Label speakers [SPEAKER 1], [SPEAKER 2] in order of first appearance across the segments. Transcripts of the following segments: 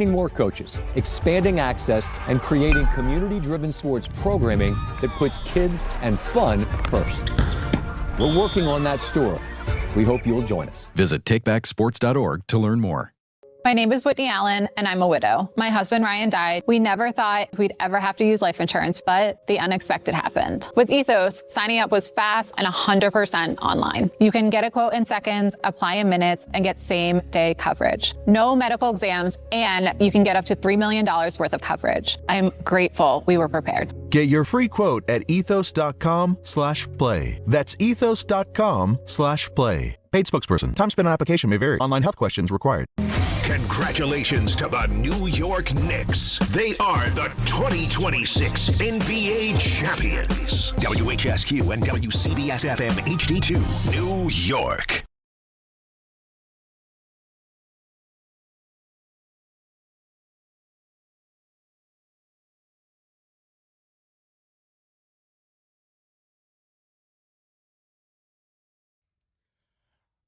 [SPEAKER 1] more coaches, expanding access, and creating community-driven sports programming that puts kids and fun first. We're working on that story. We hope you'll join us.
[SPEAKER 2] Visit takebacksports.org to learn more.
[SPEAKER 3] My name is Whitney Allen, and I'm a widow. My husband, Ryan, died. We never thought we'd ever have to use life insurance, but the unexpected happened. With Ethos, signing up was fast and 100% online. You can get a quote in seconds, apply in minutes, and get same-day coverage. No medical exams, and you can get up to $3 million worth of coverage. I'm grateful we were prepared.
[SPEAKER 4] Get your free quote at ethos.com/play. That's ethos.com/play. Paid spokesperson. Time spent on application may vary. Online health questions required.
[SPEAKER 5] Congratulations to the New York Knicks. They are the 2026 NBA champions. WHSQ and WCBS FM HD2, New York.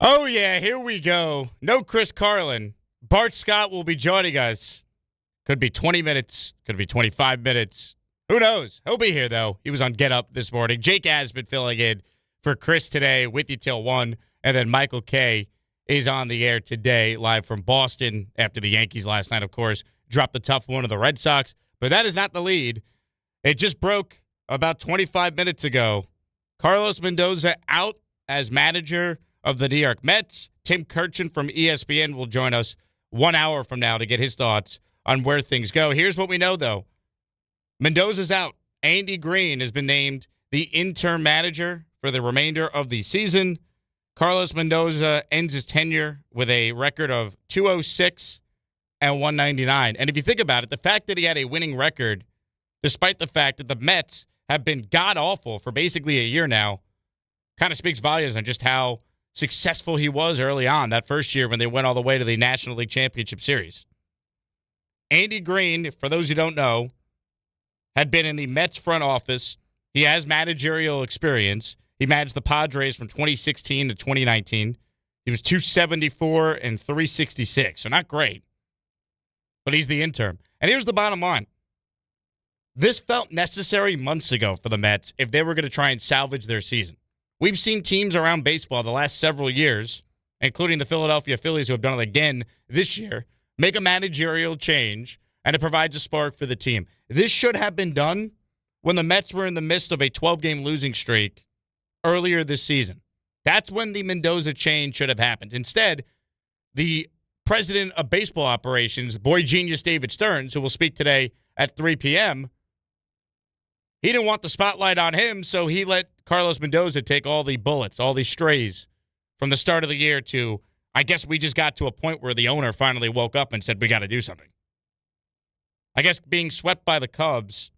[SPEAKER 6] Oh, yeah, here we go. No Chris Carlin. Bart Scott will be joining us. Could be 20 minutes. Could be 25 minutes. Who knows? He'll be here, though. He was on Get Up this morning. Jake has been filling in for Chris today with you till 1. And then Michael K. is on the air today, live from Boston after the Yankees last night, of course, dropped the tough one to the Red Sox. But that is not the lead. It just broke about 25 minutes ago. Carlos Mendoza out as manager of the New York Mets. Tim Kurkjian from ESPN will join us 1 hour from now to get his thoughts on where things go. Here's what we know, though. Mendoza's out. Andy Green has been named the interim manager for the remainder of the season. Carlos Mendoza ends his tenure with a record of 206 and 199. And if you think about it, the fact that he had a winning record, despite the fact that the Mets have been god-awful for basically a year now, kind of speaks volumes on just how successful he was early on that first year when they went all the way to the National League Championship Series. Andy Green, for those who don't know, had been in the Mets front office. He has managerial experience. He managed the Padres from 2016 to 2019. He was 274 and 366, so not great. But he's the interim. And here's the bottom line. This felt necessary months ago for the Mets if they were going to try and salvage their season. We've seen teams around baseball the last several years, including the Philadelphia Phillies, who have done it again this year, make a managerial change, and it provides a spark for the team. This should have been done when the Mets were in the midst of a 12-game losing streak earlier this season. That's when the Mendoza change should have happened. Instead, the president of baseball operations, boy genius David Stearns, who will speak today at 3 p.m., he didn't want the spotlight on him, so he let Carlos Mendoza take all the bullets, all the strays from the start of the year to, I guess we just got to a point where the owner finally woke up and said, we got to do something. I guess being swept by the Cubs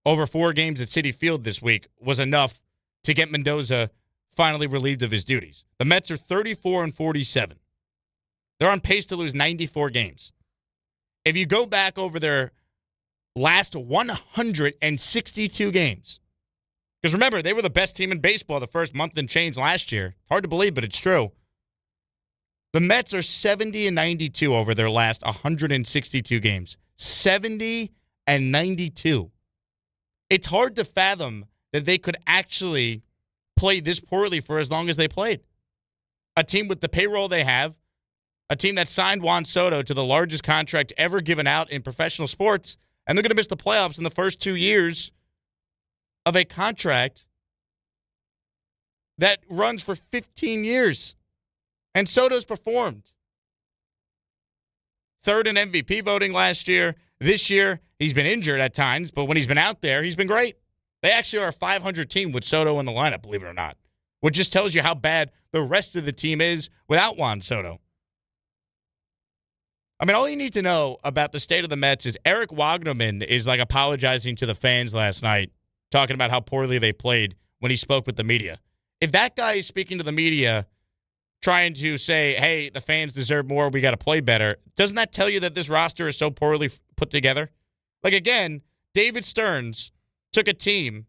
[SPEAKER 6] over 4 games at Citi Field this week was enough to get Mendoza finally relieved of his duties. The Mets are 34 and 47. They're on pace to lose 94 games. If you go back over their last 162 games, because remember, they were the best team in baseball the first month and change last year. Hard to believe, but it's true. The Mets are 70 and 92 over their last 162 games. 70 and 92. It's hard to fathom that they could actually play this poorly for as long as they played. A team with the payroll they have, a team that signed Juan Soto to the largest contract ever given out in professional sports, and they're going to miss the playoffs in the first 2 years of a contract that runs for 15 years. And Soto's performed. Third in MVP voting last year. This year, he's been injured at times, but when he's been out there, he's been great. They actually are a 500 team with Soto in the lineup, believe it or not, which just tells you how bad the rest of the team is without Juan Soto. I mean, all you need to know about the state of the Mets is Eric Wagnerman is like apologizing to the fans last night, talking about how poorly they played when he spoke with the media. If that guy is speaking to the media trying to say, hey, the fans deserve more, we got to play better, doesn't that tell you that this roster is so poorly put together? Like, again, David Stearns took a team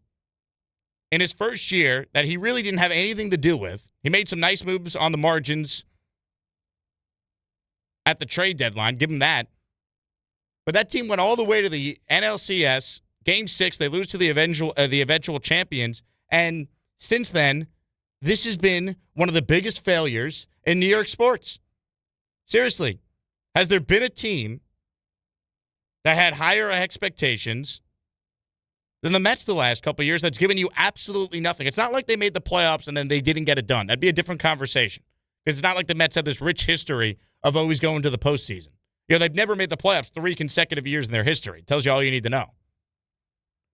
[SPEAKER 6] in his first year that he really didn't have anything to do with. He made some nice moves on the margins at the trade deadline, give him that. But that team went all the way to the NLCS. Game 6, they lose to the eventual champions. And since then, this has been one of the biggest failures in New York sports. Seriously, has there been a team that had higher expectations than the Mets the last couple of years that's given you absolutely nothing? It's not like they made the playoffs and then they didn't get it done. That'd be a different conversation. Because it's not like the Mets have this rich history of always going to the postseason. You know, they've never made the playoffs 3 consecutive years in their history. It tells you all you need to know.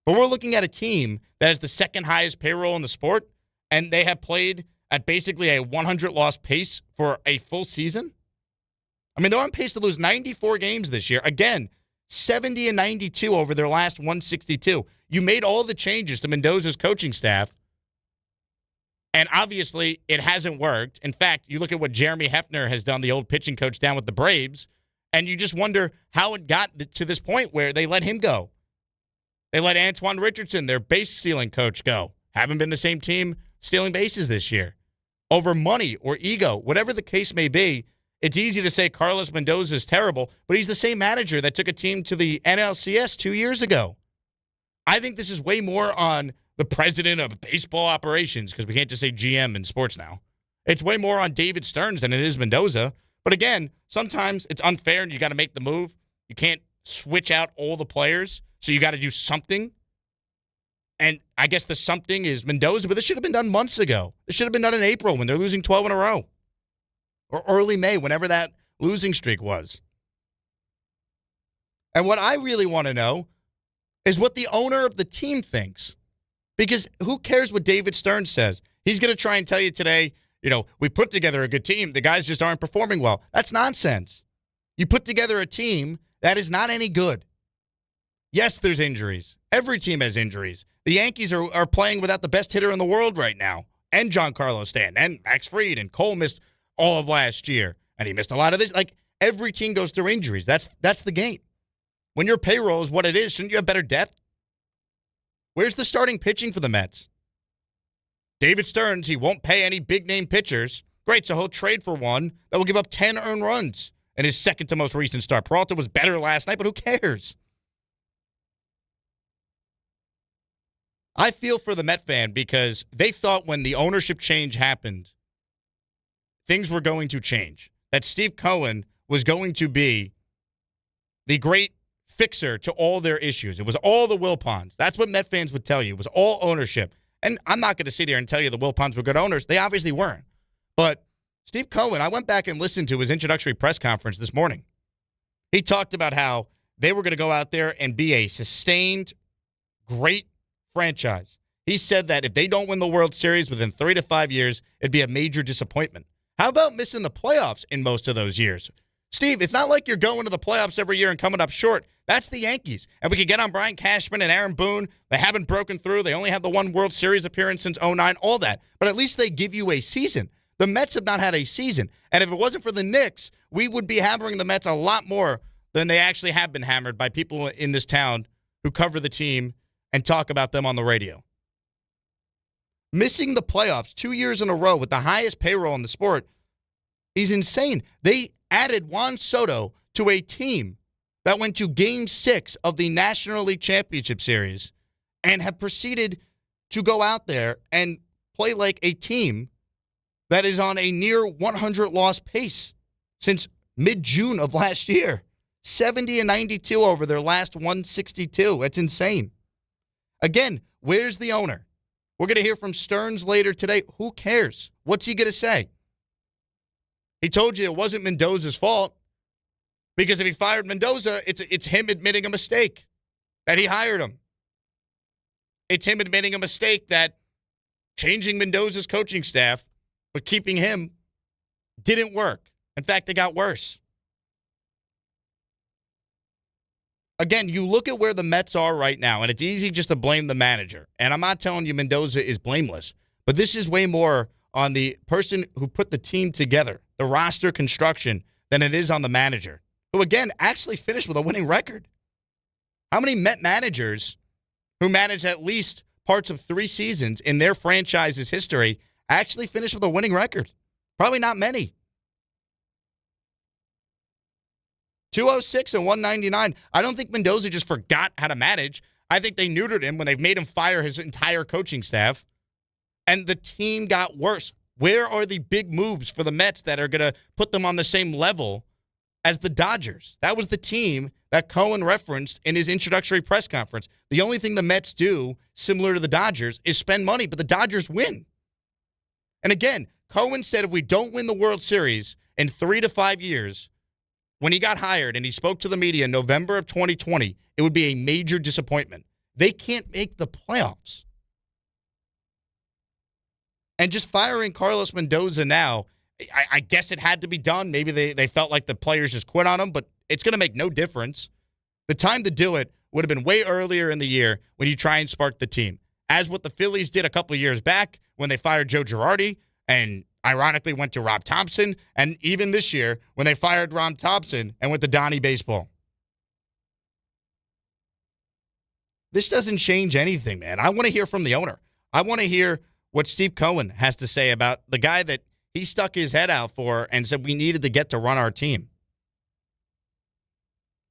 [SPEAKER 6] But we're looking at a team that has the second highest payroll in the sport, and they have played at basically a 100-loss pace for a full season. I mean, they're on pace to lose 94 games this year. Again, 70 and 92 over their last 162. You made all the changes to Mendoza's coaching staff, and obviously it hasn't worked. In fact, you look at what Jeremy Hefner has done, the old pitching coach down with the Braves, and you just wonder how it got to this point where they let him go. They let Antoine Richardson, their base-stealing coach, go. Haven't been the same team stealing bases this year. Over money or ego, whatever the case may be, it's easy to say Carlos Mendoza is terrible, but he's the same manager that took a team to the NLCS 2 years ago. I think this is way more on the president of baseball operations, because we can't just say GM in sports now. It's way more on David Stearns than it is Mendoza. But again, sometimes it's unfair and you got to make the move. You can't switch out all the players. So you got to do something. And I guess the something is Mendoza, but this should have been done months ago. This should have been done in April when they're losing 12 in a row. Or early May, whenever that losing streak was. And what I really want to know is what the owner of the team thinks. Because who cares what David Stearns says? He's going to try and tell you today, you know, we put together a good team. The guys just aren't performing well. That's nonsense. You put together a team that is not any good. Yes, there's injuries. Every team has injuries. The Yankees are playing without the best hitter in the world right now. And Giancarlo Stanton. And Max Fried. And Cole missed all of last year. And he missed a lot of this. Like, every team goes through injuries. That's the game. When your payroll is what it is, shouldn't you have better depth? Where's the starting pitching for the Mets? David Stearns, he won't pay any big-name pitchers. Great, so he'll trade for one that will give up 10 earned runs in his second to most recent start. Peralta was better last night, but who cares? I feel for the Met fan because they thought when the ownership change happened, things were going to change. That Steve Cohen was going to be the great fixer to all their issues. It was all the Wilpons. That's what Met fans would tell you. It was all ownership. And I'm not going to sit here and tell you the Wilpons were good owners. They obviously weren't. But Steve Cohen, I went back and listened to his introductory press conference this morning. He talked about how they were going to go out there and be a sustained, great franchise. He said that if they don't win the World Series within 3 to 5 years, it'd be a major disappointment. How about missing the playoffs in most of those years? Steve, it's not like you're going to the playoffs every year and coming up short. That's the Yankees. And we could get on Brian Cashman and Aaron Boone. They haven't broken through. They only have the one World Series appearance since 2009, all that. But at least they give you a season. The Mets have not had a season. And if it wasn't for the Knicks, we would be hammering the Mets a lot more than they actually have been hammered by people in this town who cover the team and talk about them on the radio. Missing the playoffs 2 years in a row with the highest payroll in the sport is insane. They added Juan Soto to a team that went to Game 6 of the National League Championship Series and have proceeded to go out there and play like a team that is on a near 100-loss pace since mid-June of last year. 70 and 92 over their last 162. That's insane. Again, where's the owner? We're going to hear from Stearns later today. Who cares? What's he going to say? He told you it wasn't Mendoza's fault because if he fired Mendoza, it's him admitting a mistake that he hired him. It's him admitting a mistake that changing Mendoza's coaching staff but keeping him didn't work. In fact, it got worse. Again, you look at where the Mets are right now, and it's easy just to blame the manager. And I'm not telling you Mendoza is blameless, but this is way more on the person who put the team together, the roster construction, than it is on the manager, who, again, actually finished with a winning record. How many Met managers who managed at least parts of 3 seasons in their franchise's history actually finished with a winning record? Probably not many. 206 and 199. I don't think Mendoza just forgot how to manage. I think they neutered him when they've made him fire his entire coaching staff, and the team got worse. Where are the big moves for the Mets that are going to put them on the same level as the Dodgers? That was the team that Cohen referenced in his introductory press conference. The only thing the Mets do, similar to the Dodgers, is spend money, but the Dodgers win. And again, Cohen said if we don't win the World Series in 3 to 5 years, when he got hired and he spoke to the media in November of 2020, it would be a major disappointment. They can't make the playoffs. And just firing Carlos Mendoza now, I guess it had to be done. Maybe they felt like the players just quit on him, but it's going to make no difference. The time to do it would have been way earlier in the year when you try and spark the team, as what the Phillies did a couple of years back when they fired Joe Girardi and ironically went to Rob Thompson, and even this year when they fired Rob Thompson and went to Donnie Baseball. This doesn't change anything, man. I want to hear from the owner. I want to hear what Steve Cohen has to say about the guy that he stuck his head out for and said we needed to get to run our team.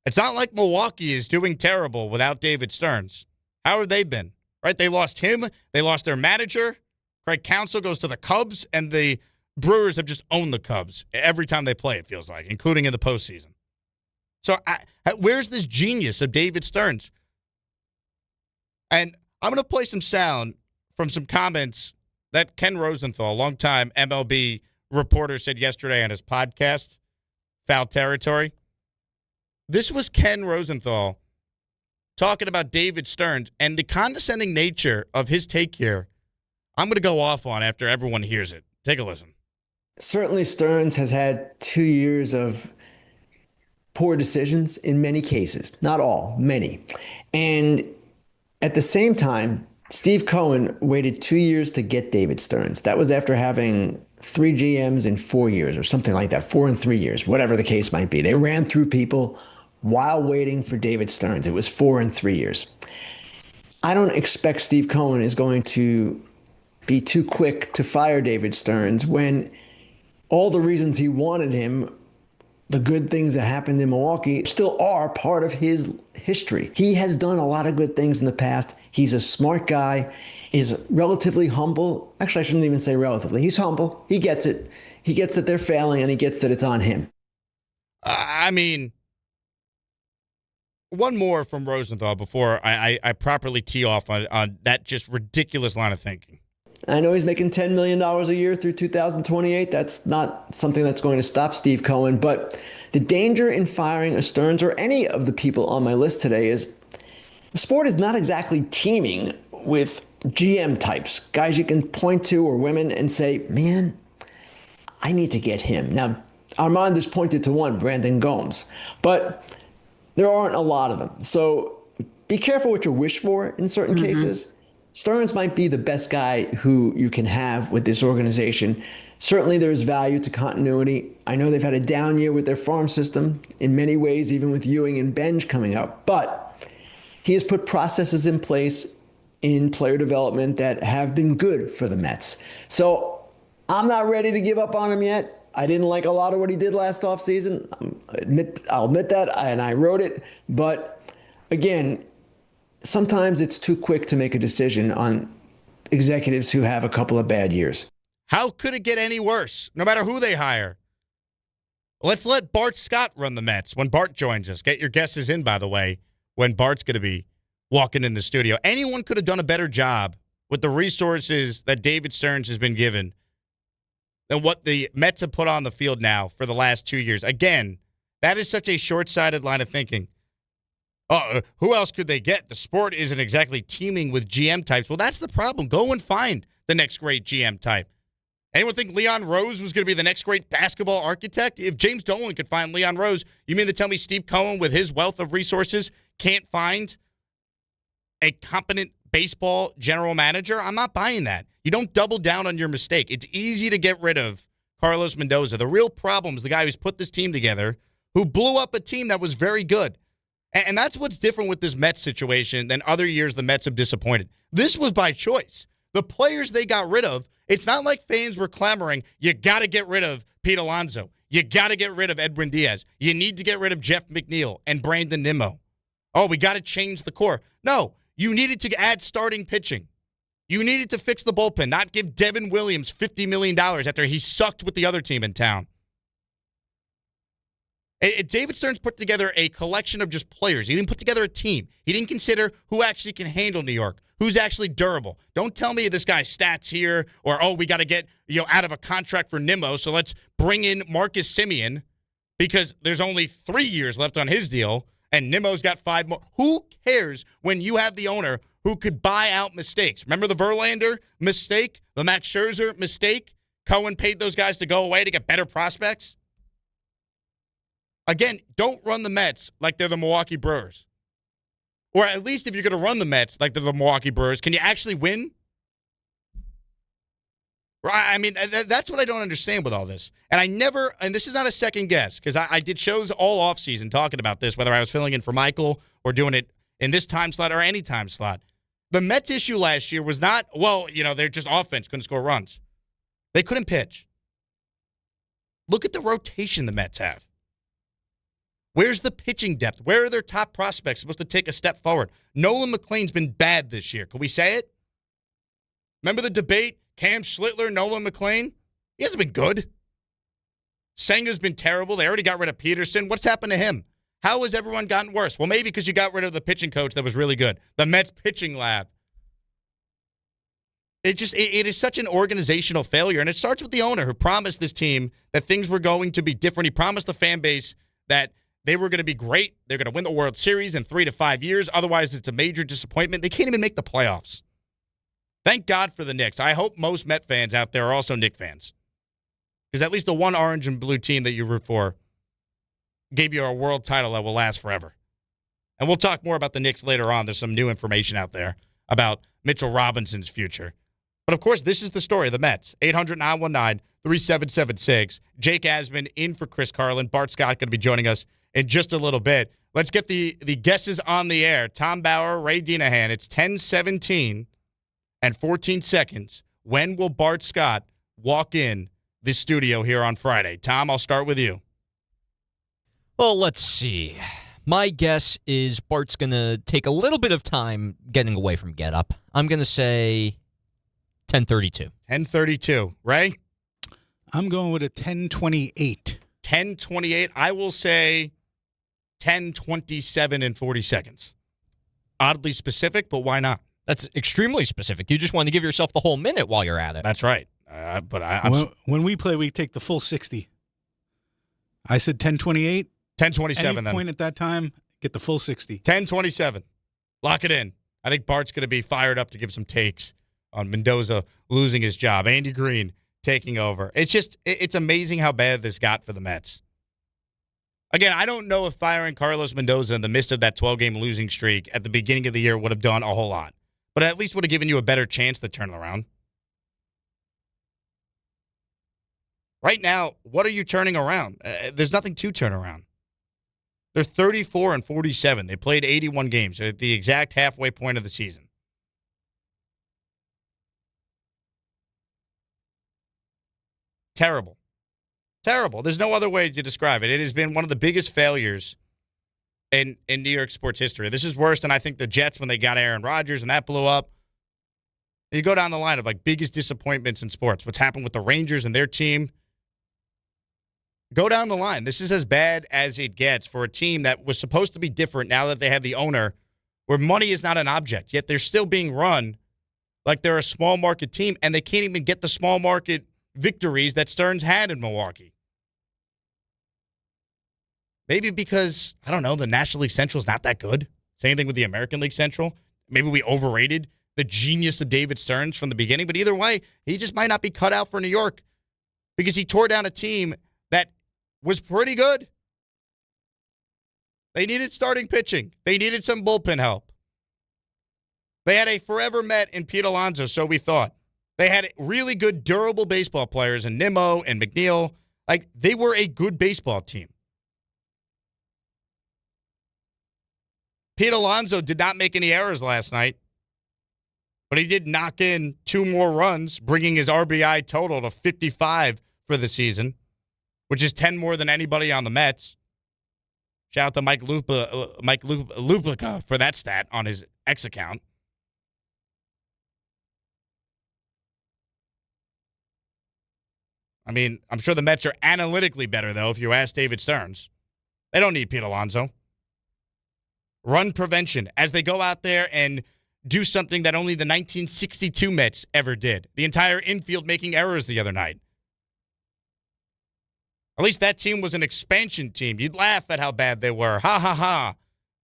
[SPEAKER 6] It's not like Milwaukee is doing terrible without David Stearns. How have they been? Right? They lost him. They lost their manager. Craig Counsell goes to the Cubs, and the Brewers have just owned the Cubs every time they play, it feels like, including in the postseason. So where's this genius of David Stearns? And I'm going to play some sound from some comments that Ken Rosenthal, a longtime MLB reporter, said yesterday on his podcast, Foul Territory. This was Ken Rosenthal talking about David Stearns and the condescending nature of his take here. I'm going to go off on after everyone hears it. Take a listen.
[SPEAKER 7] Certainly Stearns has had 2 years of poor decisions in many cases. Not all, many. And at the same time, Steve Cohen waited 2 years to get David Stearns. That was after having 3 GMs in 4 years or something like that, 4 and 3 years, whatever the case might be. They ran through people while waiting for David Stearns. It was 4 and 3 years. I don't expect Steve Cohen is going to be too quick to fire David Stearns when all the reasons he wanted him, the good things that happened in Milwaukee, still are part of his history. He has done a lot of good things in the past. He's a smart guy, is relatively humble. Actually, I shouldn't even say relatively. He's humble. He gets it. He gets that they're failing, and he gets that it's on him.
[SPEAKER 6] I mean, one more from Rosenthal before I properly tee off on that just ridiculous line of thinking.
[SPEAKER 7] I know he's making $10 million a year through 2028. That's not something that's going to stop Steve Cohen. But the danger in firing a Stearns or any of the people on my list today is the sport is not exactly teeming with GM types, guys you can point to or women and say, man, I need to get him. Now, Armand has pointed to one, Brandon Gomes, but there aren't a lot of them. So be careful what you wish for in certain cases. Stearns might be the best guy who you can have with this organization. Certainly there's value to continuity. I know they've had a down year with their farm system in many ways, even with Ewing and Benj coming up. But he has put processes in place in player development that have been good for the Mets. So I'm not ready to give up on him yet. I didn't like a lot of what he did last offseason. I'll admit that, and I wrote it. But again, sometimes it's too quick to make a decision on executives who have a couple of bad years.
[SPEAKER 6] How could it get any worse, no matter who they hire? Let's let Bart Scott run the Mets when Bart joins us. Get your guesses in, by the way, when Bart's going to be walking in the studio. Anyone could have done a better job with the resources that David Stearns has been given than what the Mets have put on the field now for the last 2 years. Again, that is such a short-sighted line of thinking. Who else could they get? The sport isn't exactly teeming with GM types. Well, that's the problem. Go and find the next great GM type. Anyone think Leon Rose was going to be the next great basketball architect? If James Dolan could find Leon Rose, you mean to tell me Steve Cohen, with his wealth of resources, can't find a competent baseball general manager? I'm not buying that. You don't double down on your mistake. It's easy to get rid of Carlos Mendoza. The real problem is the guy who's put this team together, who blew up a team that was very good. And that's what's different with this Mets situation than other years the Mets have disappointed. This was by choice. The players they got rid of, it's not like fans were clamoring, you got to get rid of Pete Alonso. You got to get rid of Edwin Diaz. You need to get rid of Jeff McNeil and Brandon Nimmo. Oh, we got to change the core. No, you needed to add starting pitching. You needed to fix the bullpen, not give Devin Williams $50 million after he sucked with the other team in town. David Stearns put together a collection of just players. He didn't put together a team. He didn't consider who actually can handle New York, who's actually durable. Don't tell me this guy's stats here or, we got to get out of a contract for Nimmo, so let's bring in Marcus Semien because there's only 3 years left on his deal, and Nimmo's got 5 more. Who cares when you have the owner who could buy out mistakes? Remember the Verlander mistake, the Max Scherzer mistake? Cohen paid those guys to go away to get better prospects? Again, don't run the Mets like they're the Milwaukee Brewers. Or at least if you're going to run the Mets like they're the Milwaukee Brewers, can you actually win? Right? I mean, that's what I don't understand with all this. And this is not a second guess, because I did shows all offseason talking about this, whether I was filling in for Michael or doing it in this time slot or any time slot. The Mets issue last year was not, they're just offense, couldn't score runs. They couldn't pitch. Look at the rotation the Mets have. Where's the pitching depth? Where are their top prospects supposed to take a step forward? Nolan McLean's been bad this year. Can we say it? Remember the debate? Cam Schlittler, Nolan McLean? He hasn't been good. Senga's been terrible. They already got rid of Peterson. What's happened to him? How has everyone gotten worse? Well, maybe because you got rid of the pitching coach that was really good. The Mets pitching lab. It is such an organizational failure, and it starts with the owner who promised this team that things were going to be different. He promised the fan base that they were going to be great. They're going to win the World Series in 3 to 5 years. Otherwise, it's a major disappointment. They can't even make the playoffs. Thank God for the Knicks. I hope most Met fans out there are also Knicks fans. Because at least the one orange and blue team that you root for gave you a world title that will last forever. And we'll talk more about the Knicks later on. There's some new information out there about Mitchell Robinson's future. But, of course, this is the story of the Mets. 800-919-3776. Jake Asman in for Chris Carlin. Bart Scott going to be joining us in just a little bit. Let's get the guesses on the air. Tom Bauer, Ray Dinahan. It's 10:17 and 14 seconds. When will Bart Scott walk in the studio here on Friday? Tom, I'll start with you.
[SPEAKER 8] Well, let's see. My guess is Bart's going to take a little bit of time getting away from Get Up. I'm going to say 10:32.
[SPEAKER 6] 10:32. Ray?
[SPEAKER 9] I'm going with a 10:28.
[SPEAKER 6] 10:28. I will say 10:27 and 40 seconds. Oddly specific, but why not?
[SPEAKER 8] That's extremely specific. You just want to give yourself the whole minute while you're at it.
[SPEAKER 6] That's right.
[SPEAKER 9] When we play, we take the full 60. I said 10:28.
[SPEAKER 6] 10:27 then.
[SPEAKER 9] Any point at that time, get the full 60.
[SPEAKER 6] 10:27. Lock it in. I think Bart's going to be fired up to give some takes on Mendoza losing his job. Andy Green taking over. It's amazing how bad this got for the Mets. Again, I don't know if firing Carlos Mendoza in the midst of that 12-game losing streak at the beginning of the year would have done a whole lot, but at least would have given you a better chance to turn it around. Right now, what are you turning around? There's nothing to turn around. They're 34 and 47. They played 81 games. They're at the exact halfway point of the season. Terrible. Terrible. There's no other way to describe it. It has been one of the biggest failures in New York sports history. This is worse than I think the Jets when they got Aaron Rodgers and that blew up. You go down the line of biggest disappointments in sports. What's happened with the Rangers and their team. Go down the line. This is as bad as it gets for a team that was supposed to be different now that they have the owner where money is not an object, yet they're still being run like they're a small market team, and they can't even get the small market victories that Stearns had in Milwaukee. Maybe because, I don't know, the National League Central is not that good. Same thing with the American League Central. Maybe we overrated the genius of David Stearns from the beginning, but either way, he just might not be cut out for New York because he tore down a team that was pretty good. They needed starting pitching. They needed some bullpen help. They had a forever Met in Pete Alonso, so we thought. They had really good, durable baseball players in Nimmo and McNeil. They were a good baseball team. Pete Alonso did not make any errors last night, but he did knock in 2 more runs, bringing his RBI total to 55 for the season. which is 10 more than anybody on the Mets. Shout out to Mike Lupica for that stat on his X account. I mean, I'm sure the Mets are analytically better, though, if you ask David Stearns. They don't need Pete Alonso. Run prevention as they go out there and do something that only the 1962 Mets ever did. The entire infield making errors the other night. At least that team was an expansion team. You'd laugh at how bad they were. Ha, ha, ha.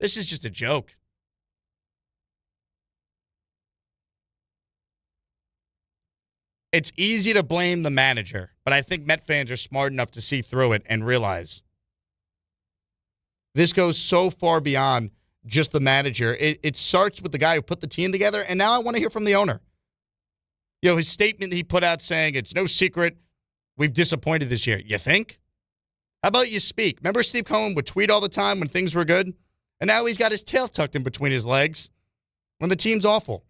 [SPEAKER 6] This is just a joke. It's easy to blame the manager, but I think Met fans are smart enough to see through it and realize this goes so far beyond just the manager. It starts with the guy who put the team together, and now I want to hear from the owner. You know, his statement that he put out saying it's no secret we've disappointed this year. You think? How about you speak? Remember Steve Cohen would tweet all the time when things were good? And now he's got his tail tucked in between his legs when the team's awful.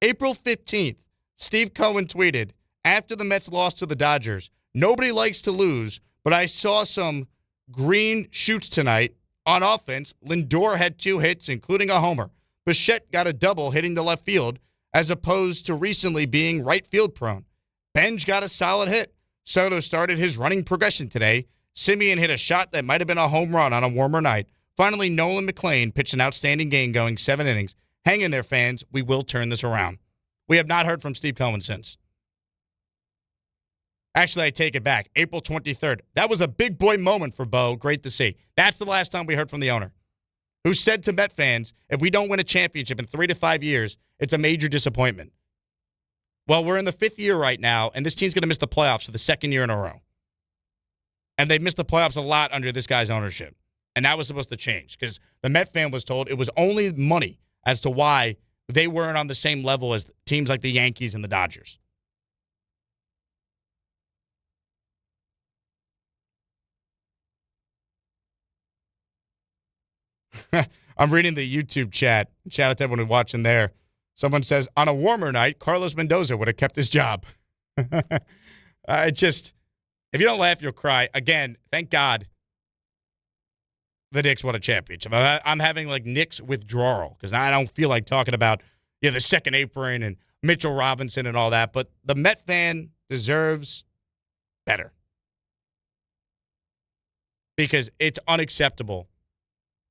[SPEAKER 6] April 15th, Steve Cohen tweeted, after the Mets lost to the Dodgers, nobody likes to lose, but I saw some green shoots tonight. On offense, Lindor had 2 hits, including a homer. Bichette got a double hitting the left field, as opposed to recently being right field prone. Benj got a solid hit. Soto started his running progression today. Simeon hit a shot that might have been a home run on a warmer night. Finally, Nolan McClain pitched an outstanding game going 7 innings. Hang in there, fans. We will turn this around. We have not heard from Steve Cohen since. Actually, I take it back. April 23rd. That was a big boy moment for Bo. Great to see. That's the last time we heard from the owner, who said to Met fans, if we don't win a championship in 3 to 5 years, it's a major disappointment. Well, we're in the 5th year right now, and this team's going to miss the playoffs for the 2nd year in a row. And they've missed the playoffs a lot under this guy's ownership. And that was supposed to change because the Met fan was told it was only money as to why they weren't on the same level as teams like the Yankees and the Dodgers. I'm reading the YouTube chat. Shout out to everyone who's watching there. Someone says, on a warmer night, Carlos Mendoza would have kept his job. If you don't laugh, you'll cry. Again, thank God the Knicks won a championship. I'm having like Knicks withdrawal because I don't feel like talking about the second apron and Mitchell Robinson and all that. But the Met fan deserves better because it's unacceptable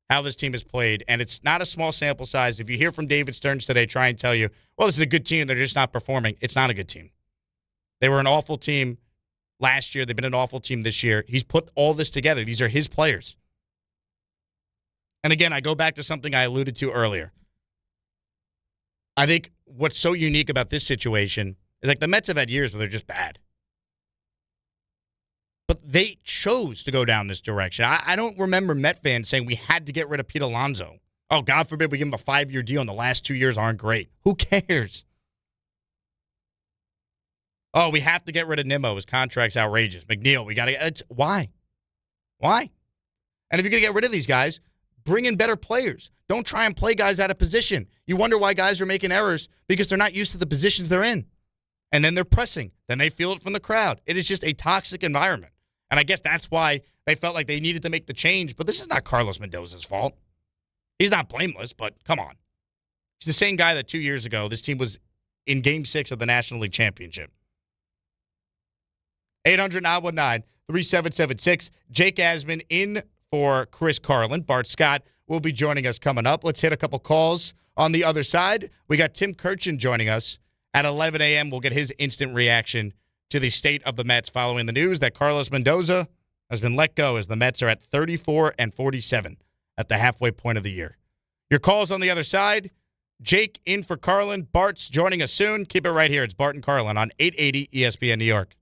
[SPEAKER 6] how this team has played, and it's not a small sample size. If you hear from David Stearns today try and tell you, well, this is a good team, they're just not performing, it's not a good team. They were an awful team last year. They've been an awful team this year. He's put all this together. These are his players. And again, I go back to something I alluded to earlier. I think what's so unique about this situation is like the Mets have had years where they're just bad. But they chose to go down this direction. I don't remember Met fans saying we had to get rid of Pete Alonso. Oh, God forbid we give him a 5-year deal and the last 2 years aren't great. Who cares? Oh, we have to get rid of Nimmo. His contract's outrageous. McNeil, we got to. Why? Why? And if you're going to get rid of these guys, bring in better players. Don't try and play guys out of position. You wonder why guys are making errors because they're not used to the positions they're in. And then they're pressing. Then they feel it from the crowd. It is just a toxic environment. And I guess that's why they felt like they needed to make the change. But this is not Carlos Mendoza's fault. He's not blameless, but come on. He's the same guy that 2 years ago, this team was in Game 6 of the National League Championship. 800-919-3776. Jake Asman in for Chris Carlin. Bart Scott will be joining us coming up. Let's hit a couple calls on the other side. We got Tim Kurkjian joining us at 11 a.m. We'll get his instant reaction to the state of the Mets following the news that Carlos Mendoza has been let go as the Mets are at 34-47 at the halfway point of the year. Your calls on the other side. Jake in for Carlin. Bart's joining us soon. Keep it right here. It's Bart and Carlin on 880 ESPN New York.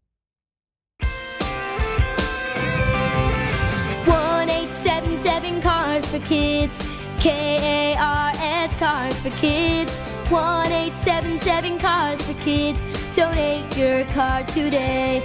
[SPEAKER 10] 1-877 Cars for Kids. KARS Cars for Kids. 1-877 Cars for Kids. Donate your car today.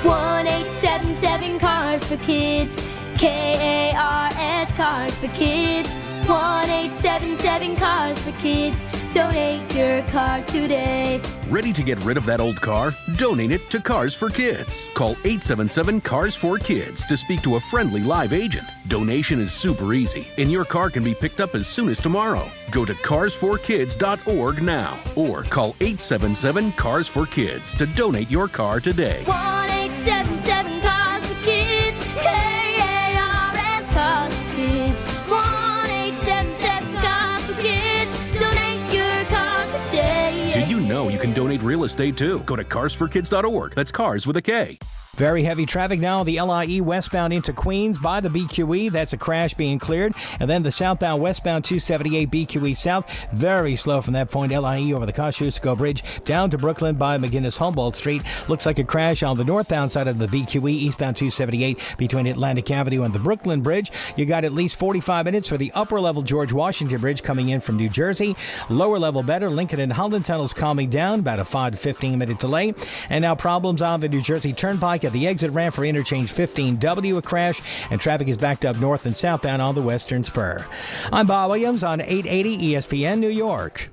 [SPEAKER 10] 1-877 Cars for Kids. KARS Cars for Kids. 1-877 Cars for Kids. Donate your car today.
[SPEAKER 11] Ready to get rid of that old car? Donate it to Cars for Kids. Call 877-CARS4KIDS to speak to a friendly live agent. Donation is super easy, and your car can be picked up as soon as tomorrow. Go to cars4kids.org now or call 877-CARS4KIDS to donate your car today.
[SPEAKER 10] 1-877 Cars for Kids. KARS Cars for Kids. 1-877 Cars for Kids. Donate your car today.
[SPEAKER 11] Did you know you can donate real estate too? Go to carsforkids.org. That's cars with a K.
[SPEAKER 12] Very heavy traffic now on the LIE westbound into Queens by the BQE. That's a crash being cleared. And then the southbound westbound 278 BQE South. Very slow from that point. LIE over the Kosciuszko Bridge down to Brooklyn by McGinnis-Humboldt Street. Looks like a crash on the northbound side of the BQE, eastbound 278 between Atlantic Avenue and the Brooklyn Bridge. You got at least 45 minutes for the upper level George Washington Bridge coming in from New Jersey. Lower level better. Lincoln and Holland tunnels calming down. About a 5 to 15 minute delay. And now problems on the New Jersey Turnpike at the exit ramp for interchange 15W, a crash, and traffic is backed up north and southbound on the Western Spur. I'm Bob Williams on 880 ESPN New York.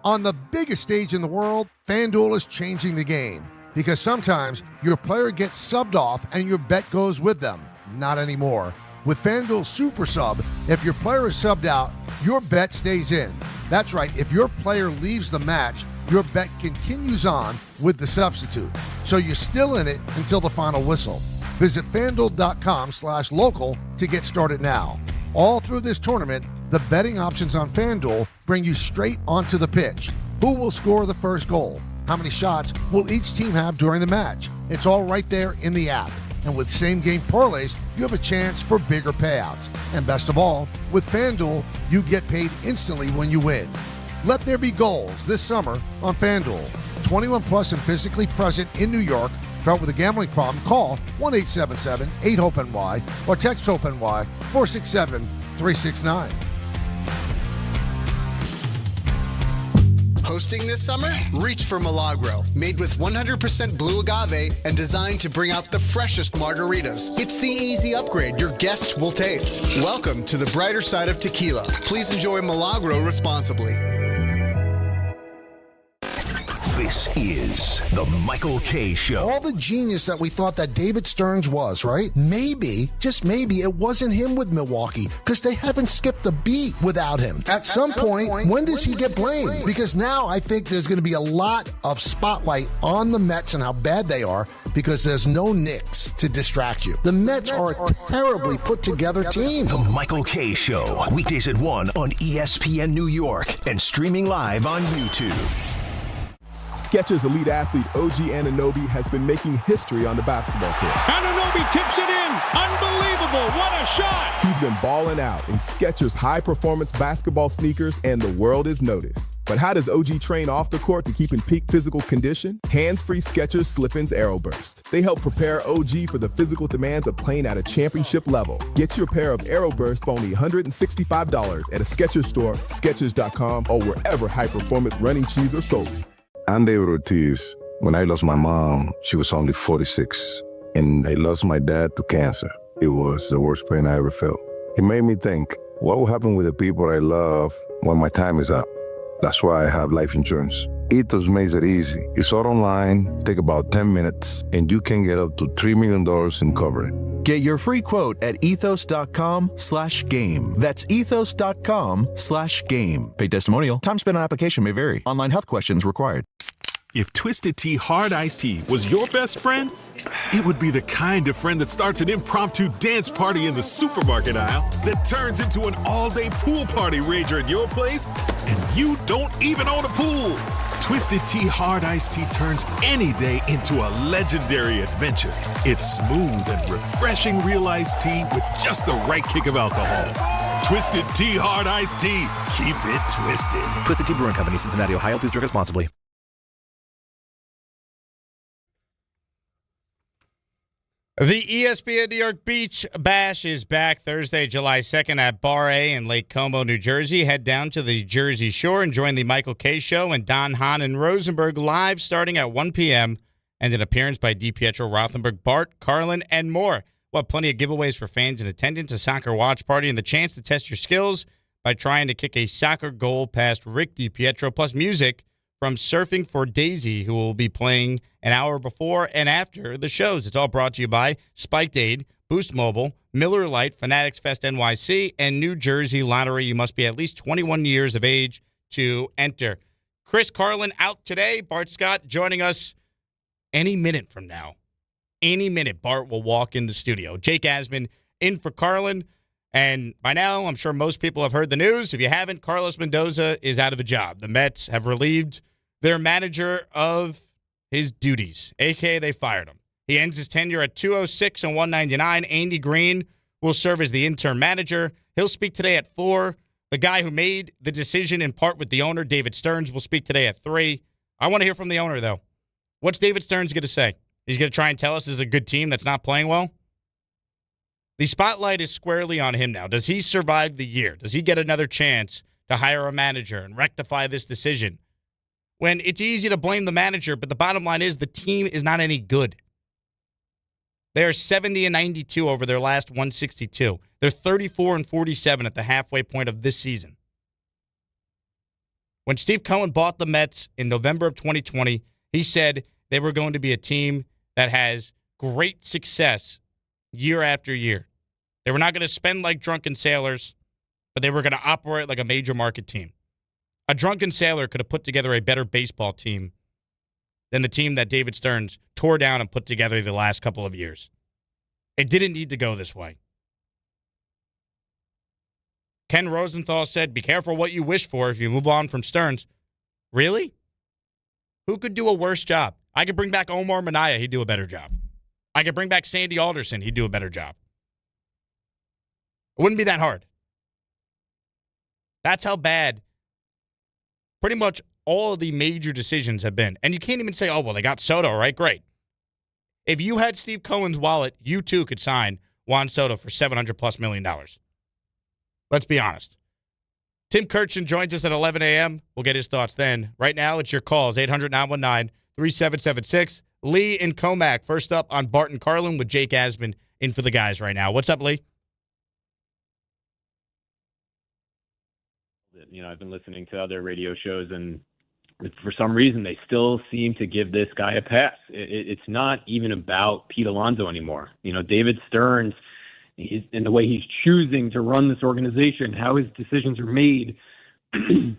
[SPEAKER 13] On the biggest stage in the world, FanDuel is changing the game because sometimes your player gets subbed off and your bet goes with them. Not anymore. With FanDuel Super Sub, if your player is subbed out, your bet stays in. That's right. If your player leaves the match, your bet continues on with the substitute. So you're still in it until the final whistle. Visit FanDuel.com/local to get started now. All through this tournament, the betting options on FanDuel bring you straight onto the pitch. Who will score the first goal? How many shots will each team have during the match? It's all right there in the app. And with same-game parlays, you have a chance for bigger payouts. And best of all, with FanDuel, you get paid instantly when you win. Let there be goals this summer on FanDuel. 21 plus and physically present in New York. Felt with a gambling problem? Call 1-877-8-HOPE-NY or text HOPE-NY 467-369.
[SPEAKER 14] Hosting this summer? Reach for Milagro. Made with 100% blue agave and designed to bring out the freshest margaritas. It's the easy upgrade your guests will taste. Welcome to the brighter side of tequila. Please enjoy Milagro responsibly.
[SPEAKER 5] This is the Michael K. Show.
[SPEAKER 13] All the genius that we thought that David Stearns was, right? Maybe, just maybe, it wasn't him with Milwaukee because they haven't skipped a beat without him. At some point, when does he get blamed? Because now I think there's going to be a lot of spotlight on the Mets and how bad they are because there's no Knicks to distract you. The Mets are a terribly put together team.
[SPEAKER 5] The Michael K. Show. Weekdays at 1 on ESPN New York and streaming live on YouTube.
[SPEAKER 15] Skechers elite athlete OG Anunoby has been making history on the basketball court.
[SPEAKER 16] Anunoby tips it in. Unbelievable. What a shot.
[SPEAKER 15] He's been balling out in Skechers high-performance basketball sneakers, and the world is noticed. But how does OG train off the court to keep in peak physical condition? Hands-free Skechers Slip-ins Aeroburst. They help prepare OG for the physical demands of playing at a championship level. Get your pair of Aeroburst for only $165 at a Skechers store, Skechers.com, or wherever high-performance running shoes are sold.
[SPEAKER 17] I'm David Ortiz. When I lost my mom, she was only 46, and I lost my dad to cancer. It was the worst pain I ever felt. It made me think, what will happen with the people I love when my time is up? That's why I have life insurance. Ethos makes it easy. It's all online, take about 10 minutes, and you can get up to $3 million in coverage.
[SPEAKER 4] Get your free quote at ethos.com/game. That's ethos.com/game. Paid testimonial. Time spent on application may vary. Online health questions required.
[SPEAKER 18] If Twisted Tea Hard Iced Tea was your best friend, it would be the kind of friend that starts an impromptu dance party in the supermarket aisle that turns into an all-day pool party rager at your place, and you don't even own a pool. Twisted Tea Hard Iced Tea turns any day into a legendary adventure. It's smooth and refreshing real iced tea with just the right kick of alcohol. Twisted Tea Hard Iced Tea. Keep it twisted.
[SPEAKER 19] Twisted Tea Brewing Company, Cincinnati, Ohio. Please drink responsibly.
[SPEAKER 6] The ESPN New York Beach Bash is back Thursday, July 2nd at Bar A in Lake Como, New Jersey. Head down to the Jersey Shore and join the Michael K. Show and Don, Hahn, and Rosenberg live starting at 1 p.m. and an appearance by DiPietro Rothenberg, Bart Carlin, and more. We'll have plenty of giveaways for fans in attendance, a soccer watch party, and the chance to test your skills by trying to kick a soccer goal past Rick DiPietro, plus music from Surfing for Daisy, who will be playing an hour before and after the shows. It's all brought to you by Spiked Aid, Boost Mobile, Miller Lite, Fanatics Fest NYC, and New Jersey Lottery. You must be at least 21 years of age to enter. Chris Carlin out today. Bart Scott joining us any minute from now. Any minute, Bart will walk in the studio. Jake Asman in for Carlin. And by now, I'm sure most people have heard the news. If you haven't, Carlos Mendoza is out of a job. The Mets have relieved their manager of his duties, a.k.a. they fired him. He ends his tenure at 206 and 199. Andy Green will serve as the interim manager. He'll speak today at 4. The guy who made the decision in part with the owner, David Stearns, will speak today at 3. I want to hear from the owner, though. What's David Stearns going to say? He's going to try and tell us this is a good team that's not playing well? The spotlight is squarely on him now. Does he survive the year? Does he get another chance to hire a manager and rectify this decision? When it's easy to blame the manager, but the bottom line is the team is not any good. They are 70 and 92 over their last 162. They're 34 and 47 at the halfway point of this season. When Steve Cohen bought the Mets in November of 2020, he said they were going to be a team that has great success year after year. They were not going to spend like drunken sailors, but they were going to operate like a major market team. A drunken sailor could have put together a better baseball team than the team that David Stearns tore down and put together the last couple of years. It didn't need to go this way. Ken Rosenthal said, be careful what you wish for if you move on from Stearns. Really? Who could do a worse job? I could bring back Omar Minaya. He'd do a better job. I could bring back Sandy Alderson. He'd do a better job. It wouldn't be that hard. That's how bad pretty much all of the major decisions have been. And you can't even say, oh, well, they got Soto, right? Great. If you had Steve Cohen's wallet, you too could sign Juan Soto for $700+ million. Let's be honest. Tim Kurkjian joins us at 11 a.m. We'll get his thoughts then. Right now, it's your calls, 800-919-3776. Lee in Comac, first up on Bart and Carlin with Jake Asman in for the guys right now. What's up, Lee?
[SPEAKER 20] You know, I've been listening to other radio shows, and for some reason, they still seem to give this guy a pass. It's not even about Pete Alonso anymore. You know, David Stearns, in the way he's choosing to run this organization, how his decisions are made. You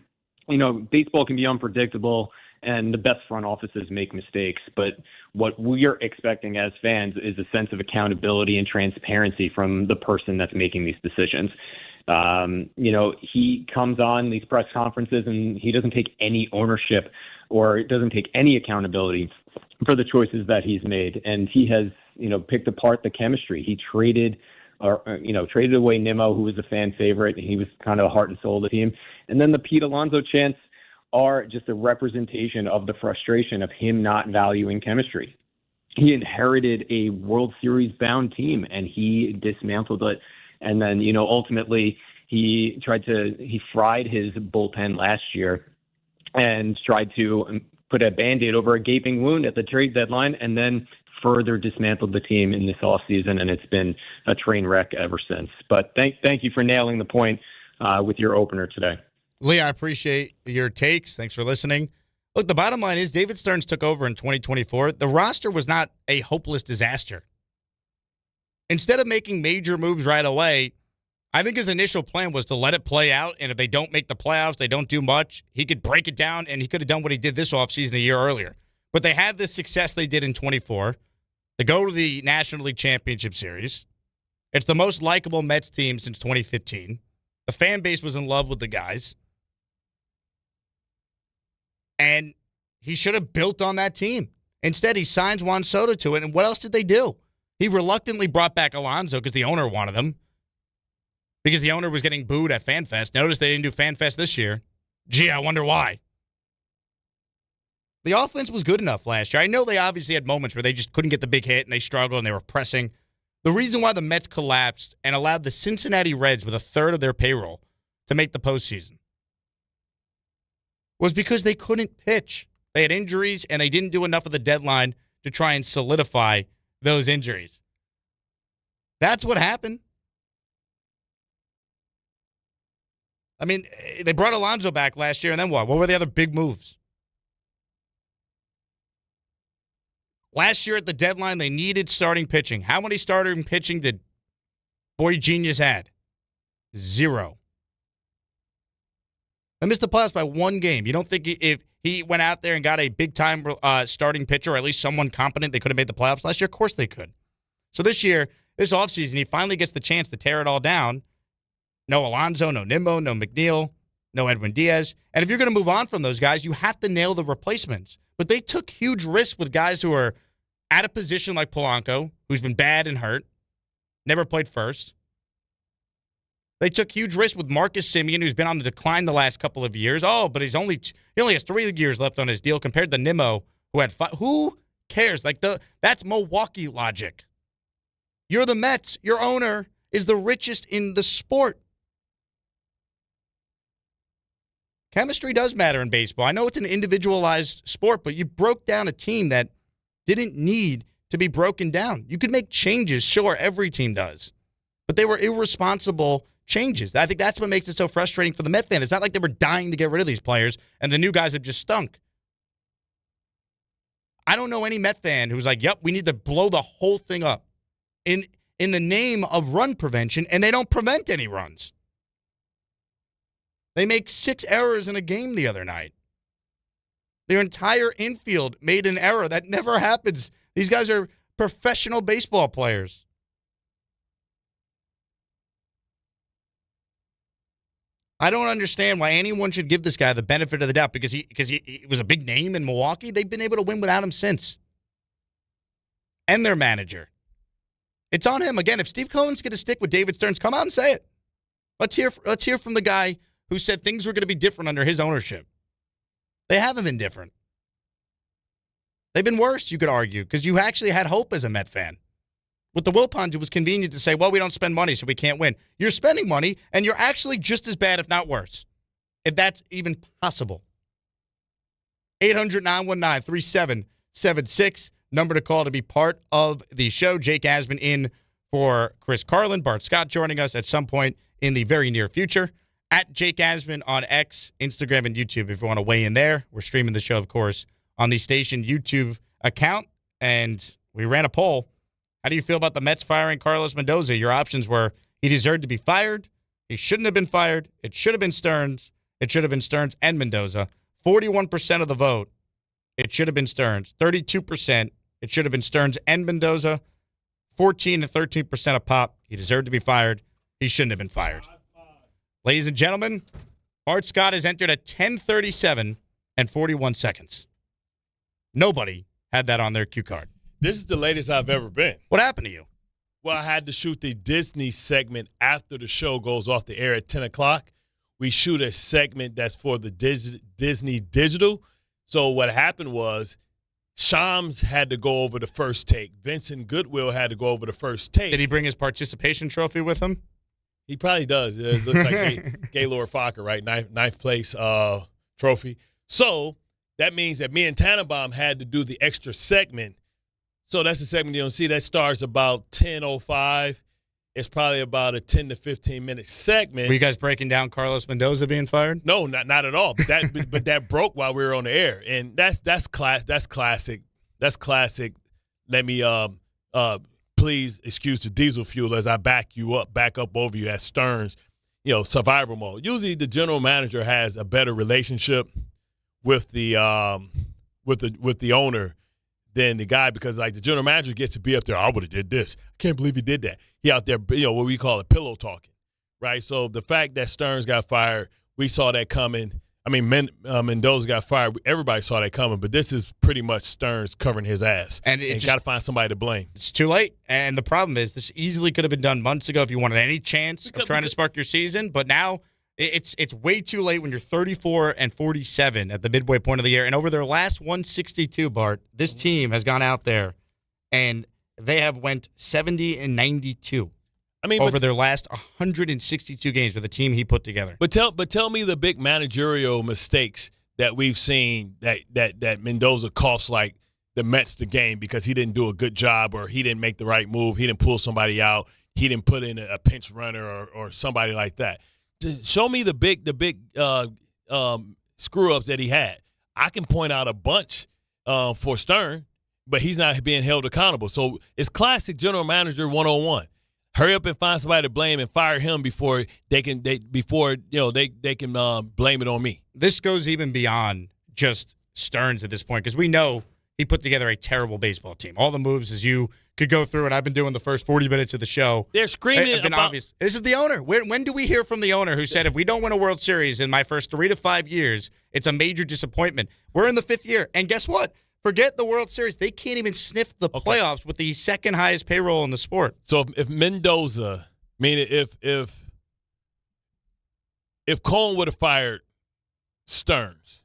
[SPEAKER 20] know, baseball can be unpredictable, and the best front offices make mistakes. But what we're expecting as fans is a sense of accountability and transparency from the person that's making these decisions. You know, he comes on these press conferences and he doesn't take any ownership or doesn't take any accountability for the choices that he's made. And he has, you know, picked apart the chemistry. He traded away Nimmo, who was a fan favorite, and he was kind of the heart and soul of the team. And then the Pete Alonso chants are just a representation of the frustration of him not valuing chemistry. He inherited a World Series bound team and he dismantled it. And then, you know, ultimately he fried his bullpen last year and tried to put a Band-Aid over a gaping wound at the trade deadline and then further dismantled the team in this offseason, and it's been a train wreck ever since. But thank you for nailing the point with your opener today.
[SPEAKER 6] Lee, I appreciate your takes. Thanks for listening. Look, the bottom line is David Stearns took over in 2024. The roster was not a hopeless disaster. Instead of making major moves right away, I think his initial plan was to let it play out, and if they don't make the playoffs, they don't do much, he could break it down, and he could have done what he did this offseason a year earlier. But they had the success they did in 24. They go to the National League Championship Series. It's the most likable Mets team since 2015. The fan base was in love with the guys. And he should have built on that team. Instead, he signs Juan Soto to it, and what else did they do? He reluctantly brought back Alonso because the owner wanted him. Because the owner was getting booed at FanFest. Notice they didn't do FanFest this year. Gee, I wonder why. The offense was good enough last year. I know they obviously had moments where they just couldn't get the big hit and they struggled and they were pressing. The reason why the Mets collapsed and allowed the Cincinnati Reds with a third of their payroll to make the postseason was because they couldn't pitch. They had injuries and they didn't do enough of the deadline to try and solidify those injuries. That's what happened. I mean, they brought Alonso back last year, and then what? What were the other big moves? Last year at the deadline, they needed starting pitching. How many starting pitching did Boy Genius had? 0. They missed the playoffs by 1 game. You don't think if he went out there and got a big-time starting pitcher, or at least someone competent, they could have made the playoffs last year? Of course they could. So this year, this offseason, he finally gets the chance to tear it all down. No Alonso, no Nimmo, no McNeil, no Edwin Diaz. And if you're going to move on from those guys, you have to nail the replacements. But they took huge risks with guys who are at a position like Polanco, who's been bad and hurt, never played first. They took huge risks with Marcus Semien, who's been on the decline the last couple of years. Oh, but he only has 3 years left on his deal compared to Nimmo, who had 5. Who cares? That's Milwaukee logic. You're the Mets. Your owner is the richest in the sport. Chemistry does matter in baseball. I know it's an individualized sport, but you broke down a team that didn't need to be broken down. You could make changes, sure, every team does. But they were irresponsible changes. I think that's what makes it so frustrating for the Met fan. It's not like they were dying to get rid of these players, and the new guys have just stunk. I don't know any Met fan who's like, yep, we need to blow the whole thing up in the name of run prevention, and they don't prevent any runs. They make 6 errors in a game the other night. Their entire infield made an error. That never happens. These guys are professional baseball players. I don't understand why anyone should give this guy the benefit of the doubt because he was a big name in Milwaukee. They've been able to win without him since. And their manager. It's on him. Again, if Steve Cohen's going to stick with David Stearns, come out and say it. Let's hear from the guy who said things were going to be different under his ownership. They haven't been different. They've been worse, you could argue, because you actually had hope as a Met fan. With the Wilpons, it was convenient to say, well, we don't spend money, so we can't win. You're spending money, and you're actually just as bad, if not worse, if that's even possible. 800-919-3776, number to call to be part of the show. Jake Asman in for Chris Carlin. Bart Scott joining us at some point in the very near future. At Jake Asman on X, Instagram, and YouTube if you want to weigh in there. We're streaming the show, of course, on the station YouTube account, and we ran a poll. How do you feel about the Mets firing Carlos Mendoza? Your options were he deserved to be fired, he shouldn't have been fired, it should have been Stearns, it should have been Stearns and Mendoza. 41% of the vote, it should have been Stearns. 32%, it should have been Stearns and Mendoza. 14 and 13% of pop, he deserved to be fired, he shouldn't have been fired. Ladies and gentlemen, Bart Scott has entered at 10:37 and 41 seconds. Nobody had that on their cue card.
[SPEAKER 21] This is the latest I've ever been.
[SPEAKER 6] What happened to you?
[SPEAKER 21] Well, I had to shoot the Disney segment after the show goes off the air at 10 o'clock. We shoot a segment that's for the Disney Digital. So what happened was Shams had to go over the first take. Vincent Goodwill had to go over the first take.
[SPEAKER 6] Did he bring his participation trophy with him?
[SPEAKER 21] He probably does. It looks like Gaylord Fokker, right? Ninth place trophy. So that means that me and Tannenbaum had to do the extra segment. So that's the segment you don't see. That starts about 10:05. It's probably about a 10 to 15-minute segment.
[SPEAKER 6] Were you guys breaking down Carlos Mendoza being fired?
[SPEAKER 21] No, not at all. But that broke while we were on the air, and that's classic. That's classic. Let me please excuse the diesel fuel as I back up over you at Stearns. Survival mode. Usually the general manager has a better relationship with the owner than the guy, because like the general manager gets to be up there. I would have did this. I can't believe he did that. He out there, what we call it, pillow talking, right? So the fact that Stearns got fired, we saw that coming. I mean, Mendoza got fired. Everybody saw that coming, but this is pretty much Stearns covering his ass. And got to find somebody to blame.
[SPEAKER 6] It's too late. And the problem is this easily could have been done months ago if you wanted any chance of trying to spark your season. But now it's way too late when you're 34 and 47 at the midway point of the year. And over their last 162, Bart, this team has gone out there and they have went 70 and 92. Over their last 162 games with the team he put together.
[SPEAKER 21] But tell me the big managerial mistakes that we've seen that Mendoza cost like the Mets the game because he didn't do a good job, or he didn't make the right move, he didn't pull somebody out, he didn't put in a pinch runner or somebody like that. show me the big screw ups that he had. I can point out a bunch for Stern, but he's not being held accountable. So it's classic general manager 101. Hurry up and find somebody to blame and fire him before they can blame it on me.
[SPEAKER 6] This goes even beyond just Stearns at this point, because we know he put together a terrible baseball team. All the moves, as you could go through, and I've been doing the first 40 minutes of the show.
[SPEAKER 21] They're screaming
[SPEAKER 6] about obvious. This is the owner. When do we hear from the owner who said, if we don't win a World Series in my first 3 to 5 years, it's a major disappointment? We're in the 5th year, and guess what? Forget the World Series. They can't even sniff the playoffs with the second highest payroll in the sport.
[SPEAKER 21] So if Mendoza, meaning if Cohen would have fired Stearns,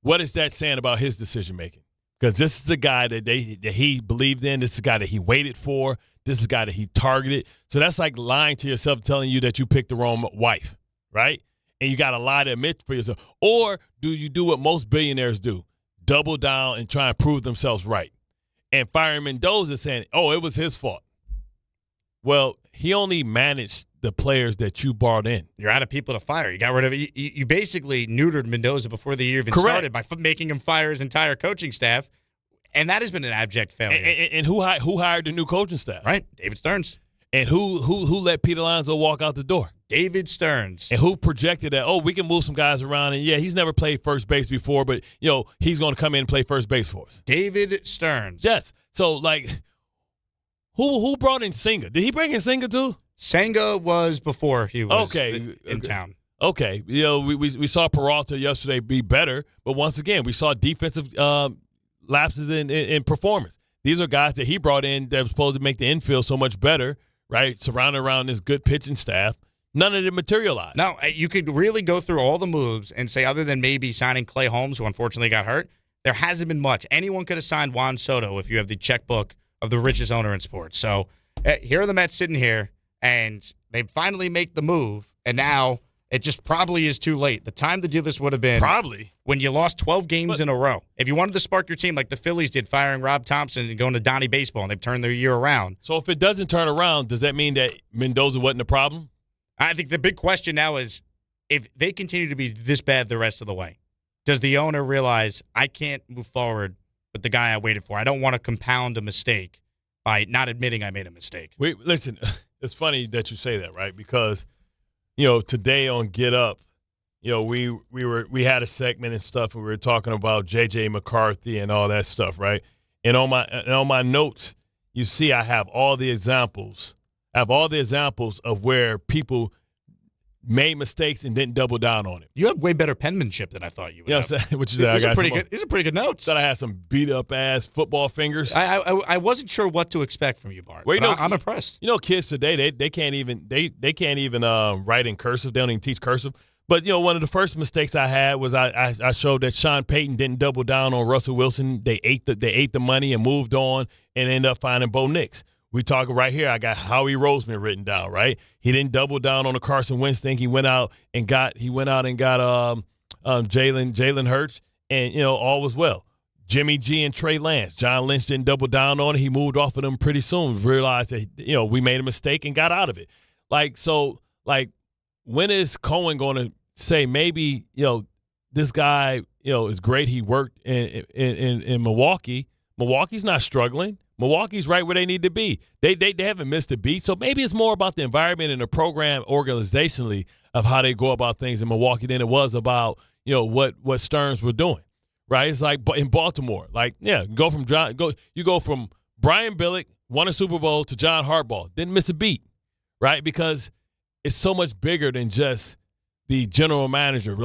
[SPEAKER 21] what is that saying about his decision making? Because this is the guy that he believed in. This is the guy that he waited for. This is the guy that he targeted. So that's like lying to yourself, telling you that you picked the wrong wife, right? And you got to lie to admit for yourself. Or do you do what most billionaires do? Double down and try and prove themselves right. And firing Mendoza saying, oh, it was his fault. Well, he only managed the players that you brought in.
[SPEAKER 6] You're out of people to fire. You got rid of it. You basically neutered Mendoza before the year even started by making him fire his entire coaching staff, and that has been an abject failure.
[SPEAKER 21] And who hired the new coaching staff?
[SPEAKER 6] Right, David Stearns.
[SPEAKER 21] And who let Pete Alonso walk out the door?
[SPEAKER 6] David Stearns.
[SPEAKER 21] And who projected that, we can move some guys around, and yeah, he's never played first base before, but he's going to come in and play first base for us.
[SPEAKER 6] David Stearns.
[SPEAKER 21] Yes. So who brought in Senga? Did he bring in Senga too?
[SPEAKER 6] Senga was before he was in town.
[SPEAKER 21] Okay. We saw Peralta yesterday be better, but once again, we saw defensive lapses in performance. These are guys that he brought in that were supposed to make the infield so much better, right? Surrounded around this good pitching staff. None of it materialized.
[SPEAKER 6] No, you could really go through all the moves and say, other than maybe signing Clay Holmes, who unfortunately got hurt, there hasn't been much. Anyone could have signed Juan Soto if you have the checkbook of the richest owner in sports. So here are the Mets sitting here, and they finally make the move, and now it just probably is too late. The time to do this would have been
[SPEAKER 21] probably
[SPEAKER 6] when you lost 12 games in a row. If you wanted to spark your team like the Phillies did, firing Rob Thompson and going to Donnie Baseball, and they've turned their year around.
[SPEAKER 21] So if it doesn't turn around, does that mean that Mendoza wasn't a problem?
[SPEAKER 6] I think the big question now is, if they continue to be this bad the rest of the way, does the owner realize, I can't move forward with the guy I waited for? I don't want to compound a mistake by not admitting I made a mistake.
[SPEAKER 21] Listen, it's funny that you say that, right? Because, today on Get Up, we had a segment and stuff, and we were talking about J.J. McCarthy and all that stuff, right? And on my notes, you see I have all the examples. Of where people made mistakes and didn't double down on it.
[SPEAKER 6] You have way better penmanship than I thought you would have.
[SPEAKER 21] These
[SPEAKER 6] are pretty good notes.
[SPEAKER 21] Thought I had some beat-up-ass football fingers.
[SPEAKER 6] I wasn't sure what to expect from you, Bart. Well, I'm impressed.
[SPEAKER 21] Kids today, they can't even write in cursive. They don't even teach cursive. But, one of the first mistakes I had was I showed that Sean Payton didn't double down on Russell Wilson. They ate the money and moved on and ended up finding Bo Nix. We talk right here. I got Howie Roseman written down, right? He didn't double down on the Carson Wentz thing. He went out and got Jalen Hurts, and all was well. Jimmy G and Trey Lance. John Lynch didn't double down on it. He moved off of them pretty soon. Realized that we made a mistake and got out of it. When is Cohen going to say maybe this guy is great? He worked in Milwaukee. Milwaukee's not struggling. Milwaukee's right where they need to be. They haven't missed a beat. So maybe it's more about the environment and the program organizationally of how they go about things in Milwaukee than it was about, what Stearns was doing. Right? It's like in Baltimore. You go from Brian Billick, won a Super Bowl, to John Harbaugh. Didn't miss a beat. Right? Because it's so much bigger than just the general manager.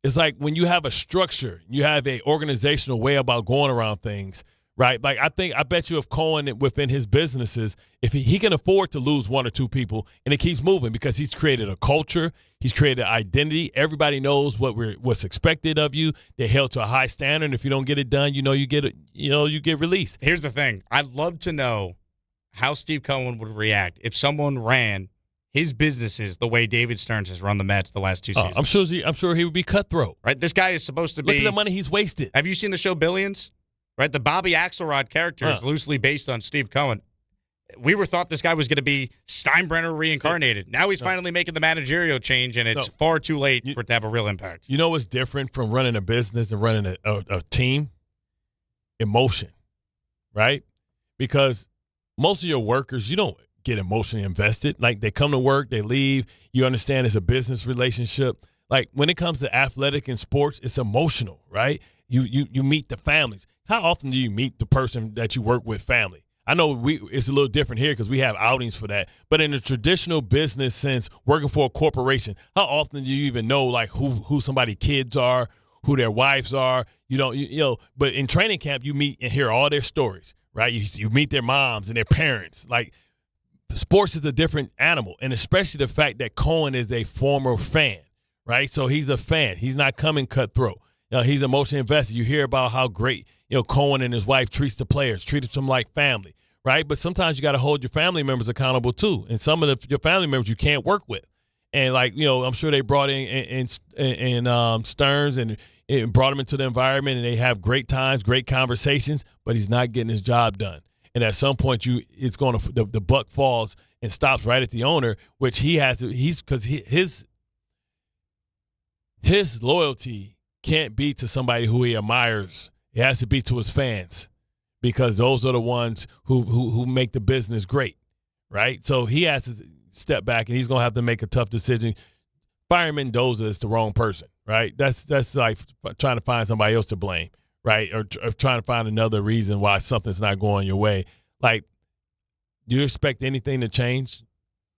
[SPEAKER 21] It's like when you have a structure, you have an organizational way about going around things. Right, I bet you if Cohen within his businesses, if he can afford to lose one or two people, and it keeps moving because he's created a culture, he's created an identity. Everybody knows what's expected of you. They're held to a high standard. And if you don't get it done, you get released.
[SPEAKER 6] Here's the thing: I'd love to know how Steve Cohen would react if someone ran his businesses the way David Stearns has run the Mets the last 2 seasons.
[SPEAKER 21] I'm sure he would be cutthroat.
[SPEAKER 6] Right, this guy is supposed to be.
[SPEAKER 21] Look at the money he's wasted.
[SPEAKER 6] Have you seen the show Billions? Right, the Bobby Axelrod character is loosely based on Steve Cohen. we were thought this guy was going to be Steinbrenner reincarnated. Now he's finally making the managerial change, and it's far too late for it to have a real impact.
[SPEAKER 21] You know what's different from running a business and running a team? Emotion, right? Because most of your workers, you don't get emotionally invested. Like, they come to work, they leave. You understand it's a business relationship. Like, when it comes to athletic and sports, it's emotional, right? You meet the families. How often do you meet the person that you work with family? I know it's a little different here because we have outings for that. But in the traditional business sense, working for a corporation, how often do you even know like who somebody's kids are, who their wives are? You know. But in training camp, you meet and hear all their stories, right? You meet their moms and their parents. Like, sports is a different animal, and especially the fact that Cohen is a former fan, right? So he's a fan. He's not coming cutthroat. He's emotionally invested. You hear about how great Cohen and his wife treats the players, treats them like family, right? But sometimes you got to hold your family members accountable too, and some of your family members you can't work with. And I'm sure they brought in Stearns and brought him into the environment, and they have great times, great conversations, but he's not getting his job done. And at some point, the buck falls and stops right at the owner, which he has to. Because his loyalty can't be to somebody who he admires. It has to be to his fans, because those are the ones who make the business great, right? So he has to step back, and he's going to have to make a tough decision. Firing Mendoza is the wrong person, right? That's like trying to find somebody else to blame, right? Or trying to find another reason why something's not going your way. Like, do you expect anything to change?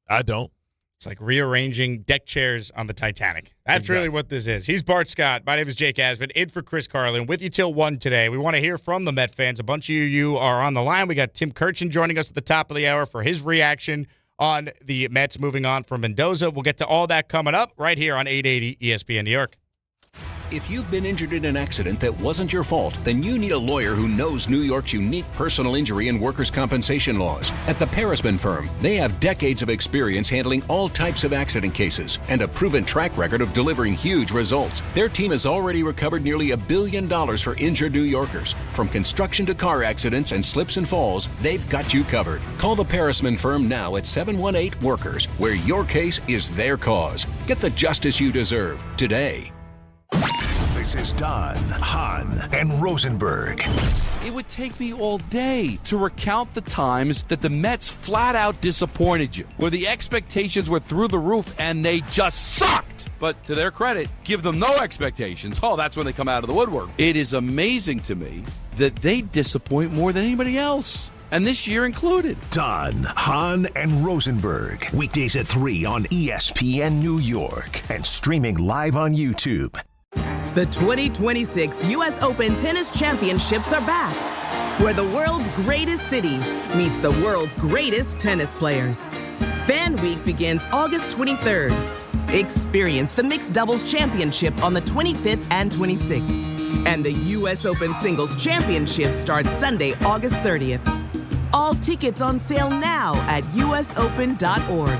[SPEAKER 21] I don't.
[SPEAKER 6] It's like rearranging deck chairs on the Titanic. That's really what this is. He's Bart Scott. My name is Jake Asman, in for Chris Carlin, with you till 1 today. We want to hear from the Met fans. A bunch of you are on the line. We got Tim Kurkjian joining us at the top of the hour for his reaction on the Mets moving on from Mendoza. We'll get to all that coming up right here on 880 ESPN New York.
[SPEAKER 1] If you've been injured in an accident that wasn't your fault, then you need a lawyer who knows New York's unique personal injury and workers' compensation laws. At the Parisman Firm, they have decades of experience handling all types of accident cases and a proven track record of delivering huge results. Their team has already recovered nearly $1 billion for injured New Yorkers. From construction to car accidents and slips and falls, they've got you covered. Call the Parisman Firm now at 718-WORKERS, where your case is their cause. Get the justice you deserve today.
[SPEAKER 5] This is Don, Hahn, and Rosenberg.
[SPEAKER 22] It would take me all day to recount the times that the Mets flat out disappointed you, where the expectations were through the roof and they just sucked. But to their credit, give them no expectations. Oh, that's when they come out of the woodwork. It is amazing to me that they disappoint more than anybody else, and this year included.
[SPEAKER 5] Don, Hahn, and Rosenberg. Weekdays at 3 on ESPN New York and streaming live on YouTube.
[SPEAKER 23] The 2026 U.S. Open Tennis Championships are back, where the world's greatest city meets the world's greatest tennis players. Fan Week begins August 23rd. Experience the Mixed Doubles Championship on the 25th and 26th. And the U.S. Open Singles Championship starts Sunday, August 30th. All tickets on sale now at usopen.org.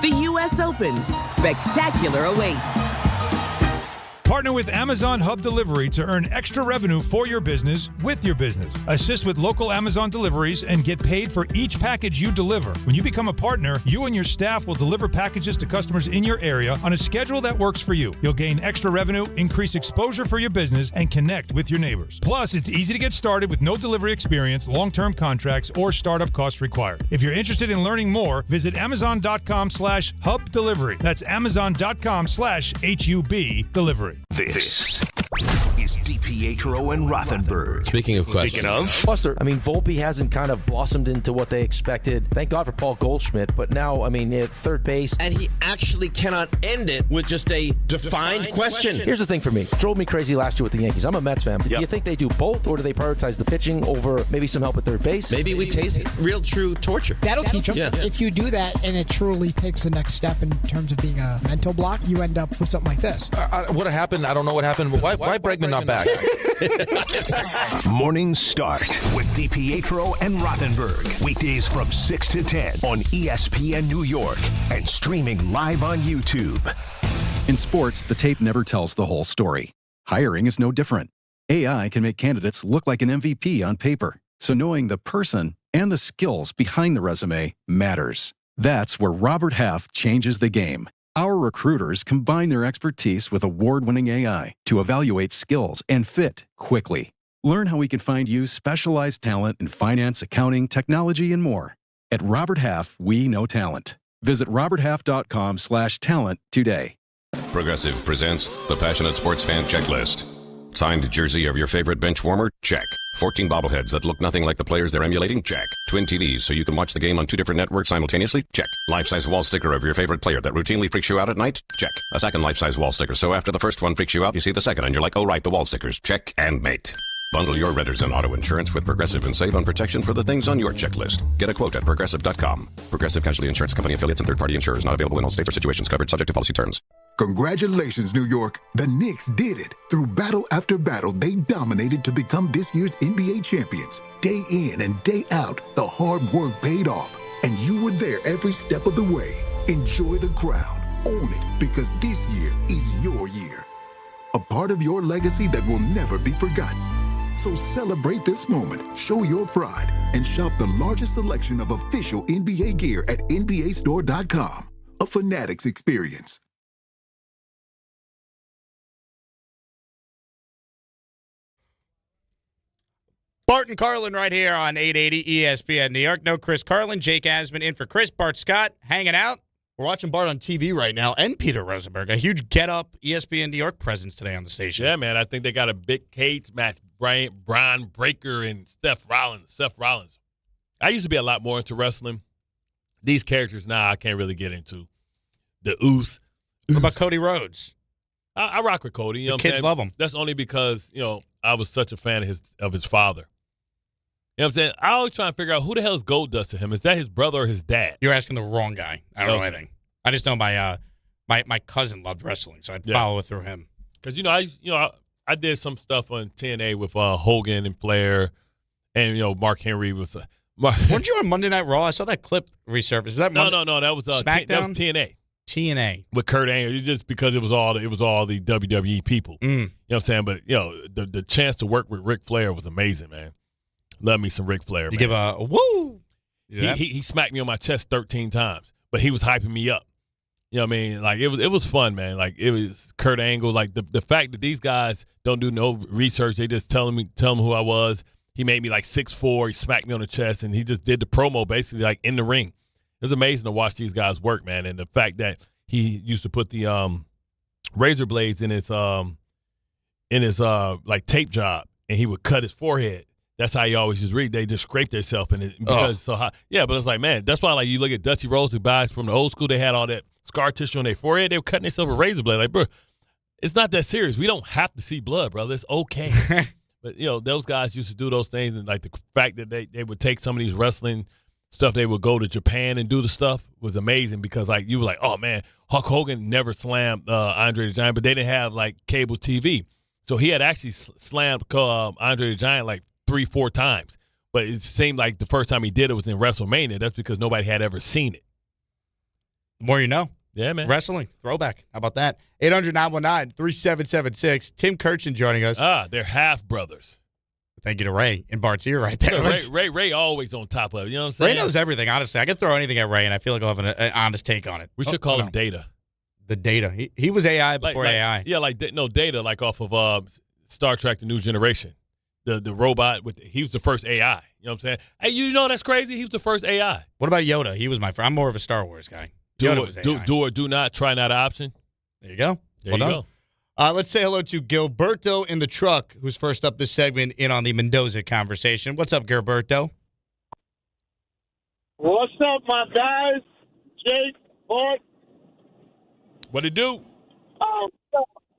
[SPEAKER 23] The U.S. Open. Spectacular awaits.
[SPEAKER 24] Partner with Amazon Hub Delivery to earn extra revenue for your business with your business. Assist with local Amazon deliveries and get paid for each package you deliver. When you become a partner, you and your staff will deliver packages to customers in your area on a schedule that works for you. You'll gain extra revenue, increase exposure for your business, and connect with your neighbors. Plus, it's easy to get started with no delivery experience, long-term contracts, or startup costs required. If you're interested in learning more, visit Amazon.com/Hub Delivery. That's Amazon.com/HUB Delivery.
[SPEAKER 5] This is DiPietro and Rothenberg.
[SPEAKER 25] Speaking of questions. Buster, I mean, Volpe hasn't kind of blossomed into what they expected. Thank God for Paul Goldschmidt, but now, I mean, at third base.
[SPEAKER 26] And he actually cannot end it with just a defined question.
[SPEAKER 25] Here's the thing for me. It drove me crazy last year with the Yankees. I'm a Mets fan. But do you think they do both, or do they prioritize the pitching over maybe some help at third base?
[SPEAKER 26] Maybe we taste real true torture.
[SPEAKER 27] That'll teach them.
[SPEAKER 26] Yeah.
[SPEAKER 27] If you do that and it truly takes the next step in terms of being a mental block, you end up with something like this.
[SPEAKER 25] What happened? I don't know what happened, but why Bregman not back?
[SPEAKER 5] Morning Start with DiPietro and Rothenberg. Weekdays from 6 to 10 on ESPN New York and streaming live on YouTube.
[SPEAKER 2] In sports, the tape never tells the whole story. Hiring is no different. AI can make candidates look like an MVP on paper. So knowing the person and the skills behind the resume matters. That's where Robert Half changes the game. Our recruiters combine their expertise with award-winning AI to evaluate skills and fit quickly. Learn how we can find you specialized talent in finance, accounting, technology, and more. At Robert Half, we know talent. Visit roberthalf.com/talent today.
[SPEAKER 3] Progressive presents the Passionate Sports Fan Checklist. Signed jersey of your favorite bench warmer? Check. 14 bobbleheads that look nothing like the players they're emulating? Check. Twin TVs so you can watch the game on 2 different networks simultaneously? Check. Life-size wall sticker of your favorite player that routinely freaks you out at night? Check. A second life-size wall sticker so after the first one freaks you out, you see the second and you're like, oh right, the wall stickers. Check and mate. Bundle your renters and auto insurance with Progressive and save on protection for the things on your checklist. Get a quote at Progressive.com. Progressive Casualty Insurance Company affiliates and third-party insurers not available in all states or situations covered subject to policy terms.
[SPEAKER 7] Congratulations, New York. The Knicks did it. Through battle after battle, they dominated to become this year's NBA champions. Day in and day out, the hard work paid off, and you were there every step of the way. Enjoy the crown. Own it, because this year is your year. A part of your legacy that will never be forgotten. So celebrate this moment, show your pride, and shop the largest selection of official NBA gear at NBAstore.com. A Fanatics experience.
[SPEAKER 6] Bart and Carlin right here on 880 ESPN New York. No Chris Carlin, Jake Asman in for Chris. Bart Scott hanging out. We're watching Bart on TV right now, and Peter Rosenberg, a huge get-up ESPN New York presence today on the station.
[SPEAKER 21] Yeah, man, I think they got a big cage match. Brian Breaker and Seth Rollins. I used to be a lot more into wrestling. These characters now I can't really get into. The Oos.
[SPEAKER 6] What about Cody Rhodes?
[SPEAKER 21] I rock with Cody. You know
[SPEAKER 6] the kids love him.
[SPEAKER 21] That's only because, I was such a fan of his father. You know what I'm saying? I always try and figure out who the hell is Goldust to him. Is that his brother or his dad?
[SPEAKER 6] You're asking the wrong guy. I don't know anything. I just know my cousin loved wrestling, so I'd follow it through him.
[SPEAKER 21] Because I did some stuff on TNA with Hogan and Flair, and Mark Henry was.
[SPEAKER 6] Weren't you on Monday Night Raw? I saw that clip resurface. Was that
[SPEAKER 21] No. That was
[SPEAKER 6] SmackDown?
[SPEAKER 21] That was TNA.
[SPEAKER 6] TNA
[SPEAKER 21] with Kurt Angle. It's just because it was all the WWE people. You know what I'm saying? But the chance to work with Ric Flair was amazing, man. Love me some Ric Flair.
[SPEAKER 6] You give a woo.
[SPEAKER 21] He smacked me on my chest 13 times, but he was hyping me up. You know what I mean? Like it was fun, man. Like it was Kurt Angle. Like the fact that these guys don't do no research, they just tell him who I was. He made me like 6'4". He smacked me on the chest, and he just did the promo basically like in the ring. It was amazing to watch these guys work, man. And the fact that he used to put the razor blades in his like tape job, and he would cut his forehead. That's how you always just read. They just scrape themselves in it because but it's like, man, that's why like you look at Dusty Rhodes, the guys from the old school, they had all that scar tissue on their forehead. They were cutting themselves with a razor blade. Like, bro, it's not that serious. We don't have to see blood, brother. It's okay. But those guys used to do those things, and like the fact that they would take some of these wrestling stuff, they would go to Japan and do the stuff was amazing because like you were like, oh man, Hulk Hogan never slammed Andre the Giant, but they didn't have like cable TV, so he had actually slammed Andre the Giant like 3-4 times, but it seemed like the first time he did it was in WrestleMania. That's because nobody had ever seen it.
[SPEAKER 6] The more you know.
[SPEAKER 21] Yeah, man.
[SPEAKER 6] Wrestling. Throwback. How about that? 800-919-3776. Tim Kurkjian joining us.
[SPEAKER 21] They're half-brothers.
[SPEAKER 6] Thank you to Ray in Bart's ear right there.
[SPEAKER 21] Ray always on top of it. You know what I'm saying?
[SPEAKER 6] Ray knows everything, honestly. I can throw anything at Ray, and I feel like I'll have an honest take on it.
[SPEAKER 21] We should call him Data.
[SPEAKER 6] The Data. He was AI before AI.
[SPEAKER 21] Yeah, Data, like off of Star Trek The New Generation. The robot, he was the first AI. You know what I'm saying? Hey, that's crazy? He was the first AI.
[SPEAKER 6] What about Yoda? He was my friend. I'm more of a Star Wars guy.
[SPEAKER 21] Do or do not, try not option.
[SPEAKER 6] There you go.
[SPEAKER 21] There you go.
[SPEAKER 6] Let's say hello to Gilberto in the truck, who's first up this segment in on the Mendoza conversation. What's up, Gilberto?
[SPEAKER 8] What's up, my guys? Jake, Bart.
[SPEAKER 21] What it do?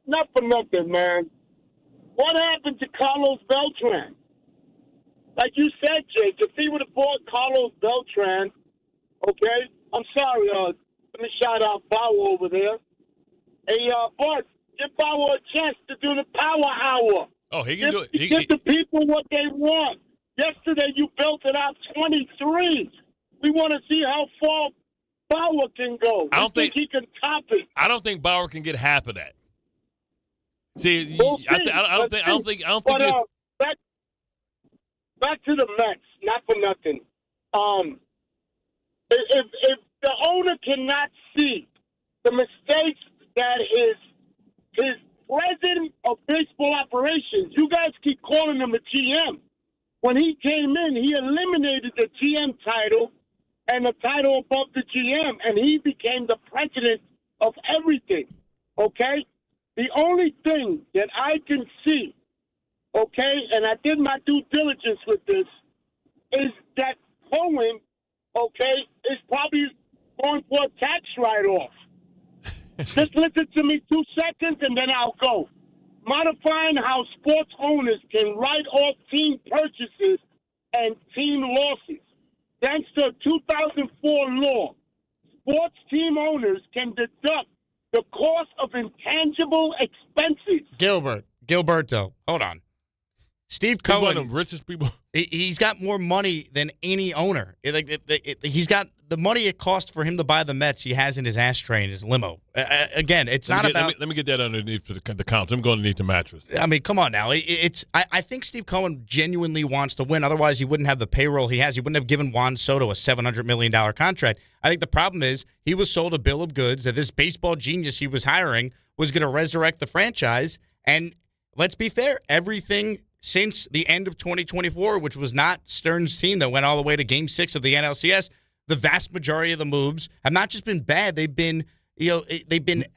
[SPEAKER 8] Not for nothing, man. What happened to Carlos Beltran? Like you said, Jake, if he would have bought Carlos Beltran, okay? I'm sorry, let me shout out Bauer over there. Hey, Bart, give Bauer a chance to do the Power Hour.
[SPEAKER 21] Oh, he can do it.
[SPEAKER 8] Give the people what they want. Yesterday, you built it out 23. We want to see how far Bauer can go. I don't think he can top it.
[SPEAKER 21] I don't think Bauer can get half of that. See, I don't think.
[SPEAKER 8] Back to the Mets, not for nothing. if the owner cannot see the mistakes that his president of baseball operations, you guys keep calling him a GM. When he came in, he eliminated the GM title and the title above the GM, and he became the president of everything, okay? The only thing that I can see, okay, and I did my due diligence with this, is that Cohen, okay, is probably going for a tax write-off. Just listen to me 2 seconds, and then I'll go. Modifying how sports owners can write off team purchases and team losses. Thanks to a 2004 law, sports team owners can deduct the cost of intangible expenses.
[SPEAKER 6] Gilberto, hold on. Steve Cohen,
[SPEAKER 21] one of the richest people.
[SPEAKER 6] He's got more money than any owner. He's got the money it cost for him to buy the Mets. He has in his ashtray in his limo. Again, it's not about.
[SPEAKER 21] Let me get that underneath the couch. I'm going underneath the mattress.
[SPEAKER 6] I mean, come on now. I think Steve Cohen genuinely wants to win. Otherwise, he wouldn't have the payroll he has. He wouldn't have given Juan Soto a $700 million contract. I think the problem is he was sold a bill of goods that this baseball genius he was hiring was going to resurrect the franchise. And let's be fair, everything since the end of 2024, which was not Stearns' team that went all the way to Game 6 of the NLCS, the vast majority of the moves have not just been bad; they've been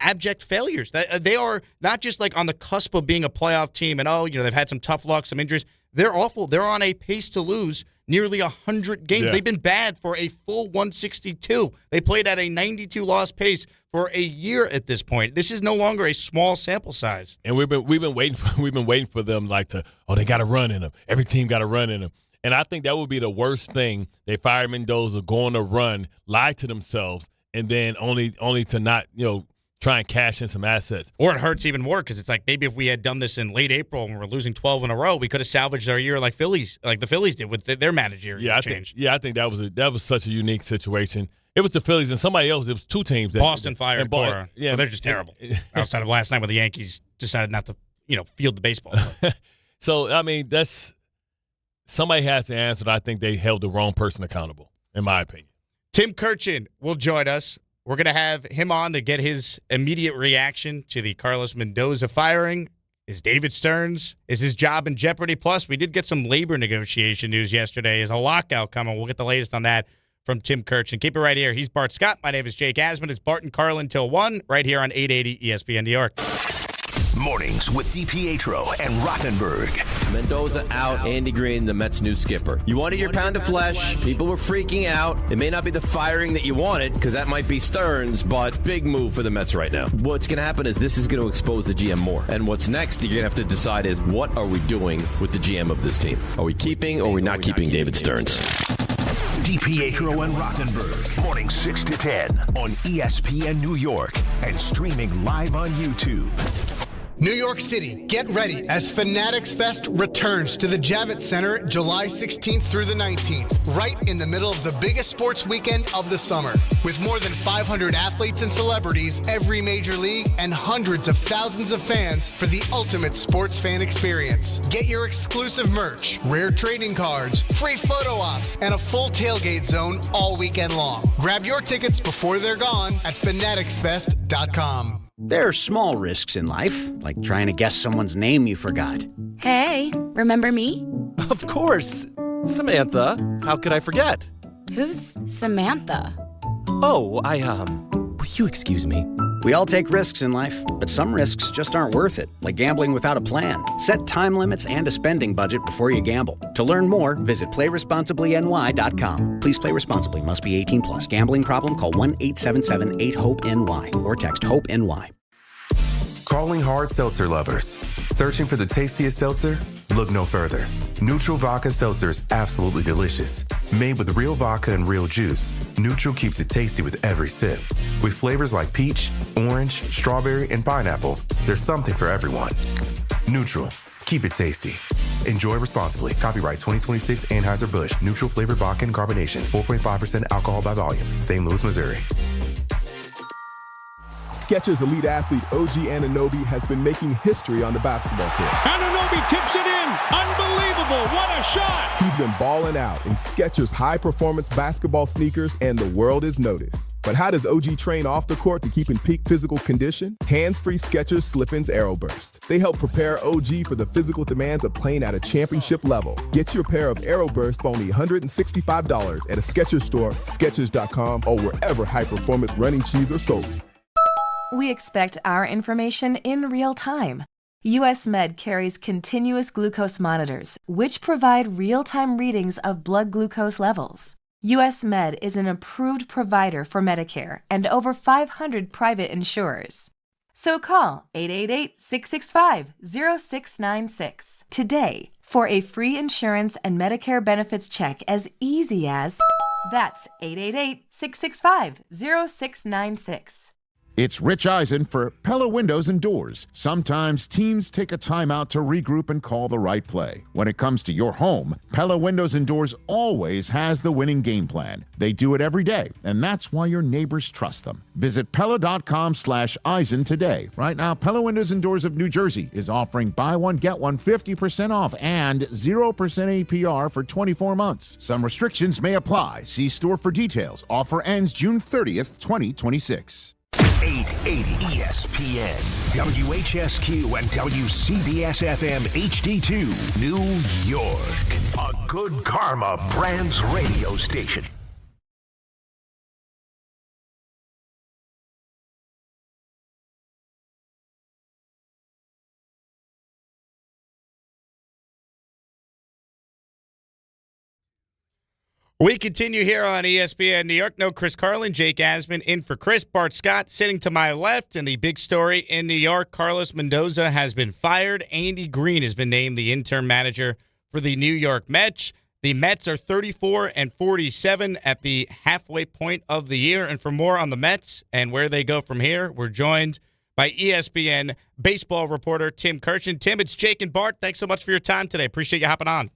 [SPEAKER 6] abject failures. They are not just like on the cusp of being a playoff team, and they've had some tough luck, some injuries. They're awful. They're on a pace to lose nearly 100 games. Yeah. They've been bad for a full 162. They played at a 92 loss pace for a year at this point. This is no longer a small sample size.
[SPEAKER 21] And we've been waiting for them they got a run in them. Every team got a run in them. And I think that would be the worst thing. They fire Mendoza, go on a run, lie to themselves, and then only to not try and cash in some assets.
[SPEAKER 6] Or it hurts even more because it's like maybe if we had done this in late April and we're losing 12 in a row, we could have salvaged our year like the Phillies did with their managerial change.
[SPEAKER 21] I think that was such a unique situation. It was the Phillies and somebody else. It was two teams.
[SPEAKER 6] Boston fired Cora. Yeah, they're just terrible. Outside of last night when the Yankees decided not to field the baseball.
[SPEAKER 21] So I mean somebody has to answer. I think they held the wrong person accountable, in my opinion.
[SPEAKER 6] Tim Kurkjian will join us. We're going to have him on to get his immediate reaction to the Carlos Mendoza firing. Is David Stearns, is his job in jeopardy? Plus, we did get some labor negotiation news yesterday. Is a lockout coming? We'll get the latest on that from Tim Kurkjian. Keep it right here. He's Bart Scott. My name is Jake Asman. It's Bart and Carlin till 1 right here on 880 ESPN New York.
[SPEAKER 5] Mornings with DiPietro and Rothenberg.
[SPEAKER 25] Mendoza out, Andy Green, the Mets' new skipper. You wanted your pound of flesh. People were freaking out. It may not be the firing that you wanted, because that might be Stearns, but big move for the Mets right now. What's going to happen is this is going to expose the GM more. And what's next, you're going to have to decide is what are we doing with the GM of this team? Are we keeping or are we not keeping David Stearns?
[SPEAKER 5] DiPietro and Rothenberg, morning 6 to 10 on ESPN New York and streaming live on YouTube.
[SPEAKER 9] New York City, get ready as Fanatics Fest returns to the Javits Center July 16th through the 19th, right in the middle of the biggest sports weekend of the summer. With more than 500 athletes and celebrities, every major league, and hundreds of thousands of fans for the ultimate sports fan experience. Get your exclusive merch, rare trading cards, free photo ops, and a full tailgate zone all weekend long. Grab your tickets before they're gone at fanaticsfest.com.
[SPEAKER 10] There are small risks in life, like trying to guess someone's name you forgot.
[SPEAKER 11] Hey, remember me?
[SPEAKER 19] Of course. Samantha. How could I forget?
[SPEAKER 11] Who's Samantha?
[SPEAKER 19] Oh, will you excuse me?
[SPEAKER 10] We all take risks in life, but some risks just aren't worth it, like gambling without a plan. Set time limits and a spending budget before you gamble. To learn more, visit PlayResponsiblyNY.com. Please play responsibly. Must be 18 plus. Gambling problem? Call 1-877-8-HOPE-NY or text HOPE-NY.
[SPEAKER 12] Calling hard seltzer lovers. Searching for the tastiest seltzer? Look no further. Neutral Vodka Seltzer is absolutely delicious. Made with real vodka and real juice, Neutral keeps it tasty with every sip. With flavors like peach, orange, strawberry, and pineapple, there's something for everyone. Neutral. Keep it tasty. Enjoy responsibly. Copyright 2026 Anheuser-Busch. Neutral flavored vodka and carbonation. 4.5% alcohol by volume. St. Louis, Missouri.
[SPEAKER 4] Skechers elite athlete OG Anunoby has been making history on the basketball court.
[SPEAKER 13] Anunoby tips it in. Unbelievable. What a shot.
[SPEAKER 4] He's been balling out in Skechers high-performance basketball sneakers, and the world is noticed. But how does OG train off the court to keep in peak physical condition? Hands-free Skechers Slip-ins Aeroburst. They help prepare OG for the physical demands of playing at a championship level. Get your pair of Aeroburst for only $165 at a Skechers store, Skechers.com, or wherever high-performance running shoes are sold.
[SPEAKER 14] We expect our information in real time. US Med carries continuous glucose monitors, which provide real-time readings of blood glucose levels. US Med is an approved provider for Medicare and over 500 private insurers. So call 888-665-0696 today for a free insurance and Medicare benefits check as easy as... That's 888-665-0696.
[SPEAKER 15] It's Rich Eisen for Pella Windows and Doors. Sometimes teams take a timeout to regroup and call the right play. When it comes to your home, Pella Windows and Doors always has the winning game plan. They do it every day, and that's why your neighbors trust them. Visit Pella.com/Eisen today. Right now, Pella Windows and Doors of New Jersey is offering buy one, get one 50% off and 0% APR for 24 months. Some restrictions may apply. See store for details. Offer ends June 30th, 2026.
[SPEAKER 5] 880 ESPN, WHSQ, and WCBS FM HD2, New York. A Good Karma Brands radio station.
[SPEAKER 6] We continue here on ESPN New York. No Chris Carlin, Jake Asman in for Chris. Bart Scott sitting to my left. And the big story in New York, Carlos Mendoza has been fired. Andy Green has been named the interim manager for the New York Mets. The Mets are 34-47 at the halfway point of the year. And for more on the Mets and where they go from here, we're joined by ESPN baseball reporter Tim Kurkjian. Tim, it's Jake and Bart. Thanks so much for your time today. Appreciate you hopping on.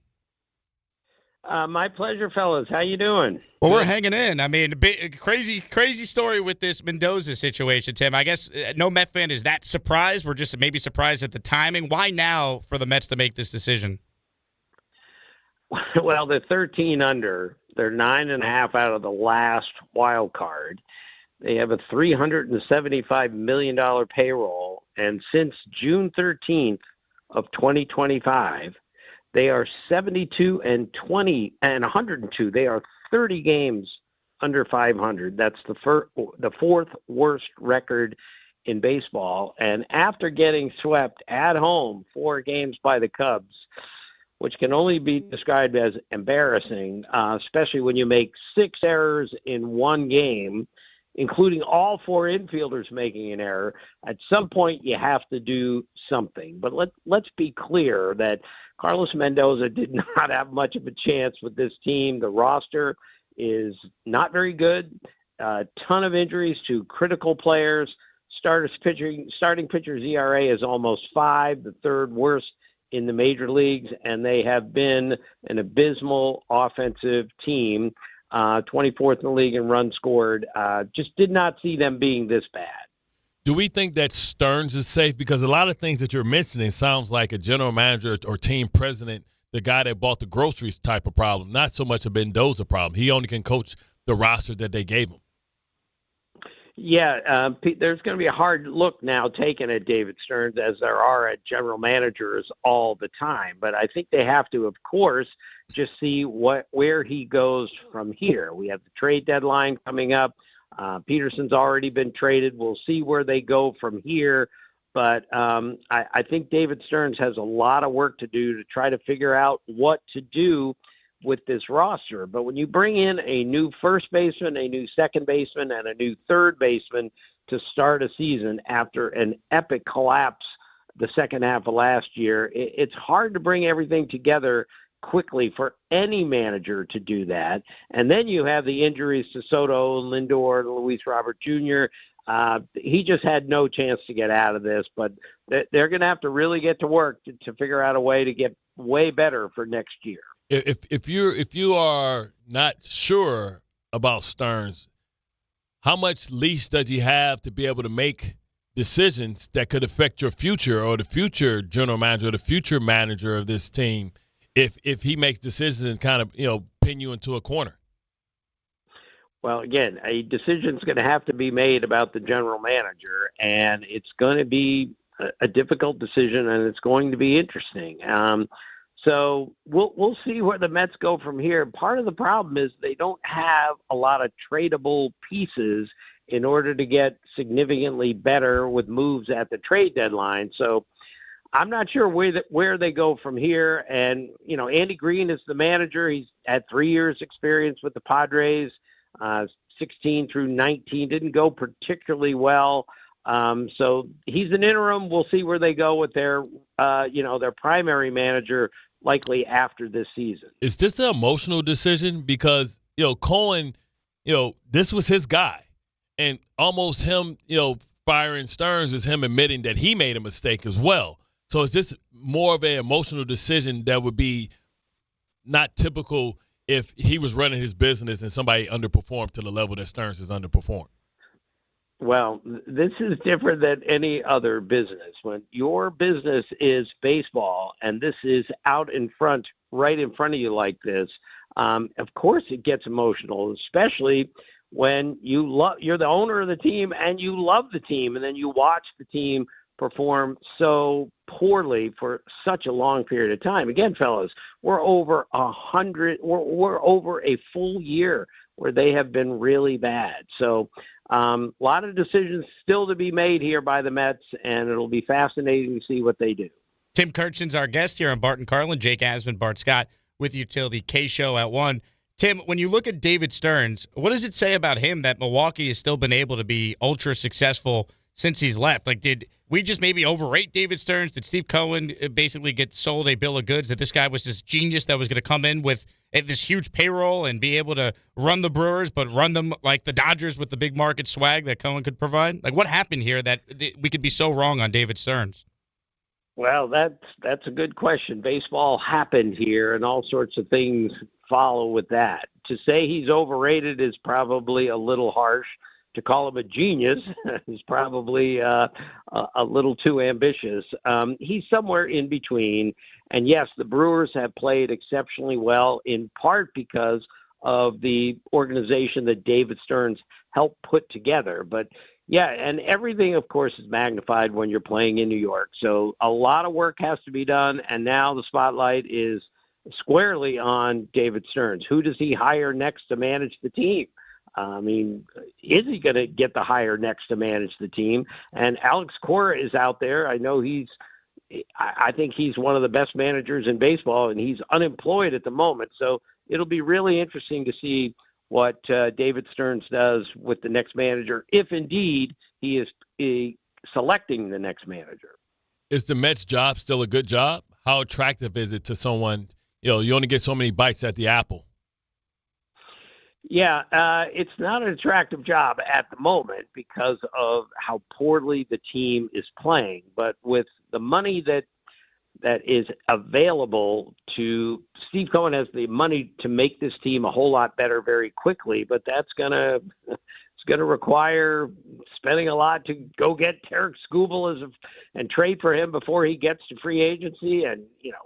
[SPEAKER 16] My pleasure, fellas. How you doing?
[SPEAKER 6] Well, we're hanging in. I mean, crazy story with this Mendoza situation, Tim. I guess no Met fan is that surprised. We're just maybe surprised at the timing. Why now for the Mets to make this decision?
[SPEAKER 16] Well, they're 13 under. They're 9.5 out of the last wild card. They have a $375 million payroll. And since June 13th of 2025, they are 72-20 and 102. They are 30 games under 500. That's the fourth worst record in baseball. And after getting swept at home 4 games by the Cubs, which can only be described as embarrassing, especially when you make 6 errors in one game, including all 4 infielders making an error, at some point you have to do something. But let's be clear that Carlos Mendoza did not have much of a chance with this team. The roster is not very good. A ton of injuries to critical players. Starting pitchers ERA is almost 5, the third worst in the major leagues, and they have been an abysmal offensive team. 24th in the league in runs scored. Just did not see them being this bad.
[SPEAKER 21] Do we think that Stearns is safe? Because a lot of things that you're mentioning sounds like a general manager or team president, the guy that bought the groceries type of problem, not so much a Mendoza problem. He only can coach the roster that they gave him.
[SPEAKER 16] Yeah, there's going to be a hard look now taken at David Stearns, as there are at general managers all the time. But I think they have to, of course, just see where he goes from here. We have the trade deadline coming up. Peterson's already been traded. We'll see where they go from here. But I think David Stearns has a lot of work to do to try to figure out what to do with this roster. But when you bring in a new first baseman, a new second baseman, and a new third baseman to start a season after an epic collapse the second half of last year, it's hard to bring everything together quickly for any manager to do that. And then you have the injuries to Soto, Lindor, Luis Robert Jr. He just had no chance to get out of this, but they're going to have to really get to work to figure out a way to get way better for next year.
[SPEAKER 21] If you are not sure about Stearns, how much leash does he have to be able to make decisions that could affect your future or the future general manager or the future manager of this team if he makes decisions and kind of, pin you into a corner?
[SPEAKER 16] Well, again, a decision is going to have to be made about the general manager, and it's going to be a difficult decision, and it's going to be interesting. So we'll see where the Mets go from here. Part of the problem is they don't have a lot of tradable pieces in order to get significantly better with moves at the trade deadline. So I'm not sure where they go from here. And, Andy Green is the manager. He's had 3 years experience with the Padres, 16 through 19, didn't go particularly well. So he's an interim. We'll see where they go with their primary manager likely after this season.
[SPEAKER 21] Is this an emotional decision? Because, Cohen, this was his guy. And almost him, firing Stearns is him admitting that he made a mistake as well. So is this more of an emotional decision that would be not typical if he was running his business and somebody underperformed to the level that Stearns has underperformed?
[SPEAKER 16] Well, this is different than any other business. When your business is baseball and this is out in front, right in front of you like this, of course it gets emotional, especially when you're the owner of the team and you love the team, and then you watch the team perform so poorly for such a long period of time. Again, fellas, we're over a full year where they have been really bad. So a lot of decisions still to be made here by the Mets, and it'll be fascinating to see what they do.
[SPEAKER 6] Tim Kurkjian's our guest here on Bart and Carlin. Jake Asman, Bart Scott with you till the K Show at 1. Tim, when you look at David Stearns, what does it say about him that Milwaukee has still been able to be ultra successful since he's left? Like, did we just maybe overrate David Stearns? Did Steve Cohen basically get sold a bill of goods that this guy was this genius that was going to come in with this huge payroll and be able to run the Brewers, but run them like the Dodgers with the big market swag that Cohen could provide? Like, what happened here that we could be so wrong on David Stearns?
[SPEAKER 16] Well, that's a good question. Baseball happened here, and all sorts of things follow with that. To say he's overrated is probably a little harsh. To call him a genius is probably a little too ambitious. He's somewhere in between. And yes, the Brewers have played exceptionally well, in part because of the organization that David Stearns helped put together. But yeah, and everything, of course, is magnified when you're playing in New York. So a lot of work has to be done. And now the spotlight is squarely on David Stearns. Who does he hire next to manage the team? I mean, is he going to get the hire next to manage the team? And Alex Cora is out there. I know I think he's one of the best managers in baseball, and he's unemployed at the moment. So it'll be really interesting to see what David Stearns does with the next manager, if indeed he is selecting the next manager.
[SPEAKER 21] Is the Mets job still a good job? How attractive is it to someone? You only get so many bites at the apple.
[SPEAKER 16] Yeah, it's not an attractive job at the moment because of how poorly the team is playing. But with the money that is available to Steve Cohen, has the money to make this team a whole lot better very quickly. But it's going to require spending a lot to go get Tarek Skubal and trade for him before he gets to free agency. And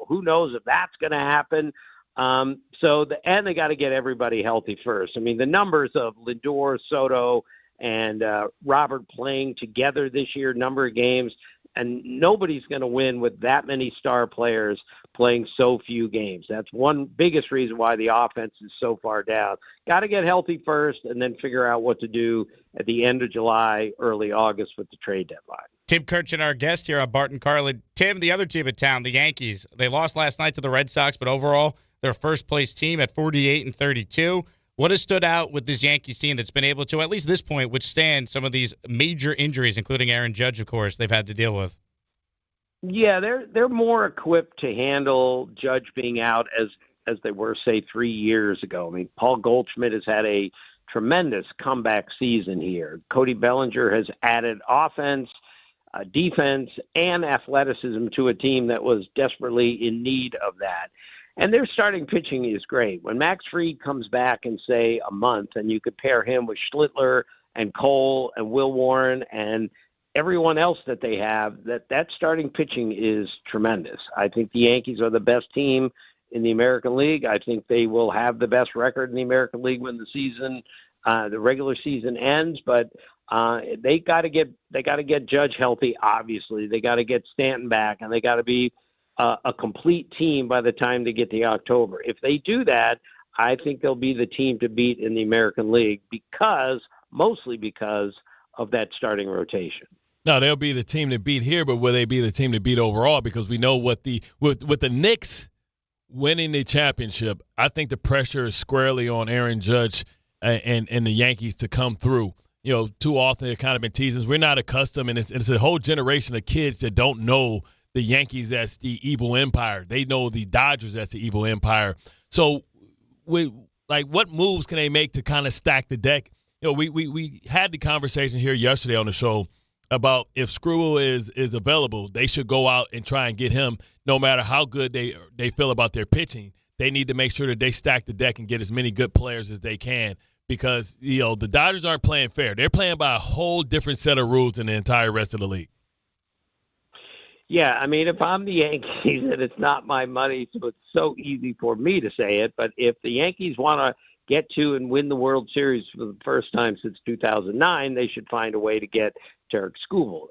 [SPEAKER 16] who knows if that's going to happen. And they got to get everybody healthy first. I mean, the numbers of Lindor, Soto, and Robert playing together this year, number of games, and nobody's going to win with that many star players playing so few games. That's one biggest reason why the offense is so far down. Got to get healthy first and then figure out what to do at the end of July, early August with the trade deadline.
[SPEAKER 6] Tim Kurkjian, our guest here on Bart and Carlin. Tim, the other team in town, the Yankees, they lost last night to the Red Sox, but overall, their first-place team at 48-32. What has stood out with this Yankees team that's been able to, at least this point, withstand some of these major injuries, including Aaron Judge, of course, they've had to deal with?
[SPEAKER 16] Yeah, they're more equipped to handle Judge being out as they were, say, 3 years ago. I mean, Paul Goldschmidt has had a tremendous comeback season here. Cody Bellinger has added offense, defense, and athleticism to a team that was desperately in need of that. And their starting pitching is great. When Max Fried comes back in, say, a month, and you could pair him with Schlittler and Cole and Will Warren and everyone else that they have, that starting pitching is tremendous. I think the Yankees are the best team in the American League. I think they will have the best record in the American League when the regular season ends. But they got to get Judge healthy. Obviously, they got to get Stanton back, and they got to be a complete team by the time they get to October. If they do that, I think they'll be the team to beat in the American League mostly because of that starting rotation.
[SPEAKER 21] No, they'll be the team to beat here, but will they be the team to beat overall? Because we know with the Knicks winning the championship, I think the pressure is squarely on Aaron Judge and the Yankees to come through. You know, too often they've kind of been teasers. We're not accustomed, and it's a whole generation of kids that don't know the Yankees as the evil empire. They know the Dodgers as the evil empire. So, what moves can they make to kind of stack the deck? You know, we had the conversation here yesterday on the show about if Skrull is available, they should go out and try and get him. No matter how good they feel about their pitching, they need to make sure that they stack the deck and get as many good players as they can, because the Dodgers aren't playing fair. They're playing by a whole different set of rules than the entire rest of the league.
[SPEAKER 16] Yeah, I mean, if I'm the Yankees, and it's not my money, so it's so easy for me to say it, but if the Yankees want to get to and win the World Series for the first time since 2009, they should find a way to get Tarek Skubal.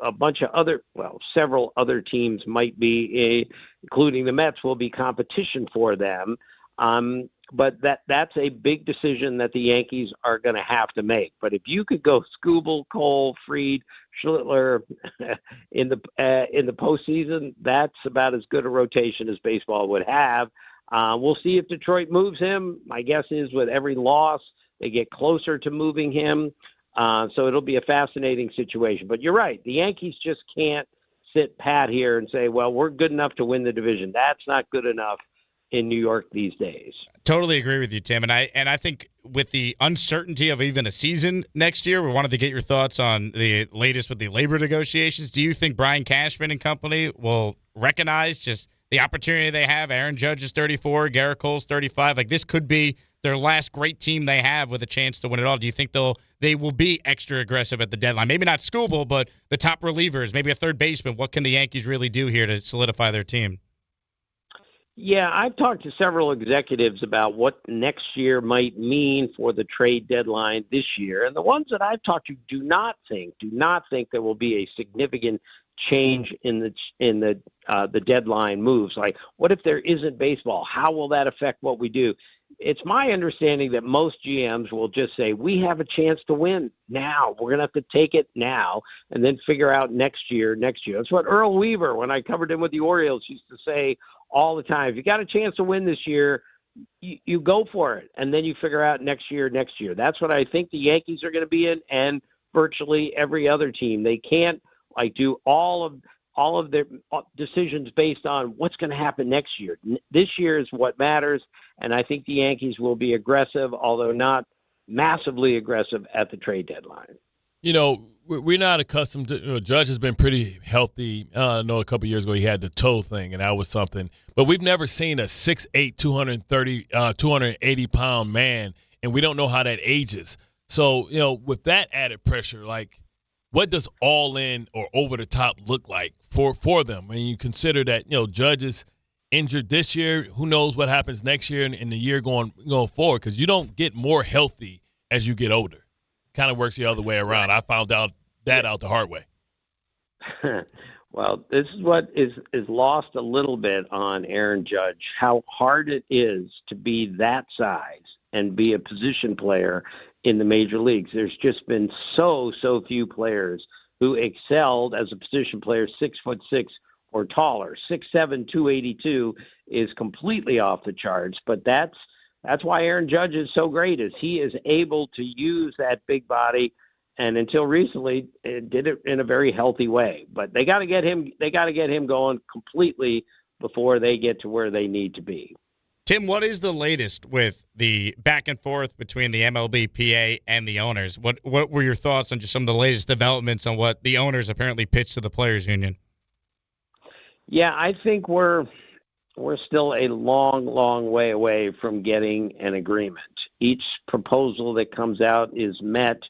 [SPEAKER 16] Several other teams might be, including the Mets, will be competition for them. But that's a big decision that the Yankees are going to have to make. But if you could go Skubal, Cole, Fried, Schlittler in the postseason, that's about as good a rotation as baseball would have. We'll see if Detroit moves him. My guess is with every loss, they get closer to moving him. So it'll be a fascinating situation. But you're right. The Yankees just can't sit pat here and say, well, we're good enough to win the division. That's not good enough in New York these days.
[SPEAKER 6] Totally agree with you, Tim. And I think with the uncertainty of even a season next year, we wanted to get your thoughts on the latest with the labor negotiations. Do you think Brian Cashman and company will recognize just the opportunity they have? Aaron Judge is 34, Garrett Cole's 35. Like, this could be their last great team they have with a chance to win it all. Do you think they will be extra aggressive at the deadline? Maybe not Skubal, but the top relievers, maybe a third baseman. What can the Yankees really do here to solidify their team?
[SPEAKER 16] Yeah, I've talked to several executives about what next year might mean for the trade deadline this year. And the ones that I've talked to do not think there will be a significant change in the deadline moves. Like, what if there isn't baseball? How will that affect what we do? It's my understanding that most GMs will just say, we have a chance to win now. We're going to have to take it now and then figure out next year. That's what Earl Weaver, when I covered him with the Orioles, used to say all the time. If you got a chance to win this year, you go for it, and then you figure out next year. That's what I think the Yankees are going to be in, and virtually every other team. They can't do all of their decisions based on what's going to happen next year. This year is what matters, and I think the Yankees will be aggressive, although not massively aggressive at the trade deadline.
[SPEAKER 21] You know, we're not accustomed to Judge has been pretty healthy. I know a couple of years ago he had the toe thing, and that was something. But we've never seen a 6'8", 280-pound man, and we don't know how that ages. So, with that added pressure, what does all in or over the top look like for them? When you consider that, Judge is injured this year, who knows what happens next year and the year going forward, because you don't get more healthy as you get older. Kind of works the other way around. I found out the hard way.
[SPEAKER 16] Well, this is what is lost a little bit on Aaron Judge, how hard it is to be that size and be a position player in the major leagues. There's just been so few players who excelled as a position player 6'6" or taller. 6'7", 282 is completely off the charts, but that's why Aaron Judge is so great, is he is able to use that big body, and until recently did it in a very healthy way. But they got to get him going completely before they get to where they need to be.
[SPEAKER 6] Tim, what is the latest with the back and forth between the MLBPA and the owners? What were your thoughts on just some of the latest developments on what the owners apparently pitched to the players union?
[SPEAKER 16] Yeah, I think we're still a long way away from getting an agreement. Each proposal that comes out is met,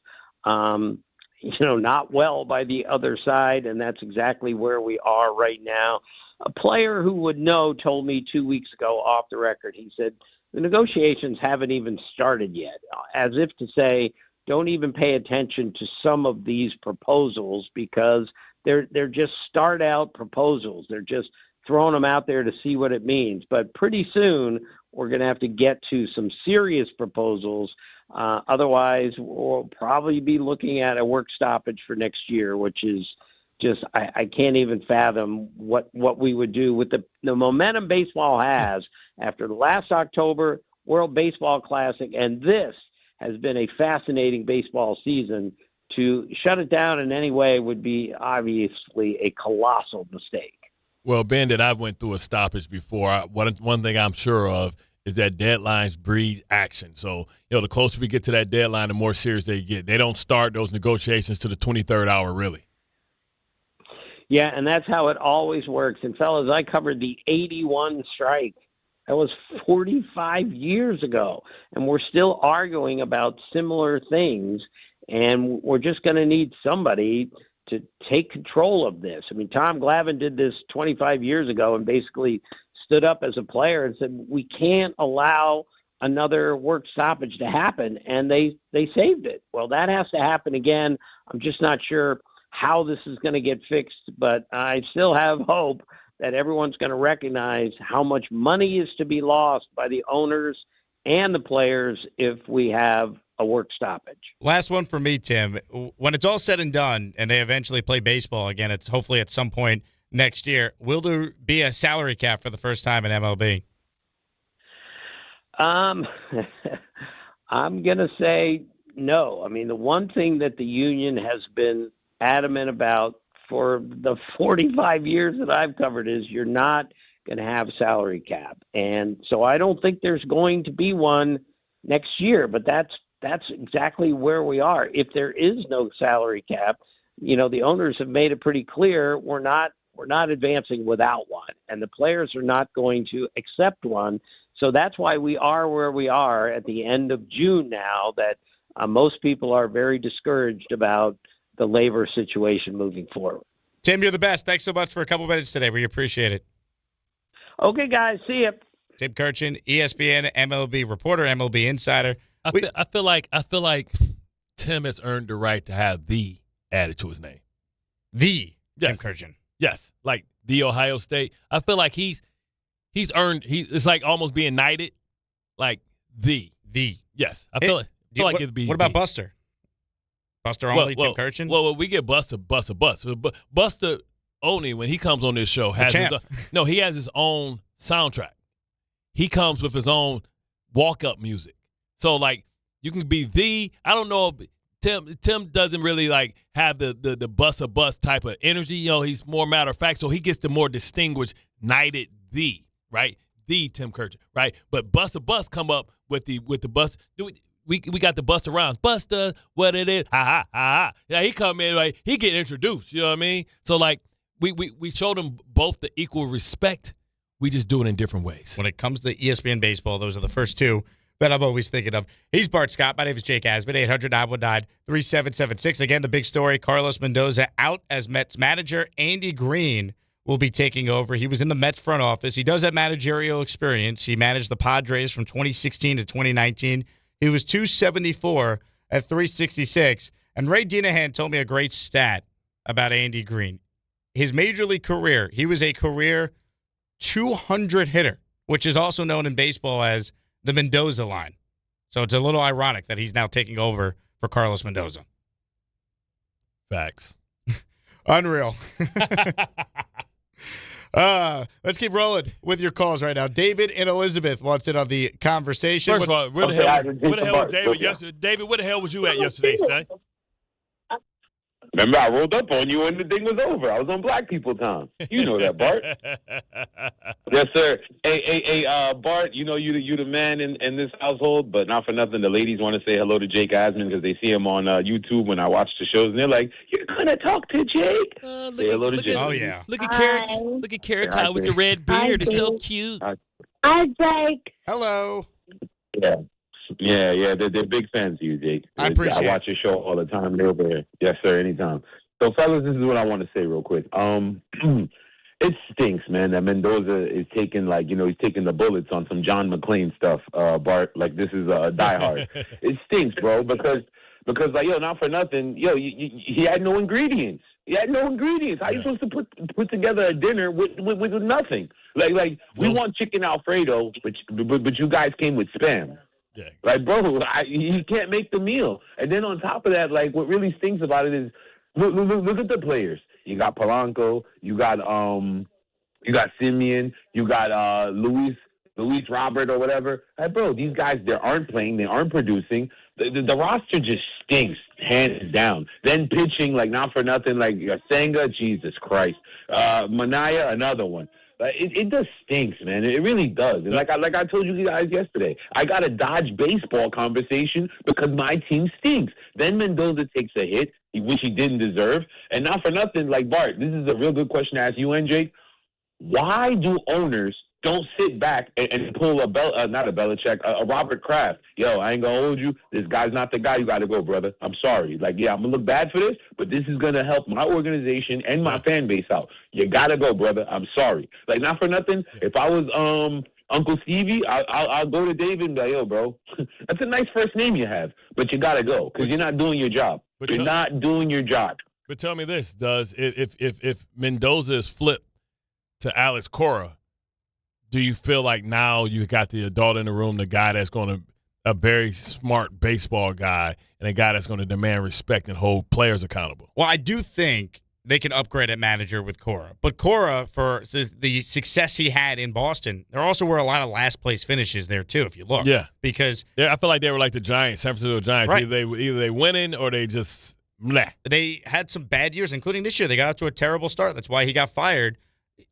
[SPEAKER 16] and not well by the other side, and that's exactly where we are right now. A player who would know told me 2 weeks ago off the record, he said, the negotiations haven't even started yet, as if to say, don't even pay attention to some of these proposals because they're just start-out proposals. They're just throwing them out there to see what it means. But pretty soon, we're going to have to get to some serious proposals. Otherwise, we'll probably be looking at a work stoppage for next year, which is just I can't even fathom what we would do with the momentum baseball has after the last October World Baseball Classic, and this has been a fascinating baseball season. To shut it down in any way would be obviously a colossal mistake.
[SPEAKER 21] Well, Ben, that I've went through a stoppage before. One thing I'm sure of is that deadlines breed action. So, the closer we get to that deadline, the more serious they get. They don't start those negotiations to the 23rd hour, really.
[SPEAKER 16] Yeah, and that's how it always works. And, fellas, I covered the 81 strike. That was 45 years ago, and we're still arguing about similar things, and we're just going to need somebody to take control of this. I mean, Tom Glavine did this 25 years ago and basically stood up as a player and said, we can't allow another work stoppage to happen, and they saved it. Well, that has to happen again. I'm just not sure how this is going to get fixed, but I still have hope that everyone's going to recognize how much money is to be lost by the owners and the players if we have a work stoppage.
[SPEAKER 6] Last one for me, Tim. When it's all said and done and they eventually play baseball again, it's hopefully at some point next year, will there be a salary cap for the first time in MLB?
[SPEAKER 16] I'm going to say no. I mean, the one thing that the union has been adamant about for the 45 years that I've covered is you're not going to have salary cap. And so I don't think there's going to be one next year, but that's exactly where we are. If there is no salary cap, the owners have made it pretty clear we're not advancing without one, and the players are not going to accept one. So that's why we are where we are at the end of June now, that most people are very discouraged about the labor situation moving forward.
[SPEAKER 6] Tim, you're the best. Thanks so much for a couple minutes today. We appreciate it.
[SPEAKER 16] Okay, guys. See ya.
[SPEAKER 6] Tim Kurkjian, ESPN MLB reporter, MLB insider.
[SPEAKER 21] I feel like Tim has earned the right to have the added to his name.
[SPEAKER 6] Yes. Tim Kurkjian.
[SPEAKER 21] Yes, like the Ohio State. I feel like he's earned. It's like almost being knighted. Like the. Yes, I feel like it'd be.
[SPEAKER 6] What about Buster? Buster only, Tim Kurkjian?
[SPEAKER 21] Well, we get Buster. Buster only, when he comes on this show, he has his own soundtrack. He comes with his own walk-up music. So, like, you can be I don't know, Tim doesn't really, like, have the bus type of energy. He's more matter-of-fact, so he gets the more distinguished, knighted right? The Tim Kurkjian, right? But Buster come up with the bus. We got the Buster Rhymes. Buster, what it is. Ha. Yeah, he come in, like, he get introduced. You know what I mean? So, like, we showed them both the equal respect. We just do it in different ways.
[SPEAKER 6] When it comes to ESPN baseball, those are the first two that I'm always thinking of. He's Bart Scott. My name is Jake Asman. 800-919-3776. Again, the big story, Carlos Mendoza out as Mets manager. Andy Green will be taking over. He was in the Mets front office. He does have managerial experience. He managed the Padres from 2016 to 2019. He was 274 at 366. And Ray Dinahan told me a great stat about Andy Green. His major league career, he was a career 200 hitter, which is also known in baseball as the Mendoza line. So it's a little ironic that he's now taking over for Carlos Mendoza.
[SPEAKER 21] Facts.
[SPEAKER 6] Unreal. Let's keep rolling with your calls right now. David and Elizabeth wants in on the conversation.
[SPEAKER 21] First of all, where the hell was David yesterday? David, where the hell was you at yesterday, son?
[SPEAKER 1] Remember, I rolled up on you when the thing was over. I was on Black People Time. You know that, Bart. Yes, sir. Hey, Bart, you the man in this household, but not for nothing. The ladies want to say hello to Jake Asman because they see him on YouTube when I watch the shows, and they're like, "You're gonna talk to Jake?" Say hello to Jake.
[SPEAKER 6] Oh yeah.
[SPEAKER 21] Look at Carrot Top with the red beard. It's so cute.
[SPEAKER 17] Hi, Jake.
[SPEAKER 6] Hello.
[SPEAKER 1] Yeah. Yeah, they're big fans of you, Jake.
[SPEAKER 6] I appreciate it.
[SPEAKER 1] I watch your show all the time. They're over here. Yes, sir, anytime. So, fellas, this is what I want to say real quick. It stinks, man, that Mendoza is taking, he's taking the bullets on some John McClane stuff, Bart. Like, this is a Die Hard. It stinks, bro, because not for nothing, he had no ingredients. How you supposed to put together a dinner with nothing? Like we want chicken Alfredo, but you guys came with Spam. Yeah. Like, bro, he can't make the meal. And then on top of that, like, what really stinks about it is, look at the players. You got Polanco, you got Simeon, you got Luis Robert or whatever. Hey, bro, these guys, they aren't playing, they aren't producing. The roster just stinks, hands down. Then pitching, like, not for nothing, like Senga, Jesus Christ. Manaya, another one. It just stinks, man. It really does. And like I told you guys yesterday, I got to dodge baseball conversation because my team stinks. Then Mendoza takes a hit, which he didn't deserve. And not for nothing, like, Bart, this is a real good question to ask you and Jake. Why do owners don't sit back and pull a Robert Kraft? Yo, I ain't going to hold you. This guy's not the guy. You got to go, brother. I'm sorry. Like, yeah, I'm going to look bad for this, but this is going to help my organization and my fan base out. You got to go, brother. I'm sorry. Like, not for nothing. If I was Uncle Stevie, I'll go to David and be like, yo, bro, that's a nice first name you have, but you got to go because you're not doing your job. You're not doing your job.
[SPEAKER 21] But tell me this, if Mendoza is flipped to Alex Cora, do you feel like now you got the adult in the room, the guy that's going to a very smart baseball guy and a guy that's going to demand respect and hold players accountable?
[SPEAKER 6] Well, I do think they can upgrade at manager with Cora. But Cora, for the success he had in Boston, there also were a lot of last-place finishes there, too, if you look.
[SPEAKER 21] Yeah.
[SPEAKER 6] Because
[SPEAKER 21] I feel like they were like the Giants, San Francisco Giants.
[SPEAKER 6] Right.
[SPEAKER 21] Either they winning or they just bleh.
[SPEAKER 6] They had some bad years, including this year. They got off to a terrible start. That's why he got fired.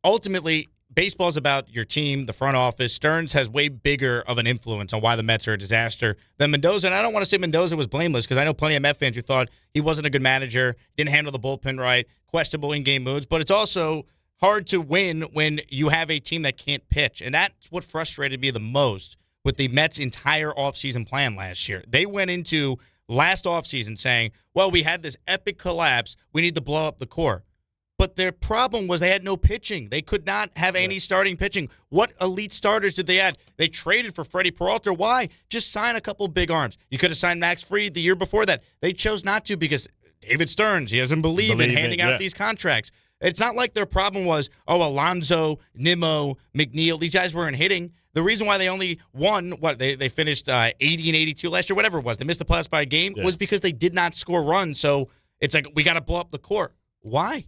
[SPEAKER 6] Ultimately, baseball's about your team, the front office. Stearns has way bigger of an influence on why the Mets are a disaster than Mendoza. And I don't want to say Mendoza was blameless because I know plenty of Met fans who thought he wasn't a good manager, didn't handle the bullpen right, questionable in-game moods. But it's also hard to win when you have a team that can't pitch. And that's what frustrated me the most with the Mets' entire offseason plan last year. They went into last offseason saying, well, we had this epic collapse. We need to blow up the core. But their problem was they had no pitching. They could not have any starting pitching. What elite starters did they add? They traded for Freddie Peralta. Why? Just sign a couple big arms. You could have signed Max Fried the year before that. They chose not to because David Stearns, he doesn't believe in handing out these contracts. It's not like their problem was, Alonso, Nimmo, McNeil. These guys weren't hitting. The reason why they only won, they finished 80 and 82 last year, whatever it was. They missed the playoffs by a game, was because they did not score runs. So it's like, we got to blow up the core. Why?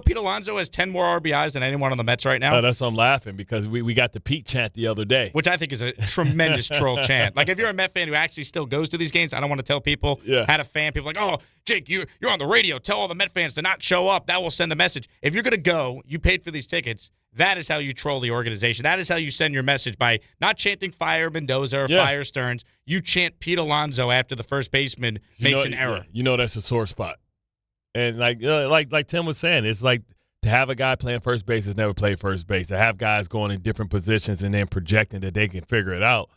[SPEAKER 6] Pete Alonso has 10 more RBIs than anyone on the Mets right now.
[SPEAKER 21] That's why I'm laughing because we got the Pete chant the other day.
[SPEAKER 6] Which I think is a tremendous troll chant. Like, if you're a Met fan who actually still goes to these games, I don't want to tell people how to fan. People like, oh, Jake, you're on the radio. Tell all the Met fans to not show up. That will send a message. If you're going to go, you paid for these tickets. That is how you troll the organization. That is how you send your message by not chanting fire Mendoza or fire Stearns. You chant Pete Alonso after the first baseman makes an error.
[SPEAKER 21] That's a sore spot. And like Tim was saying, it's like to have a guy playing first base has never played first base. To have guys going in different positions and then projecting that they can figure it out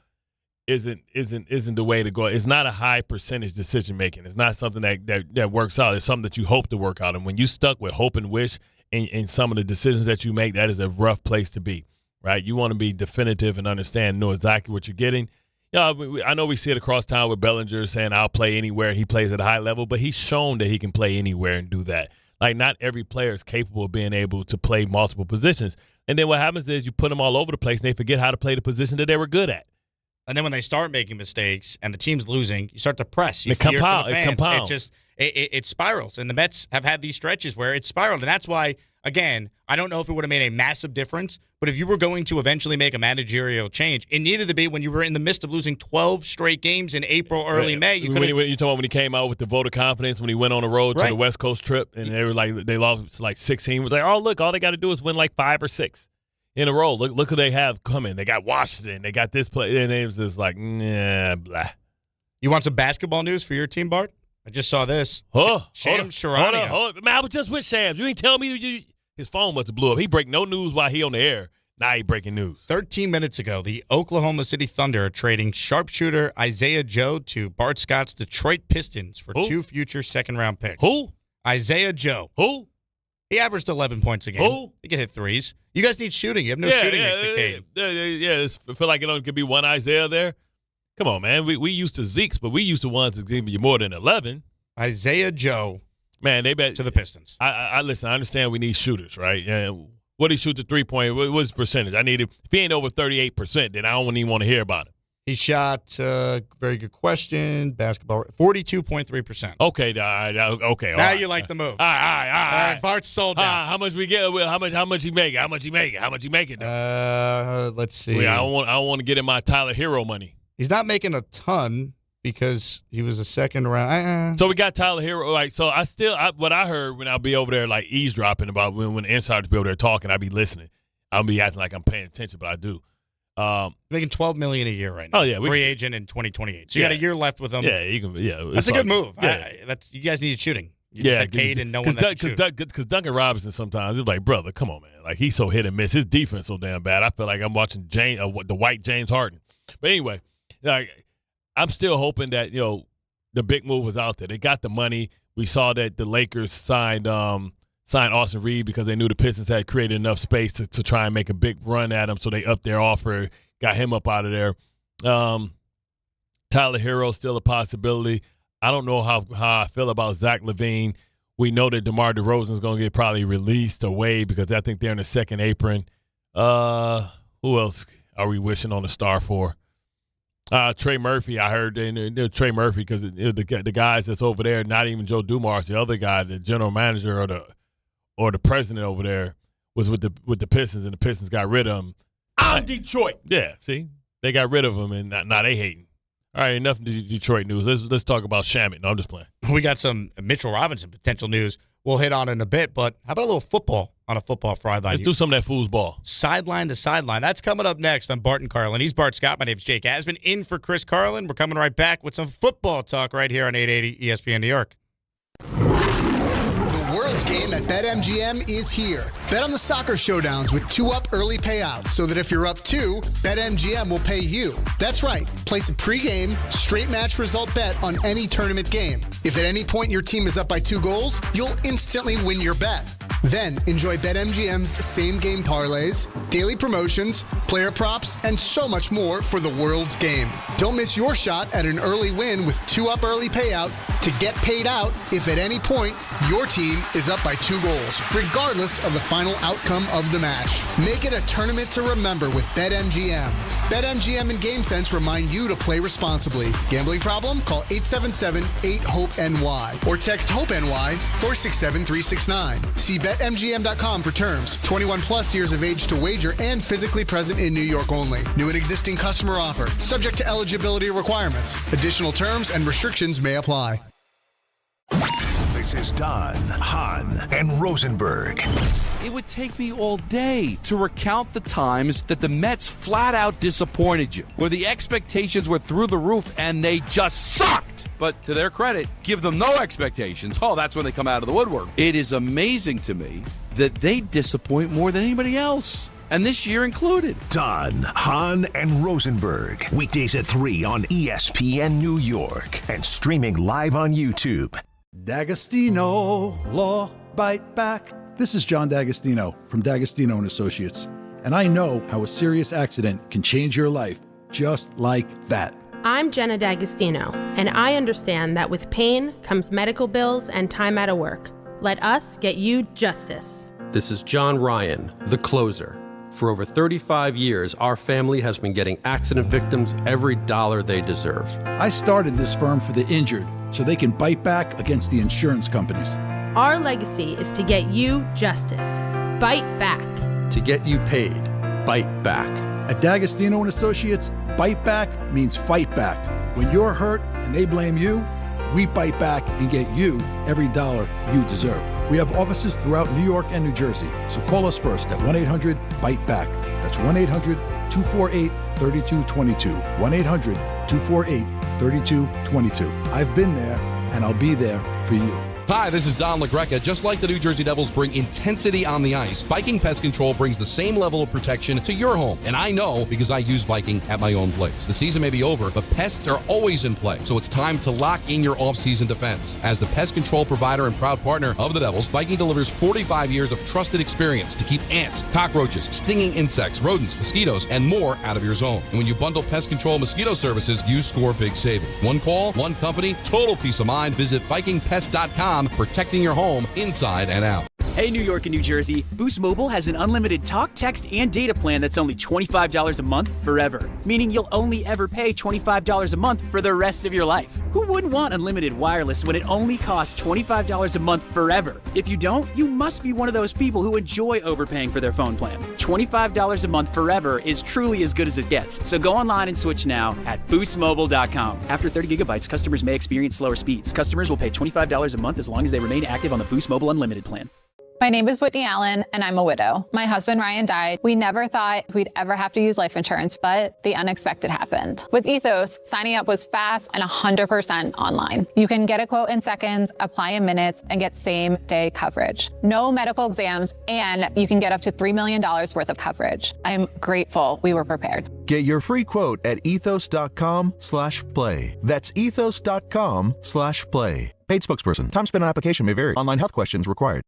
[SPEAKER 21] isn't the way to go. It's not a high percentage decision making. It's not something that works out. It's something that you hope to work out. And when you stuck with hope and wish in some of the decisions that you make, that is a rough place to be, right? You want to be definitive and know exactly what you're getting. I know we see it across town with Bellinger saying, I'll play anywhere. He plays at a high level, but he's shown that he can play anywhere and do that. Like, not every player is capable of being able to play multiple positions. And then what happens is you put them all over the place, and they forget how to play the position that they were good at.
[SPEAKER 6] And then when they start making mistakes and the team's losing, you start to press.
[SPEAKER 21] It compounds.
[SPEAKER 6] It spirals. And the Mets have had these stretches where it's spiraled. And that's why, again, I don't know if it would have made a massive difference, but if you were going to eventually make a managerial change, it needed to be when you were in the midst of losing 12 straight games in April, early May.
[SPEAKER 21] You talking about when he came out with the vote of confidence, when he went on the road to the West Coast trip, and they were like, they lost like 16. It was like, oh, look, all they got to do is win like 5 or 6 in a row. Look who they have coming. They got Washington. They got this play. And it was just like, nah, blah.
[SPEAKER 6] You want some basketball news for your team, Bart? I just saw this. Shams Charania.
[SPEAKER 21] Hold on. Man, I was just with Shams. You ain't tell me his phone must have blew up. He break no news while he on the air. Now you breaking news.
[SPEAKER 6] 13 minutes ago, the Oklahoma City Thunder are trading sharpshooter Isaiah Joe to Bart Scott's Detroit Pistons for 2 future second-round picks.
[SPEAKER 21] Who?
[SPEAKER 6] Isaiah Joe.
[SPEAKER 21] Who?
[SPEAKER 6] He averaged 11 points a game.
[SPEAKER 21] Who?
[SPEAKER 6] He can hit threes. You guys need shooting. You have no shooting next to Cade.
[SPEAKER 21] Yeah. I feel like it only could be one Isaiah there. Come on, man. We used to Zeke's, but we used to ones that give you more than 11.
[SPEAKER 6] Isaiah Joe.
[SPEAKER 21] Man, they bet
[SPEAKER 6] to the Pistons.
[SPEAKER 21] I listen. I understand we need shooters, right? And what do he shoot the 3-point? What's his percentage? If he ain't over 38%, then I don't even want to hear about it.
[SPEAKER 6] He shot. Very good question. Basketball 42.3%.
[SPEAKER 21] Okay, okay.
[SPEAKER 6] Now you like the move.
[SPEAKER 21] All right.
[SPEAKER 6] Bart's sold now.
[SPEAKER 21] How much we get? How much he make? How much he making?
[SPEAKER 6] Let's see.
[SPEAKER 21] I don't want to get in my Tyler Hero money.
[SPEAKER 6] He's not making a ton because he was a second round.
[SPEAKER 21] So we got Tyler Hero. Like, so what I heard when I'll be over there like eavesdropping about when the insiders be over there talking, I'll be listening. I'll be acting like I'm paying attention, but I do.
[SPEAKER 6] Making $12 million a year right now.
[SPEAKER 21] Oh yeah,
[SPEAKER 6] free agent in 2028. So you got a year left with him.
[SPEAKER 21] Yeah, you can. Yeah,
[SPEAKER 6] that's a good move.
[SPEAKER 21] Yeah.
[SPEAKER 6] You guys need shooting. You
[SPEAKER 21] yeah,
[SPEAKER 6] just had Cade and no one that could shoot.
[SPEAKER 21] Because Duncan Robinson sometimes it's like, brother, come on, man. Like he's so hit and miss. His defense so damn bad. I feel like I'm watching the white James Harden. But anyway, like I'm still hoping that the big move was out there. They got the money. We saw that the Lakers signed Austin Reed because they knew the Pistons had created enough space to try and make a big run at him. So they upped their offer, got him up out of there. Tyler Hero's still a possibility. I don't know how I feel about Zach LaVine. We know that DeMar DeRozan's going to get probably released away because I think they're in the second apron. Who else are we wishing on a star for? Trey Murphy, I heard Trey Murphy because the guys that's over there, not even Joe Dumars, the other guy, the general manager or the president over there was with the Pistons, and the Pistons got rid of him. I'm Detroit. Yeah, see, they got rid of him, and now they hating. All right, enough Detroit news. Let's talk about Shamit. No, I'm just playing.
[SPEAKER 6] We got some Mitchell Robinson potential news we'll hit on in a bit, but how about a little football on a football Friday?
[SPEAKER 21] Let's do some of that foosball.
[SPEAKER 6] Sideline to sideline. That's coming up next on Bart Carlin. He's Bart Scott. My name's Jake Asman. In for Chris Carlin. We're coming right back with some football talk right here on 880 ESPN New York.
[SPEAKER 9] The World's Game at BetMGM is here. Bet on the soccer showdowns with 2-up early payouts so that if you're up 2, BetMGM will pay you. That's right. Place a pregame, straight match result bet on any tournament game. If at any point your team is up by 2 goals, you'll instantly win your bet. Then enjoy BetMGM's same-game parlays, daily promotions, player props, and so much more for the World's Game. Don't miss your shot at an early win with 2-up early payout to get paid out if at any point your team is up by 2 goals, regardless of the final outcome of the match. Make it a tournament to remember with BetMGM. BetMGM and GameSense remind you to play responsibly. Gambling problem? Call 877-8-HOPE-NY or text HOPE-NY 467-369. See BetMGM.com for terms. 21 plus years of age to wager and physically present in New York only. New and existing customer offer. Subject to eligibility requirements. Additional terms and restrictions may apply.
[SPEAKER 5] This is Don, Hahn, and Rosenberg.
[SPEAKER 17] It would take me all day to recount the times that the Mets flat out disappointed you, where the expectations were through the roof and they just sucked. But to their credit, give them no expectations. Oh, that's when they come out of the woodwork. It is amazing to me that they disappoint more than anybody else, and this year included.
[SPEAKER 5] Don, Hahn, and Rosenberg. Weekdays at 3 on ESPN New York and streaming live on YouTube.
[SPEAKER 18] D'Agostino, Law, Bite Back. This is John D'Agostino from D'Agostino & Associates, and I know how a serious accident can change your life just like that.
[SPEAKER 20] I'm Jenna D'Agostino, and I understand that with pain comes medical bills and time out of work. Let us get you justice.
[SPEAKER 22] This is John Ryan, the closer. For over 35 years, our family has been getting accident victims every dollar they deserve.
[SPEAKER 18] I started this firm for the injured so they can bite back against the insurance companies.
[SPEAKER 20] Our legacy is to get you justice. Bite back.
[SPEAKER 22] To get you paid. Bite back.
[SPEAKER 18] At D'Agostino & Associates, bite back means fight back. When you're hurt and they blame you, we bite back and get you every dollar you deserve. We have offices throughout New York and New Jersey, so call us first at 1-800-BITE-BACK. That's 1-800-248-3222. 1-800-248-3222. I've been there, and I'll be there for you.
[SPEAKER 2] Hi, this is Don LaGreca. Just like the New Jersey Devils bring intensity on the ice, Viking Pest Control brings the same level of protection to your home. And I know because I use Viking at my own place. The season may be over, but pests are always in play. So it's time to lock in your off-season defense. As the pest control provider and proud partner of the Devils, Viking delivers 45 years of trusted experience to keep ants, cockroaches, stinging insects, rodents, mosquitoes, and more out of your zone. And when you bundle pest control mosquito services, you score big savings. One call, one company, total peace of mind. Visit VikingPest.com, protecting your home inside and out.
[SPEAKER 3] Hey, New York and New Jersey, Boost Mobile has an unlimited talk, text, and data plan that's only $25 a month forever, meaning you'll only ever pay $25 a month for the rest of your life. Who wouldn't want unlimited wireless when it only costs $25 a month forever? If you don't, you must be one of those people who enjoy overpaying for their phone plan. $25 a month forever is truly as good as it gets. So go online and switch now at boostmobile.com. After 30 gigabytes, customers may experience slower speeds. Customers will pay $25 a month as long as they remain active on the Boost Mobile Unlimited plan.
[SPEAKER 7] My name is Whitney Allen, and I'm a widow. My husband, Ryan, died. We never thought we'd ever have to use life insurance, but the unexpected happened. With Ethos, signing up was fast and 100% online. You can get a quote in seconds, apply in minutes, and get same-day coverage. No medical exams, and you can get up to $3 million worth of coverage. I'm grateful we were prepared.
[SPEAKER 23] Get your free quote at ethos.com/play. That's ethos.com/play. Paid spokesperson. Time spent on application may vary. Online health questions required.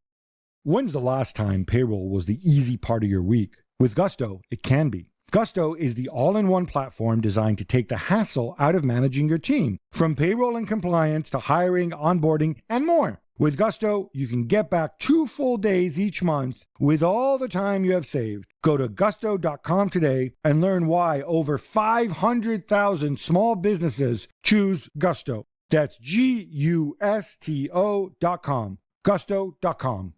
[SPEAKER 24] When's the last time payroll was the easy part of your week? With Gusto, it can be. Gusto is the all-in-one platform designed to take the hassle out of managing your team, from payroll and compliance to hiring, onboarding, and more. With Gusto, you can get back 2 full days each month with all the time you have saved. Go to gusto.com today and learn why over 500,000 small businesses choose Gusto. That's GUSTO.com. Gusto.com.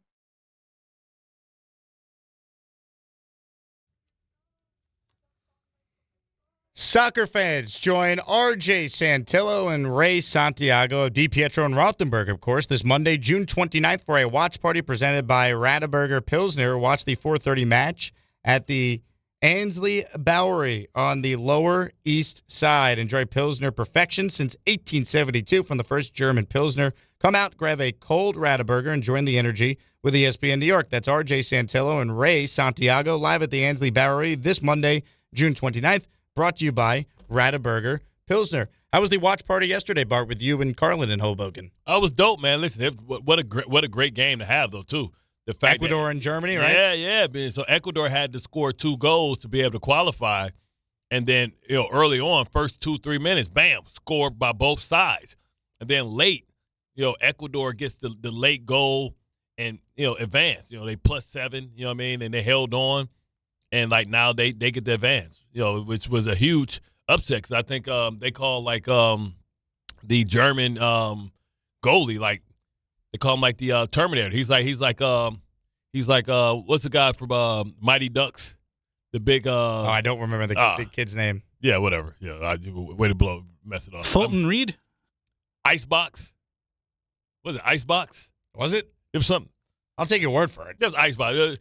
[SPEAKER 6] Soccer fans, join RJ Santillo and Ray Santiago of DiPietro and Rothenberg, of course, this Monday, June 29th, for a watch party presented by Rothenberger Pilsner. Watch the 4:30 match at the Ansley Bowery on the Lower East Side. Enjoy Pilsner perfection since 1872 from the first German Pilsner. Come out, grab a cold Rothenberger, and join the energy with ESPN New York. That's RJ Santillo and Ray Santiago live at the Ansley Bowery this Monday, June 29th. Brought to you by Rothenberger Pilsner. How was the watch party yesterday, Bart, with you and Carlin in Hoboken?
[SPEAKER 21] Oh, it was dope, man. Listen, what a great game to have, though, too. The fact
[SPEAKER 6] Ecuador and Germany, right?
[SPEAKER 21] Yeah. So Ecuador had to score 2 goals to be able to qualify, and then early on, first 2-3 minutes, bam, scored by both sides, and then late, Ecuador gets the late goal and advance. They +7, you know what I mean, and they held on. And, now they get the advance, which was a huge upset because I think they call, the German goalie, they call him, the Terminator. He's like what's the guy from Mighty Ducks? The big
[SPEAKER 6] I don't remember the big kid's name.
[SPEAKER 21] Yeah, whatever. Yeah, way to mess it up.
[SPEAKER 26] Fulton Reed?
[SPEAKER 21] Icebox? Was it Icebox?
[SPEAKER 6] Was it?
[SPEAKER 21] It was something.
[SPEAKER 6] I'll take your word for it.
[SPEAKER 21] That's Icebox.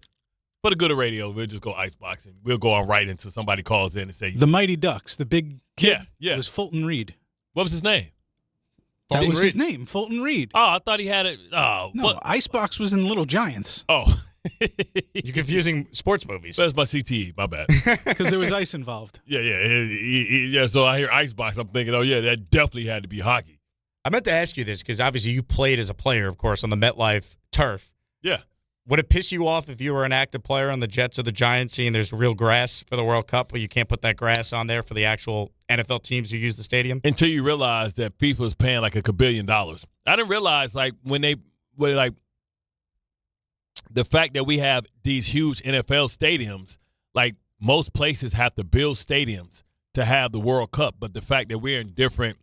[SPEAKER 21] For the good of radio, we'll just go Icebox, and we'll go on right until somebody calls in and say
[SPEAKER 26] the Mighty Ducks, the big kid.
[SPEAKER 21] Yeah.
[SPEAKER 26] It was Fulton Reed.
[SPEAKER 21] What was his name?
[SPEAKER 26] That was his name, Fulton Reed.
[SPEAKER 21] Oh, I thought he had it. Oh,
[SPEAKER 26] no, what? Icebox was in Little Giants.
[SPEAKER 21] Oh,
[SPEAKER 6] you're confusing sports movies.
[SPEAKER 21] That's my CTE. My bad.
[SPEAKER 26] Because there was ice involved.
[SPEAKER 21] Yeah. So I hear Icebox. I'm thinking, that definitely had to be hockey.
[SPEAKER 6] I meant to ask you this because obviously you played as a player, of course, on the MetLife turf.
[SPEAKER 21] Yeah.
[SPEAKER 6] Would it piss you off if you were an active player on the Jets or the Giants, seeing there's real grass for the World Cup, but you can't put that grass on there for the actual NFL teams who use the stadium?
[SPEAKER 21] Until you realize that FIFA was paying like $1 billion. I didn't realize when the fact that we have these huge NFL stadiums, most places have to build stadiums to have the World Cup, but the fact that we're in different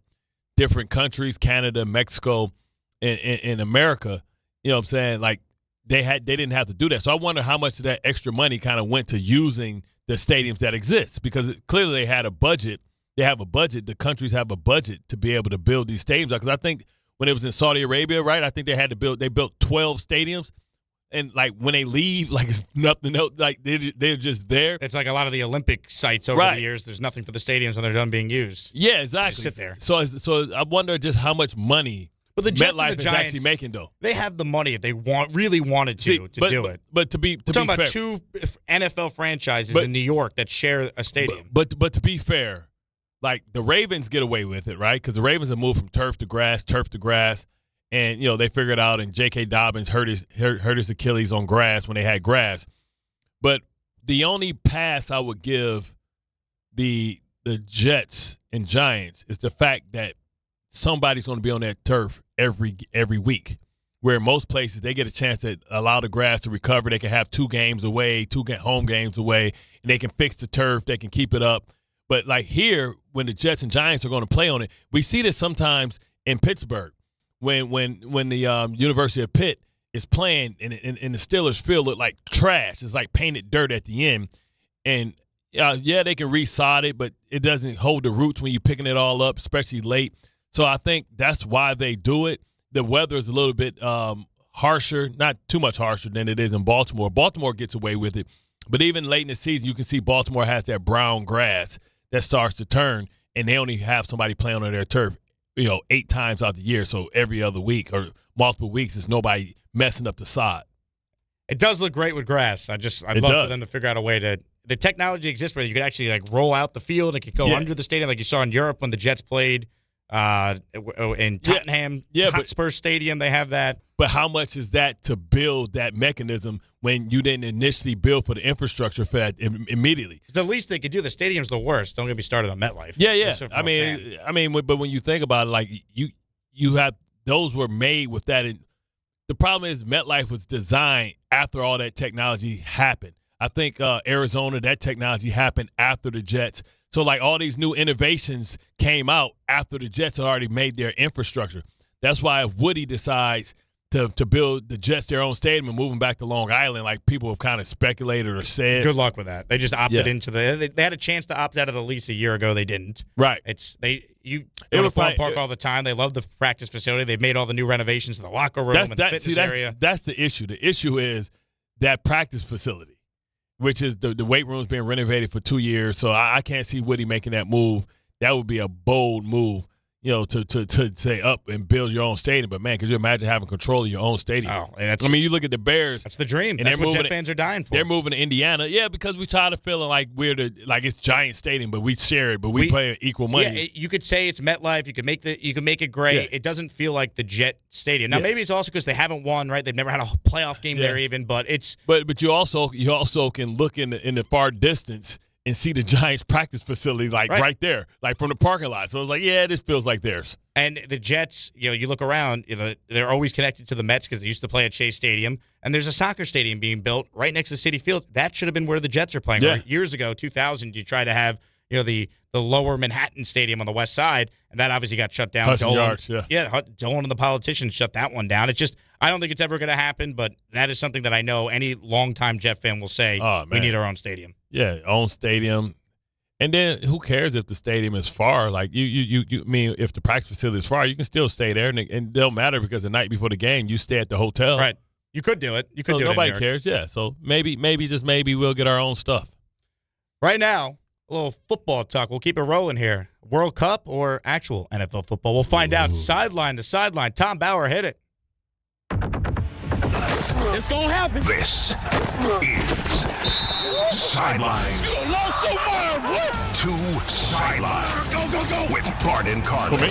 [SPEAKER 21] countries, Canada, Mexico, and America, you know what I'm saying, they didn't have to do that. So I wonder how much of that extra money kind of went to using the stadiums that exist, because clearly they had a budget. They have a budget. The countries have a budget to be able to build these stadiums. Because I think when it was in Saudi Arabia, right, I think they built 12 stadiums. And, when they leave, it's nothing else. They're just there.
[SPEAKER 6] It's like a lot of the Olympic sites over the years. There's nothing for the stadiums when they're done being used.
[SPEAKER 21] Yeah, exactly.
[SPEAKER 6] Just sit there.
[SPEAKER 21] So I wonder just how much money
[SPEAKER 6] But the Jets
[SPEAKER 21] MetLife
[SPEAKER 6] and the
[SPEAKER 21] is
[SPEAKER 6] Giants,
[SPEAKER 21] actually making, though.
[SPEAKER 6] They have the money if they really wanted to do it.
[SPEAKER 21] But to be
[SPEAKER 6] talking
[SPEAKER 21] fair,
[SPEAKER 6] about two NFL franchises in New York that share a stadium.
[SPEAKER 21] But to be fair, like the Ravens get away with it, right? Because the Ravens have moved from turf to grass, and they figured out. And J.K. Dobbins hurt his Achilles on grass when they had grass. But the only pass I would give the Jets and Giants is the fact that somebody's going to be on that turf every week, where in most places they get a chance to allow the grass to recover. They can have 2 games away, 2 home games away, and they can fix the turf. They can keep it up. But like here, when the Jets and Giants are going to play on it, we see this sometimes in Pittsburgh when the University of Pitt is playing and the Steelers field look like trash. It's like painted dirt at the end. And they can resod it, but it doesn't hold the roots when you're picking it all up, especially late. So I think that's why they do it. The weather is a little bit harsher, not too much harsher than it is in Baltimore. Baltimore gets away with it. But even late in the season, you can see Baltimore has that brown grass that starts to turn, and they only have somebody playing on their turf, 8 times out the year. So every other week or multiple weeks, there's nobody messing up the sod.
[SPEAKER 6] It does look great with grass. I'd love for them to figure out a way to – the technology exists where you could actually like roll out the field. It could go under the stadium like you saw in Europe when the Jets played in Tottenham Hotspur Stadium. They have that.
[SPEAKER 21] But how much is that to build that mechanism when you didn't initially build for the infrastructure for that immediately?
[SPEAKER 6] The least they could do. The stadium's the worst. Don't get me started on MetLife.
[SPEAKER 21] Yeah. But when you think about it, like you have those were made with that. The problem is MetLife was designed after all that technology happened. I think Arizona, that technology happened after the Jets. So like all these new innovations came out after the Jets had already made their infrastructure. That's why if Woody decides to build the Jets their own stadium and move them back to Long Island, like people have kind of speculated or said.
[SPEAKER 6] Good luck with that. They just opted into they had a chance to opt out of the lease a year ago. They didn't.
[SPEAKER 21] Right.
[SPEAKER 6] You go to Fall Park all the time. They love the practice facility. They've made all the new renovations to the locker room and the fitness area.
[SPEAKER 21] That's the issue. The issue is that practice facility, which is the weight room's been renovated for 2 years. So I can't see Woody making that move. That would be a bold move, to say up and build your own stadium. But, man, could you imagine having control of your own stadium? You look at the Bears.
[SPEAKER 6] That's the dream. That's what Jet fans are dying for.
[SPEAKER 21] They're moving to Indiana. Yeah, because we try to feel like like it's Giant Stadium, but we share it, but we play equal money.
[SPEAKER 6] Yeah, you could say it's MetLife. You could make it gray. Yeah. It doesn't feel like the Jet Stadium. Now, maybe it's also because they haven't won, right? They've never had a playoff game there even, but it's –
[SPEAKER 21] But you also can look in the far distance and see the Giants practice facilities right there, like from the parking lot. So it's like, this feels like theirs.
[SPEAKER 6] And the Jets, you look around, they're always connected to the Mets because they used to play at Shea Stadium. And there's a soccer stadium being built right next to Citi Field. That should have been where the Jets are playing. Yeah. Right? Years ago, 2000, you tried to have the lower Manhattan Stadium on the west side, and that obviously got shut down.
[SPEAKER 21] Hudson Yards,
[SPEAKER 6] Dolan and the politicians shut that one down. It's just, I don't think it's ever going to happen, but that is something that I know any longtime Jet fan will say, we need our own stadium.
[SPEAKER 21] Yeah, own stadium. And then who cares if the stadium is far? Like you mean if the practice facility is far, you can still stay there, and it don't matter because the night before the game you stay at the hotel.
[SPEAKER 6] Right. You could do it.
[SPEAKER 21] Nobody cares. Yeah. So maybe we'll get our own stuff.
[SPEAKER 6] Right now, a little football talk. We'll keep it rolling here. World Cup or actual NFL football? We'll find out. Sideline to sideline. Tom Bauer, hit it.
[SPEAKER 13] It's gonna happen.
[SPEAKER 5] This is Sideline to Sideline. Go with Bart and Carlin.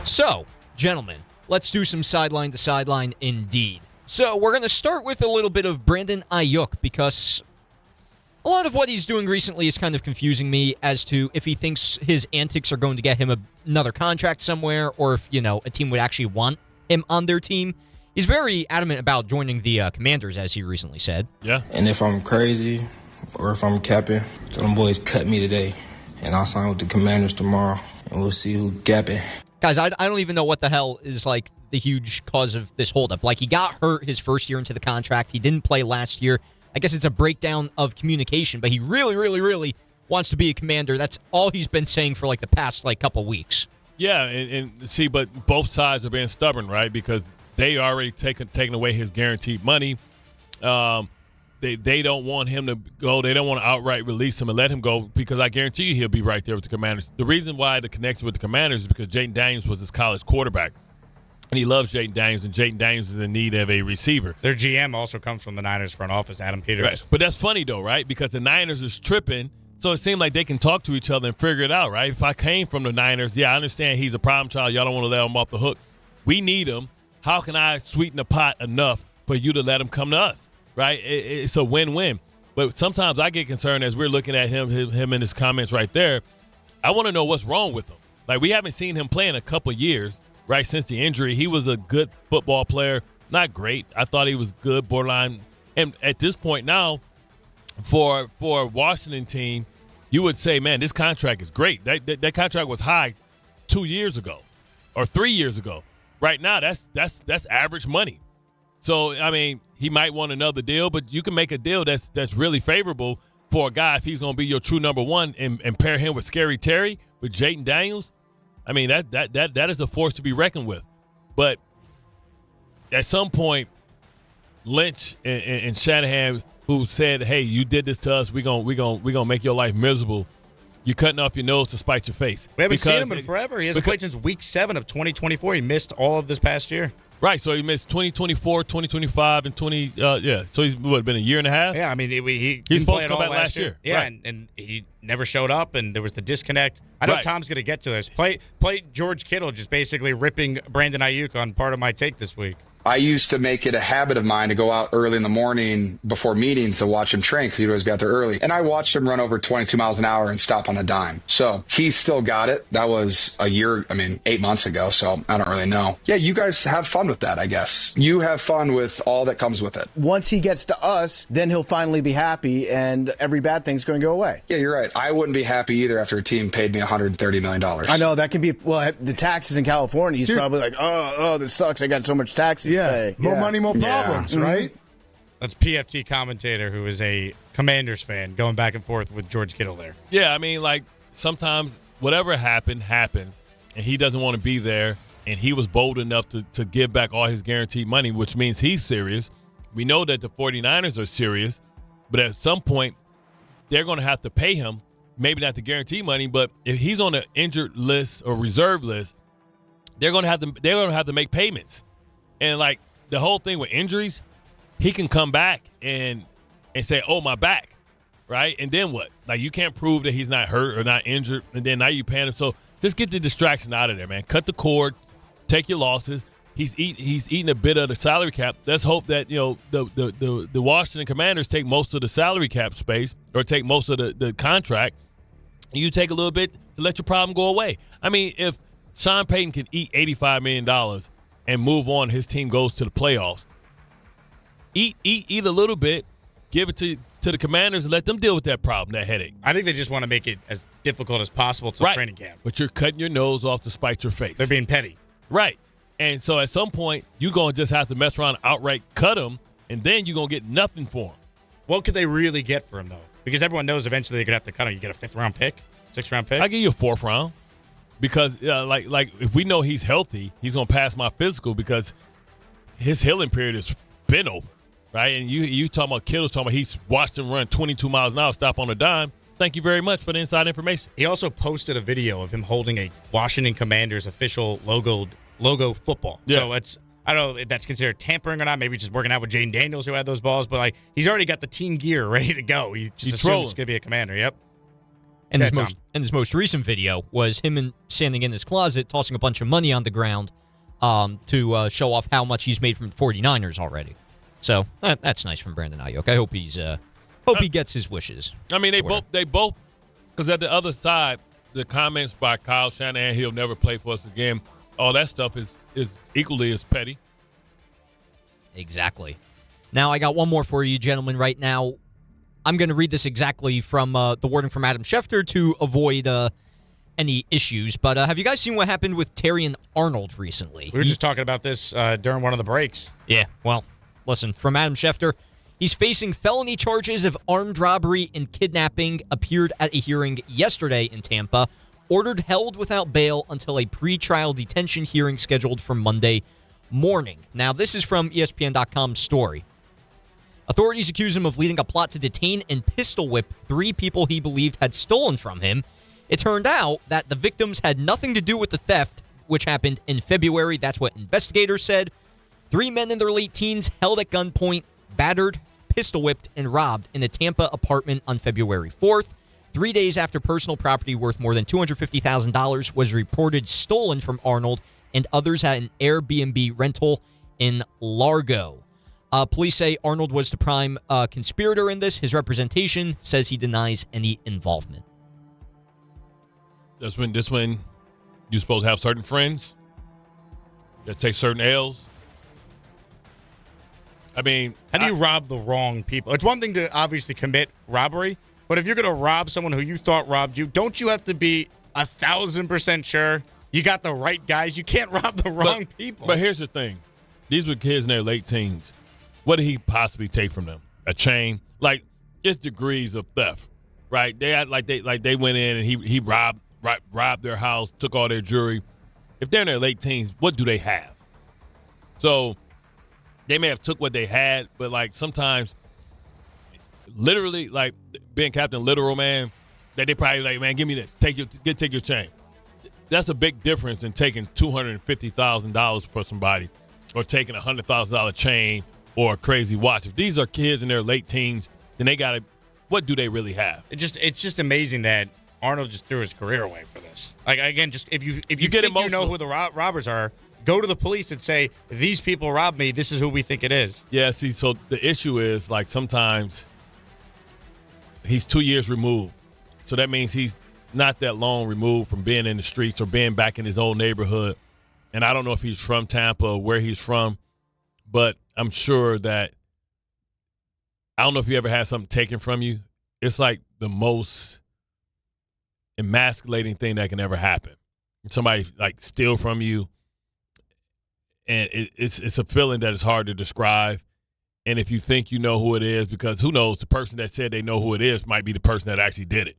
[SPEAKER 8] So, gentlemen, let's do some sideline to sideline indeed. So we're going to start with a little bit of Brandon Ayuk because a lot of what he's doing recently is kind of confusing me as to if he thinks his antics are going to get him another contract somewhere or if, a team would actually want him on their team. He's very adamant about joining the Commanders, as he recently said.
[SPEAKER 21] Yeah.
[SPEAKER 10] And if I'm crazy or if I'm capping, them boys cut me today, and I'll sign with the Commanders tomorrow, and we'll see who gapping.
[SPEAKER 8] Guys, I don't even know what the hell is, like, the huge cause of this holdup. Like, he got hurt his first year into the contract. He didn't play last year. I guess it's a breakdown of communication, but he really, really, really wants to be a Commander. That's all he's been saying for, like, the past, couple weeks.
[SPEAKER 21] Yeah, and see, but both sides are being stubborn, right? Because they already taken away his guaranteed money. They they don't want him to go. They don't want to outright release him and let him go because I guarantee you he'll be right there with the Commanders. The reason why the connection with the Commanders is because Jaden Daniels was his college quarterback. And he loves Jaden Daniels, and Jaden Daniels is in need of a receiver.
[SPEAKER 6] Their GM also comes from the Niners front office, Adam Peters.
[SPEAKER 21] Right. But that's funny, though, right? Because the Niners is tripping, so it seemed like they can talk to each other and figure it out, right? If I came from the Niners, I understand he's a problem child. Y'all don't want to let him off the hook. We need him. How can I sweeten the pot enough for you to let him come to us, right? It's a win-win. But sometimes I get concerned as we're looking at him in his comments right there. I want to know what's wrong with him. Like, we haven't seen him play in a couple of years. Right, since the injury, he was a good football player. Not great. I thought he was good, borderline. And at this point now, for a Washington team, you would say, man, this contract is great. That contract was high 2 years ago or 3 years ago. Right now, that's average money. So, I mean, he might want another deal, but you can make a deal that's really favorable for a guy if he's going to be your true number one and pair him with Scary Terry, with Jaden Daniels. I mean, that is a force to be reckoned with. But at some point, Lynch and Shanahan, who said, hey, you did this to us, we're gonna make your life miserable. You're cutting off your nose to spite your face.
[SPEAKER 6] We haven't seen him in forever. He hasn't played since week 7 of 2024. He missed all of this past year.
[SPEAKER 21] Right, so he missed 2024, 2025, and 20. So he's been a year and a half.
[SPEAKER 6] Yeah, I mean
[SPEAKER 21] he's supposed to come back last year.
[SPEAKER 6] Yeah,
[SPEAKER 21] right.
[SPEAKER 6] and he never showed up, and there was the disconnect. I know Tom's going to get to this. Play George Kittle just basically ripping Brandon Ayuk on part of my take this week.
[SPEAKER 4] I used to make it a habit of mine to go out early in the morning before meetings to watch him train because he'd always got there early. And I watched him run over 22 miles an hour and stop on a dime. So he's still got it. That was 8 months ago, so I don't really know. Yeah, you guys have fun with that, I guess. You have fun with all that comes with it.
[SPEAKER 11] Once he gets to us, then he'll finally be happy and every bad thing's going to go away.
[SPEAKER 4] Yeah, you're right. I wouldn't be happy either after a team paid me $130 million.
[SPEAKER 11] I know, that can be, the taxes in California, he's probably like, oh, this sucks. I got so much taxes to pay.
[SPEAKER 12] More money, more problems, right?
[SPEAKER 6] That's PFT commentator who is a Commanders fan going back and forth with George Kittle there.
[SPEAKER 21] Yeah, I mean, like, sometimes whatever happened, and he doesn't want to be there, and he was bold enough to give back all his guaranteed money, which means he's serious. We know that the 49ers are serious, but at some point, they're going to have to pay him, maybe not the guaranteed money, but if he's on the injured list or reserve list, they're going to have to make payments. And, like, the whole thing with injuries, he can come back and say, oh, my back, right? And then what? Like, you can't prove that he's not hurt or not injured, and then now you paying him. So just get the distraction out of there, man. Cut the cord, take your losses. He's eating a bit of the salary cap. Let's hope that, the Washington Commanders take most of the salary cap space or take most of the contract. You take a little bit to let your problem go away. I mean, if Sean Payton can eat $85 million and move on, his team goes to the playoffs. Eat a little bit, give it to the Commanders, and let them deal with that problem, that headache.
[SPEAKER 6] I think they just want to make it as difficult as possible till training camp.
[SPEAKER 21] But you're cutting your nose off to spite your face.
[SPEAKER 6] They're being petty.
[SPEAKER 21] Right. And so at some point, you're going to just have to mess around and outright cut him, and then you're going to get nothing for him.
[SPEAKER 6] What could they really get for him, though? Because everyone knows eventually they're going to have to cut him. You get a 5th-round pick, 6th-round pick?
[SPEAKER 21] I'll give you a 4th round. Because, like if we know he's healthy, he's going to pass my physical because his healing period has been over, right? And you talking about Kittle's talking about he's watched him run 22 miles an hour, stop on a dime. Thank you very much for the inside information.
[SPEAKER 6] He also posted a video of him holding a Washington Commanders official logo football. Yeah. So I don't know if that's considered tampering or not. Maybe just working out with Jaden Daniels who had those balls. But, like, he's already got the team gear ready to go. He just assumes he's going to be a Commander. Yep.
[SPEAKER 8] And this most recent video was him standing in his closet, tossing a bunch of money on the ground to show off how much he's made from the 49ers already. So that's nice from Brandon Ayuk. I hope he gets his wishes.
[SPEAKER 21] I mean, they both, because at the other side, the comments by Kyle Shanahan, he'll never play for us again. All that stuff is equally as petty.
[SPEAKER 8] Exactly. Now I got one more for you, gentlemen. Right now, I'm going to read this exactly from the wording from Adam Schefter to avoid any issues. But have you guys seen what happened with Terrion Arnold recently?
[SPEAKER 6] We were just talking about this during one of the breaks.
[SPEAKER 8] Yeah, well, listen, from Adam Schefter, he's facing felony charges of armed robbery and kidnapping, appeared at a hearing yesterday in Tampa, ordered held without bail until a pre-trial detention hearing scheduled for Monday morning. Now, this is from ESPN.com's story. Authorities accuse him of leading a plot to detain and pistol whip 3 people he believed had stolen from him. It turned out that the victims had nothing to do with the theft, which happened in February. That's what investigators said. 3 men in their late teens held at gunpoint, battered, pistol whipped, and robbed in a Tampa apartment on February 4th. 3 days after personal property worth more than $250,000 was reported stolen from Arnold and others at an Airbnb rental in Largo. Police say Arnold was the prime conspirator in this. His representation says he denies any involvement.
[SPEAKER 21] That's when you're supposed to have certain friends that take certain L's. I mean,
[SPEAKER 6] how do you rob the wrong people? It's one thing to obviously commit robbery, but if you're going to rob someone who you thought robbed you, don't you have to be 1,000% sure you got the right guys? You can't rob the wrong people.
[SPEAKER 21] But here's the thing. These were kids in their late teens. What did he possibly take from them? A chain? Like, it's degrees of theft, right? They had they went in and he robbed their house, took all their jewelry. If they're in their late teens, what do they have? So they may have took what they had, but like sometimes, literally, like being Captain Literal, man, that they probably like, man, give me this, take your chain. That's a big difference than taking $250,000 for somebody, or taking a $100,000 chain or a crazy watch. If these are kids in their late teens, then they gotta. What do they really have?
[SPEAKER 6] It's just amazing that Arnold just threw his career away for this. Like, again, just if you think you know who the robbers are, go to the police and say, these people robbed me. This is who we think it is.
[SPEAKER 21] Yeah, see, so the issue is, like, sometimes he's 2 years removed. So that means he's not that long removed from being in the streets or being back in his old neighborhood. And I don't know if he's from Tampa or where he's from, but I'm sure that I don't know if you ever had something taken from you. It's like the most emasculating thing that can ever happen. Somebody like steal from you, and it's a feeling that is hard to describe. And if you think you know who it is, because who knows, the person that said they know who it is might be the person that actually did it,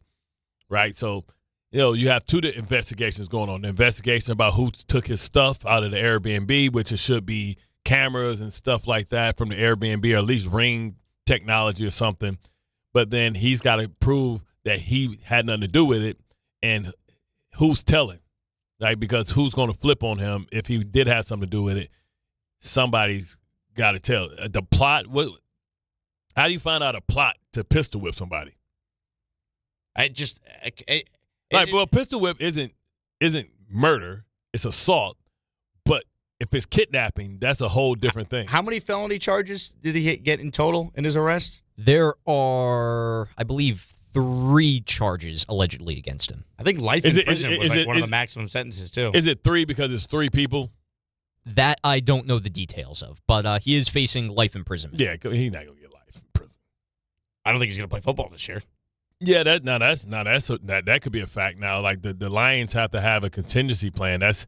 [SPEAKER 21] right? So, you have 2 investigations going on. The investigation about who took his stuff out of the Airbnb, which it should be cameras and stuff like that from the Airbnb, or at least Ring technology or something. But then he's got to prove that he had nothing to do with it, and who's telling, like, because who's going to flip on him if he did have something to do with it? Somebody's got to tell. The plot. How do you find out a plot to pistol whip somebody? Well, pistol whip isn't murder. It's assault. But if it's kidnapping, that's a whole different thing.
[SPEAKER 6] How many felony charges did he get in total in his arrest?
[SPEAKER 8] There are, I believe, 3 charges allegedly against him.
[SPEAKER 6] I think life in prison was one of the maximum sentences, too.
[SPEAKER 21] Is it 3 because it's 3 people?
[SPEAKER 8] That I don't know the details of, but he is facing life imprisonment.
[SPEAKER 21] Yeah, he's not going to get life in prison.
[SPEAKER 6] I don't think he's going to play football this year.
[SPEAKER 21] Yeah, that could be a fact now. Like the Lions have to have a contingency plan. That's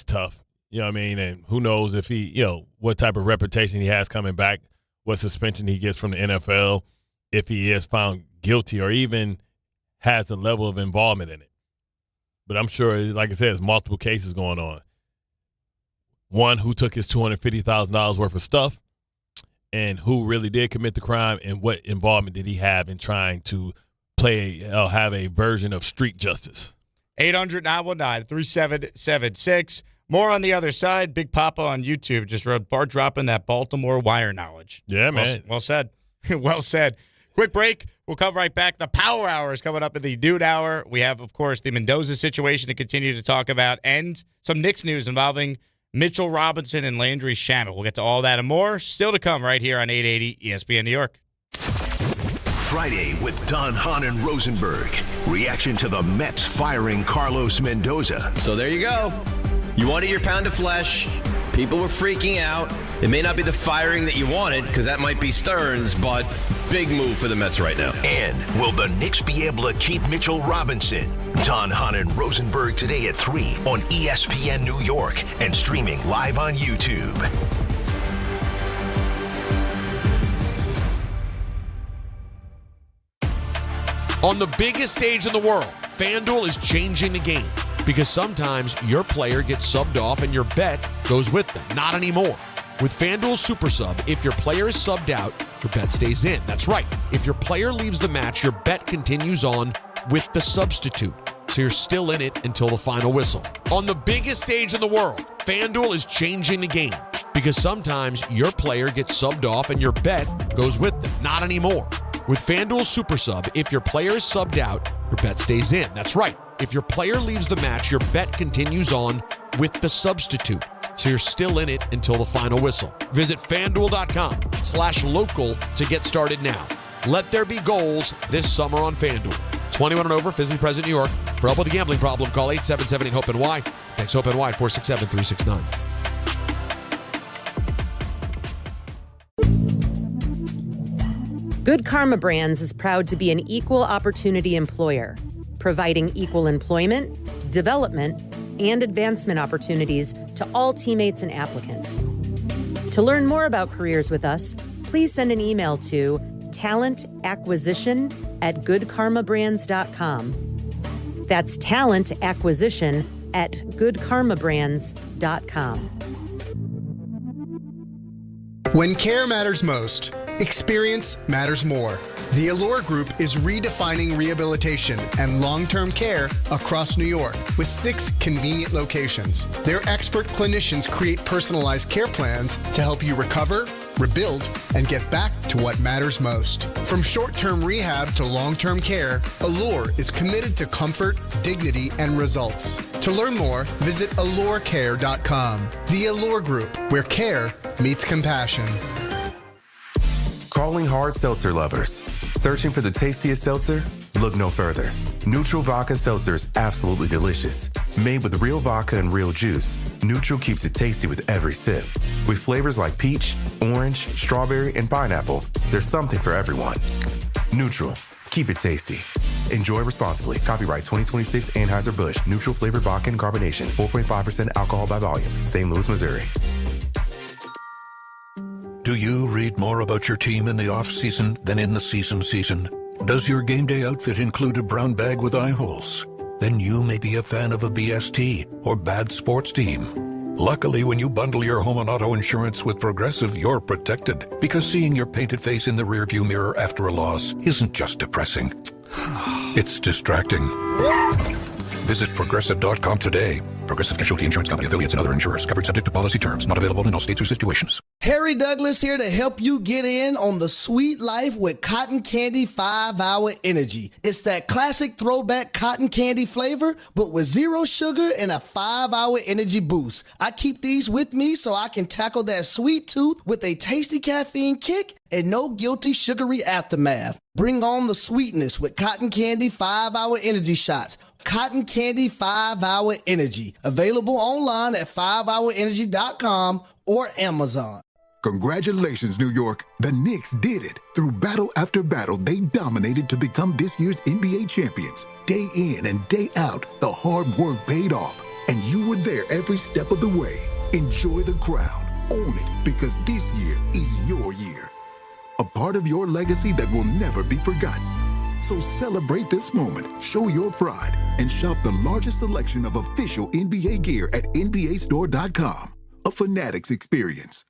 [SPEAKER 21] tough. You know what I mean? And who knows if he, what type of reputation he has coming back, what suspension he gets from the NFL, if he is found guilty or even has a level of involvement in it. But I'm sure, like I said, there's multiple cases going on. One, who took his $250,000 worth of stuff, and who really did commit the crime, and what involvement did he have in trying to have a version of street justice.
[SPEAKER 6] 800-919-3776. More on the other side. Big Papa on YouTube just wrote, Bart dropping that Baltimore wire knowledge.
[SPEAKER 21] Yeah, man.
[SPEAKER 6] Well said. Well said. Quick break. We'll come right back. The Power Hour is coming up in the Dude Hour. We have, of course, the Mendoza situation to continue to talk about, and some Knicks news involving Mitchell Robinson and Landry Shamet. We'll get to all that and more still to come right here on 880 ESPN New York.
[SPEAKER 5] Friday with Don, Hahn, and Rosenberg. Reaction to the Mets firing Carlos Mendoza.
[SPEAKER 1] So there you go. You wanted your pound of flesh. People were freaking out. It may not be the firing that you wanted, because that might be Stearns, but big move for the Mets right now.
[SPEAKER 5] And will the Knicks be able to keep Mitchell Robinson? Don, Hahn, and Rosenberg today at 3 on ESPN New York and streaming live on YouTube.
[SPEAKER 14] On the biggest stage in the world, FanDuel is changing the game, because sometimes your player gets subbed off and your bet goes with them. Not anymore. With FanDuel Super Sub, if your player is subbed out, your bet stays in. That's right. If your player leaves the match, your bet continues on with the substitute. So you're still in it until the final whistle. On the biggest stage in the world, FanDuel is changing the game because sometimes your player gets subbed off and your bet goes with them. Not anymore. With FanDuel Super Sub, if your player is subbed out, your bet stays in. That's right. If your player leaves the match, your bet continues on with the substitute. So you're still in it until the final whistle. Visit FanDuel.com/local to get started now. Let there be goals this summer on FanDuel. 21 and over, physically present in New York. For help with a gambling problem, call 877-HOPE-NY. Thanks, HOPE-NY, 467-369.
[SPEAKER 9] Good Karma Brands is proud to be an equal opportunity employer, providing equal employment, development, and advancement opportunities to all teammates and applicants. To learn more about careers with us, please send an email to talentacquisition@goodkarmabrands.com. That's talentacquisition@goodkarmabrands.com.
[SPEAKER 15] When care matters most, experience matters more. The Allure Group is redefining rehabilitation and long-term care across New York with 6 convenient locations. Their expert clinicians create personalized care plans to help you recover, rebuild, and get back to what matters most. From short-term rehab to long-term care, Allure is committed to comfort, dignity, and results. To learn more, visit allurecare.com. The Allure Group, where care meets compassion.
[SPEAKER 16] Calling hard seltzer lovers. Searching for the tastiest seltzer? Look no further. Neutral Vodka Seltzer is absolutely delicious. Made with real vodka and real juice, Neutral keeps it tasty with every sip. With flavors like peach, orange, strawberry, and pineapple, there's something for everyone. Neutral. Keep it tasty. Enjoy responsibly. Copyright 2026 Anheuser-Busch. Neutral flavored vodka and carbonation. 4.5% alcohol by volume. St. Louis, Missouri.
[SPEAKER 17] Do you read more about your team in the off-season than in the season? Does your game day outfit include a brown bag with eye holes? Then you may be a fan of a BST or bad sports team. Luckily, when you bundle your home and auto insurance with Progressive, you're protected. Because seeing your painted face in the rearview mirror after a loss isn't just depressing. It's distracting. Visit Progressive.com today. Progressive Casualty Insurance Company, affiliates, and other insurers. Covered subject to policy terms. Not available in all states or situations.
[SPEAKER 19] Harry Douglas here to help you get in on the sweet life with Cotton Candy 5-Hour Energy. It's that classic throwback cotton candy flavor, but with 0 sugar and a 5-hour energy boost. I keep these with me so I can tackle that sweet tooth with a tasty caffeine kick and no guilty sugary aftermath. Bring on the sweetness with Cotton Candy 5-Hour Energy Shots. Cotton Candy 5-Hour Energy. Available online at 5hourenergy.com or Amazon.
[SPEAKER 25] Congratulations, New York. The Knicks did it. Through battle after battle, they dominated to become this year's NBA champions. Day in and day out, the hard work paid off, and you were there every step of the way. Enjoy the crown. Own it, because this year is your year. A part of your legacy that will never be forgotten. So celebrate this moment, show your pride, and shop the largest selection of official NBA gear at NBAstore.com. A Fanatics experience.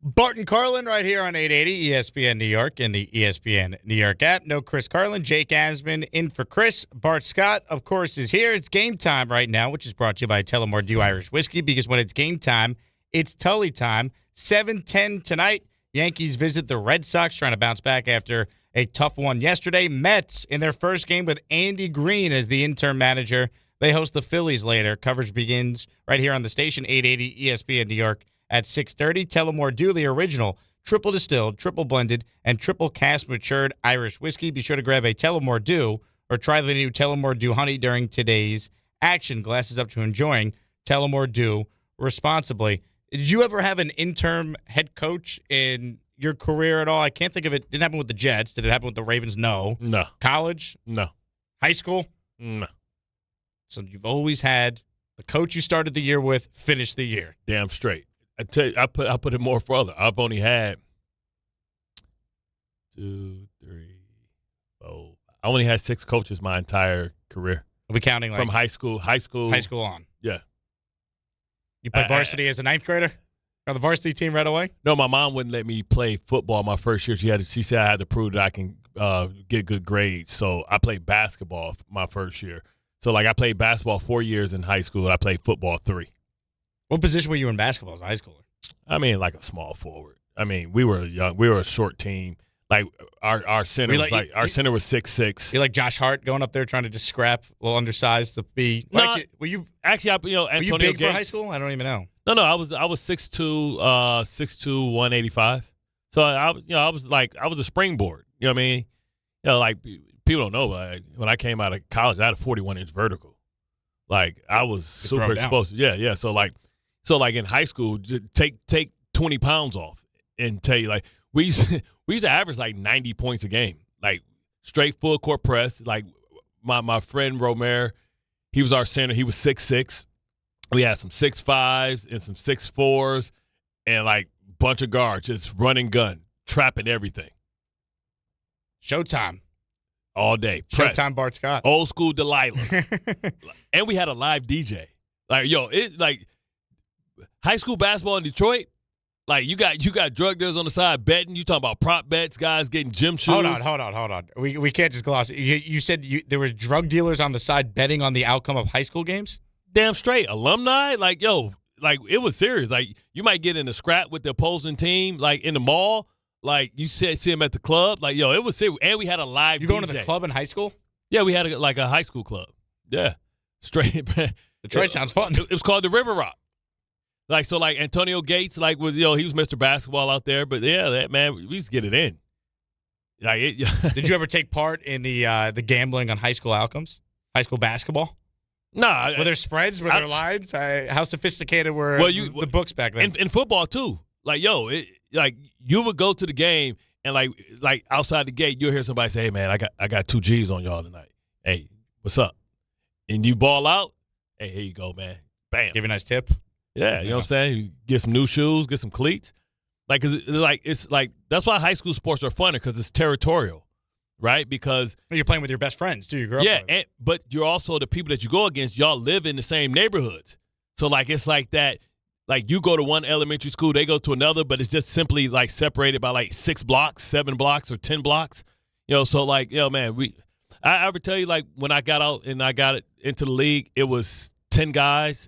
[SPEAKER 6] Bart Carlin right here on 880 ESPN New York and the ESPN New York app. No Chris Carlin, Jake Asman in for Chris. Bart Scott, of course, is here. It's game time right now, which is brought to you by Tullamore Dew Irish Whiskey, because when it's game time, it's Tully time. 7:10 tonight. Yankees visit the Red Sox, trying to bounce back after a tough one yesterday. Mets in their first game with Andy Green as the interim manager. They host the Phillies later. Coverage begins right here on the station, 880 ESPN New York at 6:30. Tullamore Dew, the original triple distilled, triple blended, and triple cask matured Irish whiskey. Be sure to grab a Tullamore Dew or try the new Tullamore Dew Honey during today's action. Glasses up to enjoying Tullamore Dew responsibly. Did you ever have an interim head coach in your career at all? I can't think of it. Didn't happen with the Jets. Did it happen with the Ravens? No.
[SPEAKER 21] No.
[SPEAKER 6] College?
[SPEAKER 21] No.
[SPEAKER 6] High school?
[SPEAKER 21] No.
[SPEAKER 6] So you've always had the coach you started the year with finish the year.
[SPEAKER 21] Damn straight. I tell you, I put it more further. I've only had 2, 3, 4. I only had 6 coaches my entire career.
[SPEAKER 6] Are we counting
[SPEAKER 21] from high school? High school
[SPEAKER 6] on.
[SPEAKER 21] Yeah.
[SPEAKER 6] You played varsity as a ninth grader? On the varsity team right away?
[SPEAKER 21] No, my mom wouldn't let me play football my first year. She said I had to prove that I can get good grades. So I played basketball my first year. So, I played basketball 4 years in high school, and I played football 3.
[SPEAKER 6] What position were you in basketball as a high schooler?
[SPEAKER 21] I mean, like a small forward. I mean, we were young. We were a short team. Like our center was center was 6'6".
[SPEAKER 6] You like Josh Hart going up there trying to just scrap, a little undersized to be.
[SPEAKER 21] No,
[SPEAKER 6] were you
[SPEAKER 21] Antonio
[SPEAKER 6] were you big
[SPEAKER 21] Gates,
[SPEAKER 6] for high school? I don't even know.
[SPEAKER 21] No, I was 6'2", 185. So I was a springboard. You know what I mean? People don't know, but when I came out of college, I had a 41-inch vertical. I was super explosive. Yeah. So in high school, just take 20 pounds off and tell you we used to average 90 points a game, straight full court press. My friend Romer, he was our center. He was 6'6". We had some 6'5s and some 6'4s and bunch of guards just running gun, trapping everything.
[SPEAKER 6] Showtime.
[SPEAKER 21] All day.
[SPEAKER 6] Showtime
[SPEAKER 21] Press.
[SPEAKER 6] Bart Scott.
[SPEAKER 21] Old school Delilah. And we had a live DJ. High school basketball in Detroit, you got drug dealers on the side betting. You talking about prop bets, guys getting gym shoes.
[SPEAKER 6] Hold on. We can't just gloss it. You said there was drug dealers on the side betting on the outcome of high school games?
[SPEAKER 21] Damn straight. Alumni, it was serious. You might get in a scrap with the opposing team, in the mall. You see him at the club. It was serious. And we had a live DJ.
[SPEAKER 6] You going to the club in high school?
[SPEAKER 21] Yeah, we had a high school club. Yeah. Straight.
[SPEAKER 6] Detroit sounds fun.
[SPEAKER 21] It was called the River Rock. Antonio Gates, he was Mr. Basketball out there. But, yeah, man, we used to get it in.
[SPEAKER 6] Did you ever take part in the gambling on high school outcomes? High school basketball?
[SPEAKER 21] No.
[SPEAKER 6] Were there spreads? Were there lines? How sophisticated were the books back then?
[SPEAKER 21] In football, too. You would go to the game and outside the gate, you'll hear somebody say, "Hey man, I got 2 G's on y'all tonight. Hey, what's up?" And you ball out. Hey, here you go, man. Bam.
[SPEAKER 6] Give you a nice tip.
[SPEAKER 21] Yeah, you know what I'm saying? You get some new shoes, get some cleats. It's that's why high school sports are funner because it's territorial, right? Because
[SPEAKER 6] you're playing with your best friends too. You grew up with.
[SPEAKER 21] But you're also the people that you go against. Y'all live in the same neighborhoods, so it's that. You go to one elementary school, they go to another, but it's just simply separated by 6 blocks, 7 blocks, or 10 blocks. Man, I ever tell you when I got out and I got it into the league, it was 10 guys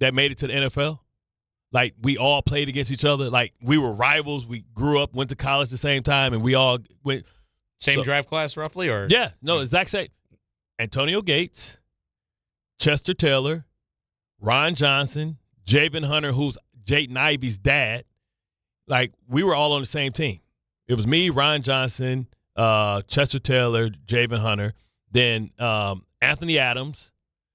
[SPEAKER 21] that made it to the NFL. We all played against each other. We were rivals. We grew up, went to college at the same time, and we all went.
[SPEAKER 6] Same draft class roughly, or?
[SPEAKER 21] Yeah, no, exact same. Antonio Gates, Chester Taylor, Ron Johnson, Javen Hunter, who's Jayden Ivy's dad. We were all on the same team. It was me, Ron Johnson, Chester Taylor, Javen Hunter, then Anthony Adams,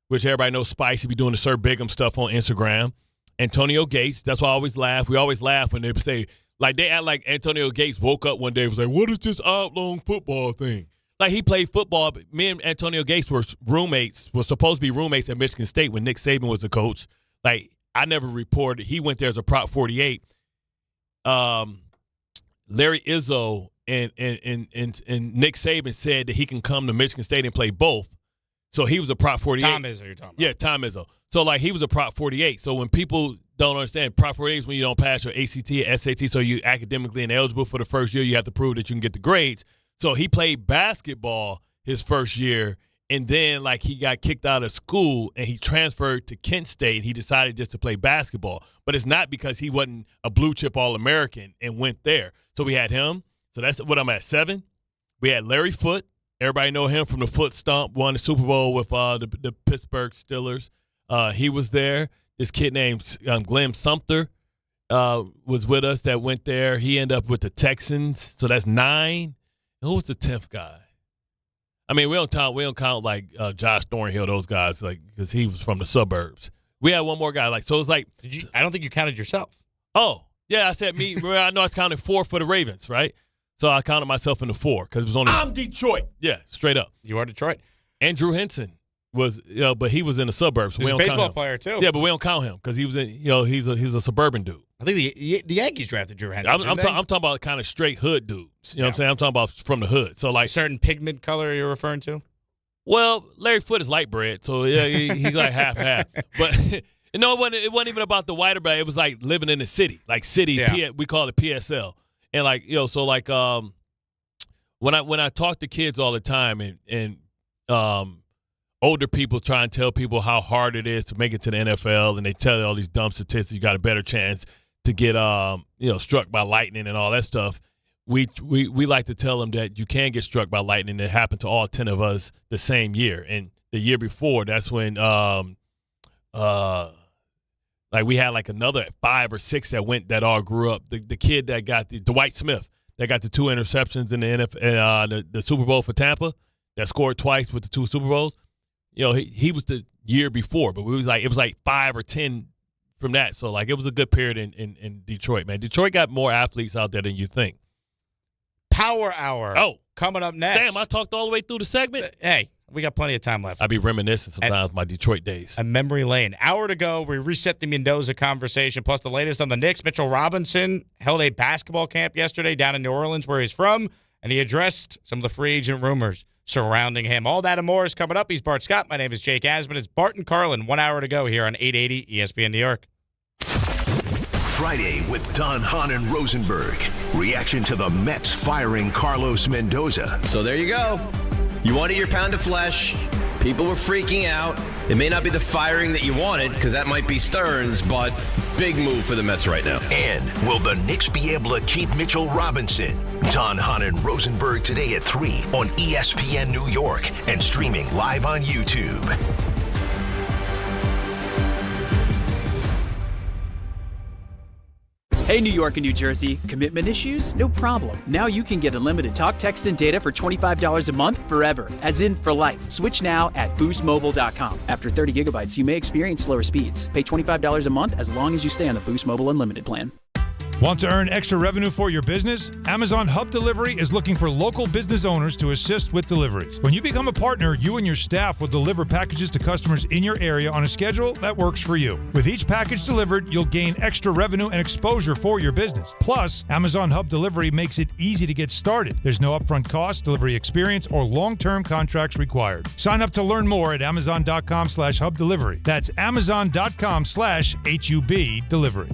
[SPEAKER 21] which everybody knows Spice. He be doing the Sir Bigum stuff on Instagram. Antonio Gates. That's why I always laugh. We always laugh when they say, they act like Antonio Gates woke up one day and was like, what is this oblong football thing? He played football, but me and Antonio Gates were supposed to be roommates at Michigan State when Nick Saban was the coach. I never reported. He went there as a Prop 48. Larry Izzo and Nick Saban said that he can come to Michigan State and play both. So he was a Prop 48.
[SPEAKER 6] Tom Izzo, you're talking about.
[SPEAKER 21] Yeah, Tom Izzo. So he was a Prop 48. So when people don't understand, Prop 48 is when you don't pass your ACT or SAT, so you academically ineligible for the first year. You have to prove that you can get the grades. So he played basketball his first year. And then, he got kicked out of school and he transferred to Kent State. He decided just to play basketball. But it's not because he wasn't a blue-chip All-American and went there. So we had him. So that's what I'm at, 7. We had Larry Foote. Everybody know him from the Foot Stomp. Won the Super Bowl with the Pittsburgh Steelers. He was there. This kid named Glenn Sumter was with us that went there. He ended up with the Texans. So that's 9. And who was the 10th guy? I mean, we don't count Josh Thornhill, those guys, because he was from the suburbs. We had one more guy, so it's
[SPEAKER 6] I don't think you counted yourself.
[SPEAKER 21] Oh, yeah, I said me. I know I counted 4 for the Ravens, right? So I counted myself in the 4 because it was only. I'm Detroit. Yeah, straight up.
[SPEAKER 6] You are Detroit.
[SPEAKER 21] Andrew Henson was, but he was in the suburbs. So
[SPEAKER 6] he's a baseball player too.
[SPEAKER 21] Yeah, but we don't count him because he was in. He's a suburban dude.
[SPEAKER 6] I think the Yankees drafted Drew Henson.
[SPEAKER 21] I'm talking about kind of straight hood dudes. You know what I'm saying? I'm talking about from the hood. So
[SPEAKER 6] certain pigment color you're referring to?
[SPEAKER 21] Well, Larry Foote is light bread, so yeah, he's like half and half. But no, it wasn't even about the white or black. It was like living in the city, like city.
[SPEAKER 6] Yeah.
[SPEAKER 21] We call it PSL, and like so like when I talk to kids all the time and older people try and tell people how hard it is to make it to the NFL, and they tell you all these dumb statistics. You got a better chance to get struck by lightning and all that stuff. We like to tell them that you can get struck by lightning. It happened to all 10 of us the same year, and the year before, that's when like we had like another 5 or 6 that all grew up. The kid that got the Dwight Smith that got the 2 interceptions in the NFL, the Super Bowl for Tampa, that scored twice with the 2 Super Bowls. He was the year before, but it was like 5 or 10 from that. So like it was a good period in Detroit, man. Detroit got more athletes out there than you think.
[SPEAKER 6] Power Hour. Oh, coming up next.
[SPEAKER 21] Damn, I talked all the way through the segment.
[SPEAKER 6] Hey, we got plenty of time left.
[SPEAKER 21] I be reminiscing sometimes my Detroit days.
[SPEAKER 6] A memory lane. Hour to go. We reset the Mendoza conversation, plus the latest on the Knicks. Mitchell Robinson held a basketball camp yesterday down in New Orleans, where he's from, and he addressed some of the free agent rumors surrounding him. All that and more is coming up. He's Bart Scott. My name is Jake Asman. It's Bart and Carlin. 1 hour to go here on 880 ESPN New York.
[SPEAKER 5] Friday with Don, Hahn, and Rosenberg. Reaction to the Mets firing Carlos Mendoza.
[SPEAKER 1] So there you go. You wanted your pound of flesh. People were freaking out. It may not be the firing that you wanted, because that might be Stearns, but big move for the Mets right now.
[SPEAKER 5] And will the Knicks be able to keep Mitchell Robinson? Don, Hahn, and Rosenberg today at 3 on ESPN New York and streaming live on YouTube.
[SPEAKER 2] Hey, New York and New Jersey, commitment issues? No problem. Now you can get unlimited talk, text, and data for $25 a month forever, as in for life. Switch now at boostmobile.com. After 30 gigabytes, you may experience slower speeds. Pay $25 a month as long as you stay on the Boost Mobile Unlimited plan.
[SPEAKER 3] Want to earn extra revenue for your business? Amazon Hub Delivery is looking for local business owners to assist with deliveries. When you become a partner, you and your staff will deliver packages to customers in your area on a schedule that works for you. With each package delivered, you'll gain extra revenue and exposure for your business. Plus, Amazon Hub Delivery makes it easy to get started. There's no upfront cost, delivery experience, or long-term contracts required. Sign up to learn more at amazon.com/hub delivery. That's amazon.com/HUB delivery.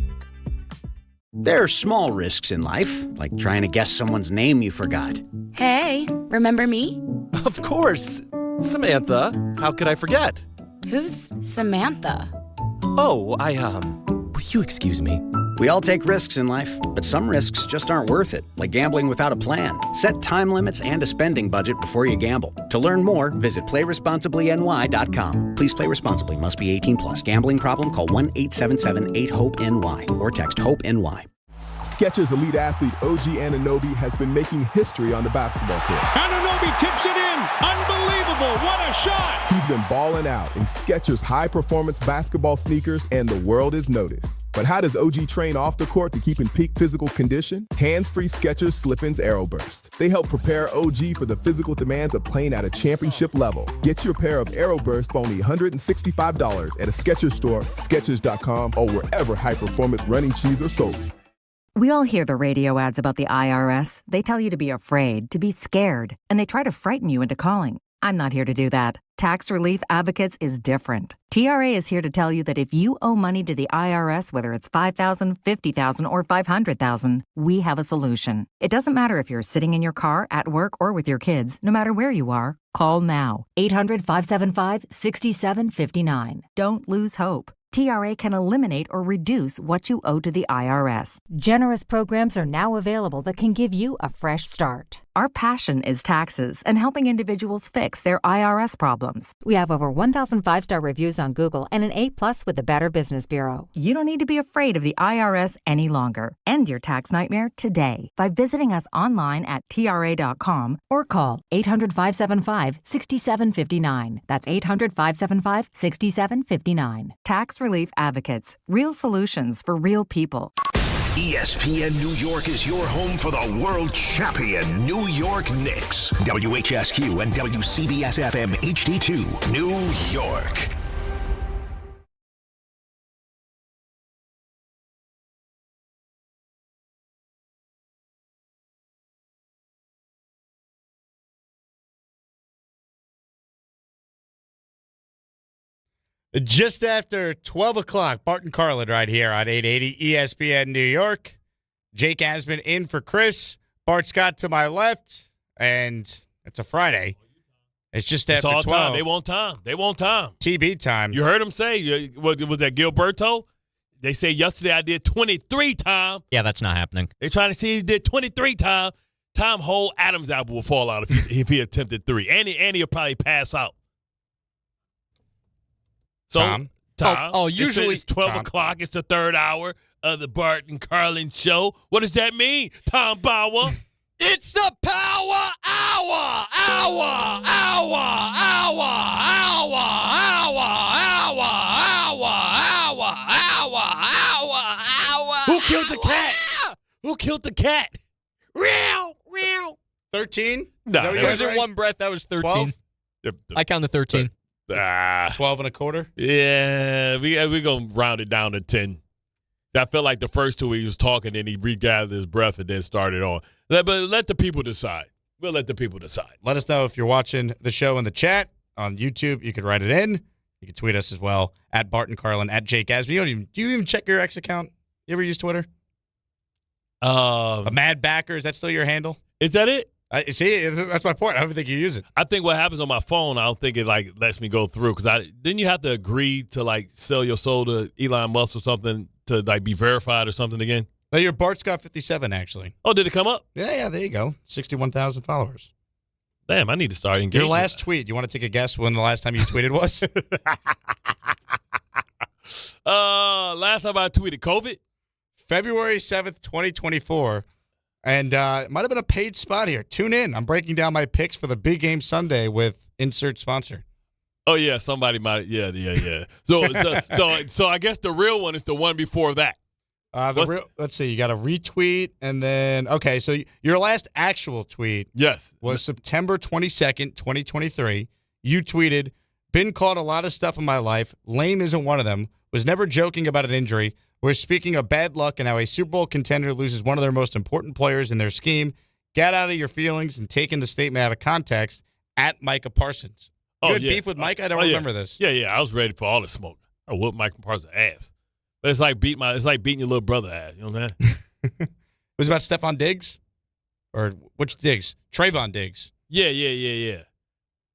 [SPEAKER 7] There are small risks in life, like trying to guess someone's name you forgot.
[SPEAKER 18] Hey, remember me?
[SPEAKER 20] Of course. Samantha. How could I forget?
[SPEAKER 18] Who's Samantha?
[SPEAKER 20] Oh, will you excuse me?
[SPEAKER 7] We all take risks in life, but some risks just aren't worth it, like gambling without a plan. Set time limits and a spending budget before you gamble. To learn more, visit PlayResponsiblyNY.com. Please play responsibly. Must be 18 plus. Gambling problem? Call 1-877-8-HOPE-NY or text HOPE-NY.
[SPEAKER 22] Skechers elite athlete OG Anunoby has been making history on the basketball court.
[SPEAKER 13] Anunoby tips it in. Unbelievable. What a shot.
[SPEAKER 22] He's been balling out in Skechers high-performance basketball sneakers, and the world is noticed. But how does OG train off the court to keep in peak physical condition? Hands-free Skechers Slip-ins Aeroburst. They help prepare OG for the physical demands of playing at a championship level. Get your pair of Aeroburst for only $165 at a Skechers store, Skechers.com, or wherever high-performance running shoes are sold.
[SPEAKER 27] We all hear the radio ads about the IRS. They tell you to be afraid, to be scared, and they try to frighten you into calling. I'm not here to do that. Tax Relief Advocates is different. TRA is here to tell you that if you owe money to the IRS, whether it's $5,000, $50,000, or $500,000, we have a solution. It doesn't matter if you're sitting in your car, at work, or with your kids. No matter where you are, call now. 800-575-6759. Don't lose hope. TRA can eliminate or reduce what you owe to the IRS. Generous programs are now available that can give you a fresh start. Our passion is taxes and helping individuals fix their IRS problems. We have over 1,000 5-star reviews on Google and an A+ with the Better Business Bureau. You don't need to be afraid of the IRS any longer. End your tax nightmare today by visiting us online at TRA.com or call 800-575-6759. That's 800-575-6759. Tax Relief Advocates. Real solutions for real people.
[SPEAKER 5] ESPN New York is your home for the world champion New York Knicks. WHSQ and WCBS FM HD2, New York.
[SPEAKER 6] Just after 12 o'clock, Bart Carlin right here on 880 ESPN New York. Jake Asman in for Chris. Bart Scott to my left. And it's a Friday. It's just after 12.
[SPEAKER 21] Time. They want time. They want time.
[SPEAKER 6] TB time.
[SPEAKER 21] You heard him say, was that Gilberto? They say yesterday I did 23 time.
[SPEAKER 8] Yeah, that's not happening.
[SPEAKER 21] They're trying to see he did 23 time. Tom whole Adam's apple will fall out if he attempted 3. And he'll probably pass out. So,
[SPEAKER 6] Tom.
[SPEAKER 21] Usually it's 12 o'clock. It's the third hour of the Bart and Carlin show. What does that mean, Tom Bauer?
[SPEAKER 8] It's the power hour.
[SPEAKER 21] Who killed the cat? Who killed the cat?
[SPEAKER 8] Meow.
[SPEAKER 6] 13?
[SPEAKER 21] No,
[SPEAKER 8] It was in one breath. That was 13.
[SPEAKER 21] 12?
[SPEAKER 8] I counted 13.
[SPEAKER 6] 12 and a quarter?
[SPEAKER 21] Yeah, we're going to round it down to 10. I felt like the first 2 he was talking, then he regathered his breath and then started on. But let the people decide. We'll let the people decide.
[SPEAKER 6] Let us know if you're watching the show in the chat on YouTube. You can write it in. You can tweet us as well, at Bart and Carlin, at Jake Asman. Do you even check your X account? You ever use Twitter? A Mad Backer, is that still your handle?
[SPEAKER 21] Is that it?
[SPEAKER 6] See, that's my point. I don't think you use it.
[SPEAKER 21] I think what happens on my phone, I don't think it lets me go through because didn't you have to agree to sell your soul to Elon Musk or something to be verified or something again?
[SPEAKER 6] No, you're Bart Scott 57 actually.
[SPEAKER 21] Oh, did it come up?
[SPEAKER 6] Yeah, there you go. 61,000 followers.
[SPEAKER 21] Damn, I need to start engaging.
[SPEAKER 6] Your last tweet. You want to take a guess when the last time you tweeted was?
[SPEAKER 21] Last time I tweeted COVID.
[SPEAKER 6] February 7th, 2024. And it might have been a paid spot here. Tune in. I'm breaking down my picks for the big game Sunday with insert sponsor.
[SPEAKER 21] Oh, yeah. Somebody might. Yeah. So I guess the real one is the one before that.
[SPEAKER 6] Let's see. You got a retweet. And then, okay, so your last actual tweet was September 22nd, 2023. You tweeted, been caught a lot of stuff in my life. Lame isn't one of them. Was never joking about an injury. We're speaking of bad luck and how a Super Bowl contender loses one of their most important players in their scheme. Get out of your feelings and taking the statement out of context at Micah Parsons. You had beef with Micah? I don't remember this.
[SPEAKER 21] Yeah. I was ready for all the smoke. I whooped Micah Parsons' ass. But it's like beating your little brother ass. You know what I'm saying?
[SPEAKER 6] It was about Stephon Diggs? Or which Diggs? Trayvon Diggs.
[SPEAKER 21] Yeah.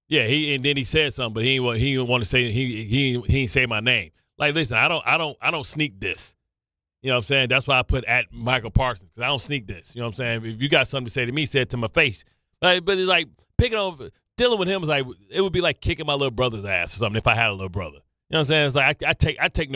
[SPEAKER 21] Yeah, and then he said something, but he didn't want to say he didn't say my name. Like, listen, I don't sneak this. You know what I'm saying? That's why I put at Michael Parsons, because I don't sneak this. You know what I'm saying? If you got something to say to me, say it to my face. But it's like dealing with him is like it would be like kicking my little brother's ass or something if I had a little brother. You know what I'm saying? It's like I take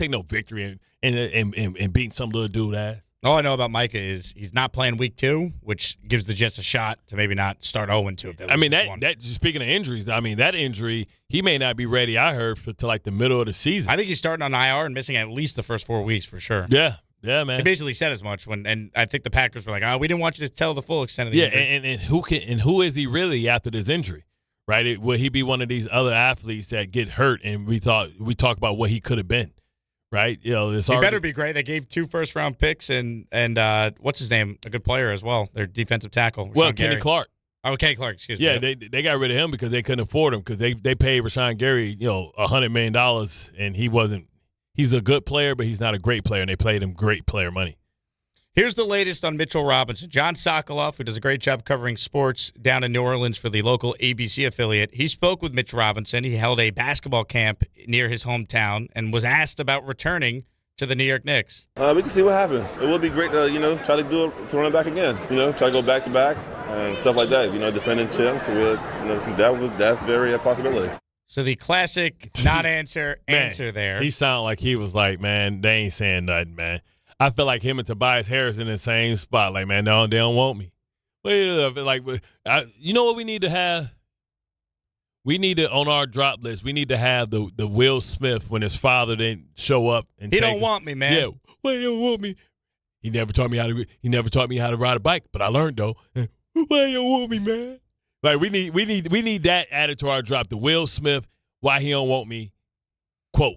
[SPEAKER 21] no victory in beating some little dude ass.
[SPEAKER 6] All I know about Micah is he's not playing week 2, which gives the Jets a shot to maybe not start 0-2.
[SPEAKER 21] I mean, that speaking of injuries, I mean, that injury, he may not be ready, I heard, to like the middle of the season.
[SPEAKER 6] I think he's starting on IR and missing at least the first 4 weeks for sure.
[SPEAKER 21] Yeah, man.
[SPEAKER 6] He basically said as much and I think the Packers were like, "Oh, we didn't want you to tell the full extent of the injury."
[SPEAKER 21] And who is he really after this injury? Right? Will he be one of these other athletes that get hurt and we talk about what he could have been? Right, he
[SPEAKER 6] better be great. They gave 2 first-round picks and what's his name? A good player as well. Their defensive tackle.
[SPEAKER 21] Kenny Clark.
[SPEAKER 6] Oh, Kenny Clark. Excuse me.
[SPEAKER 21] Yeah, they got rid of him because they couldn't afford him because they paid Rashawn Gary $100 million and he wasn't. He's a good player, but he's not a great player, and they played him great player money.
[SPEAKER 6] Here's the latest on Mitchell Robinson. John Sokoloff, who does a great job covering sports down in New Orleans for the local ABC affiliate, he spoke with Mitch Robinson. He held a basketball camp near his hometown and was asked about returning to the New York Knicks.
[SPEAKER 4] We can see what happens. It would be great to, try to do it, to run it back again. Try to go back-to-back and stuff like that. Defending champs. So that's very a possibility.
[SPEAKER 6] So the classic not answer there.
[SPEAKER 21] He sounded like he was like, man, they ain't saying nothing, man. I feel like him and Tobias Harris in the same spot. Like, man, no, they don't want me. Well, you know what we need to have? We need to, on our drop list, we need to have the Will Smith when his father didn't show up. And
[SPEAKER 6] he don't want me, man.
[SPEAKER 21] Yeah, well, he don't want me. He never taught me how to ride a bike, but I learned though. Why you don't want me, man? Like we need that added to our drop. The Will Smith, why he don't want me quote.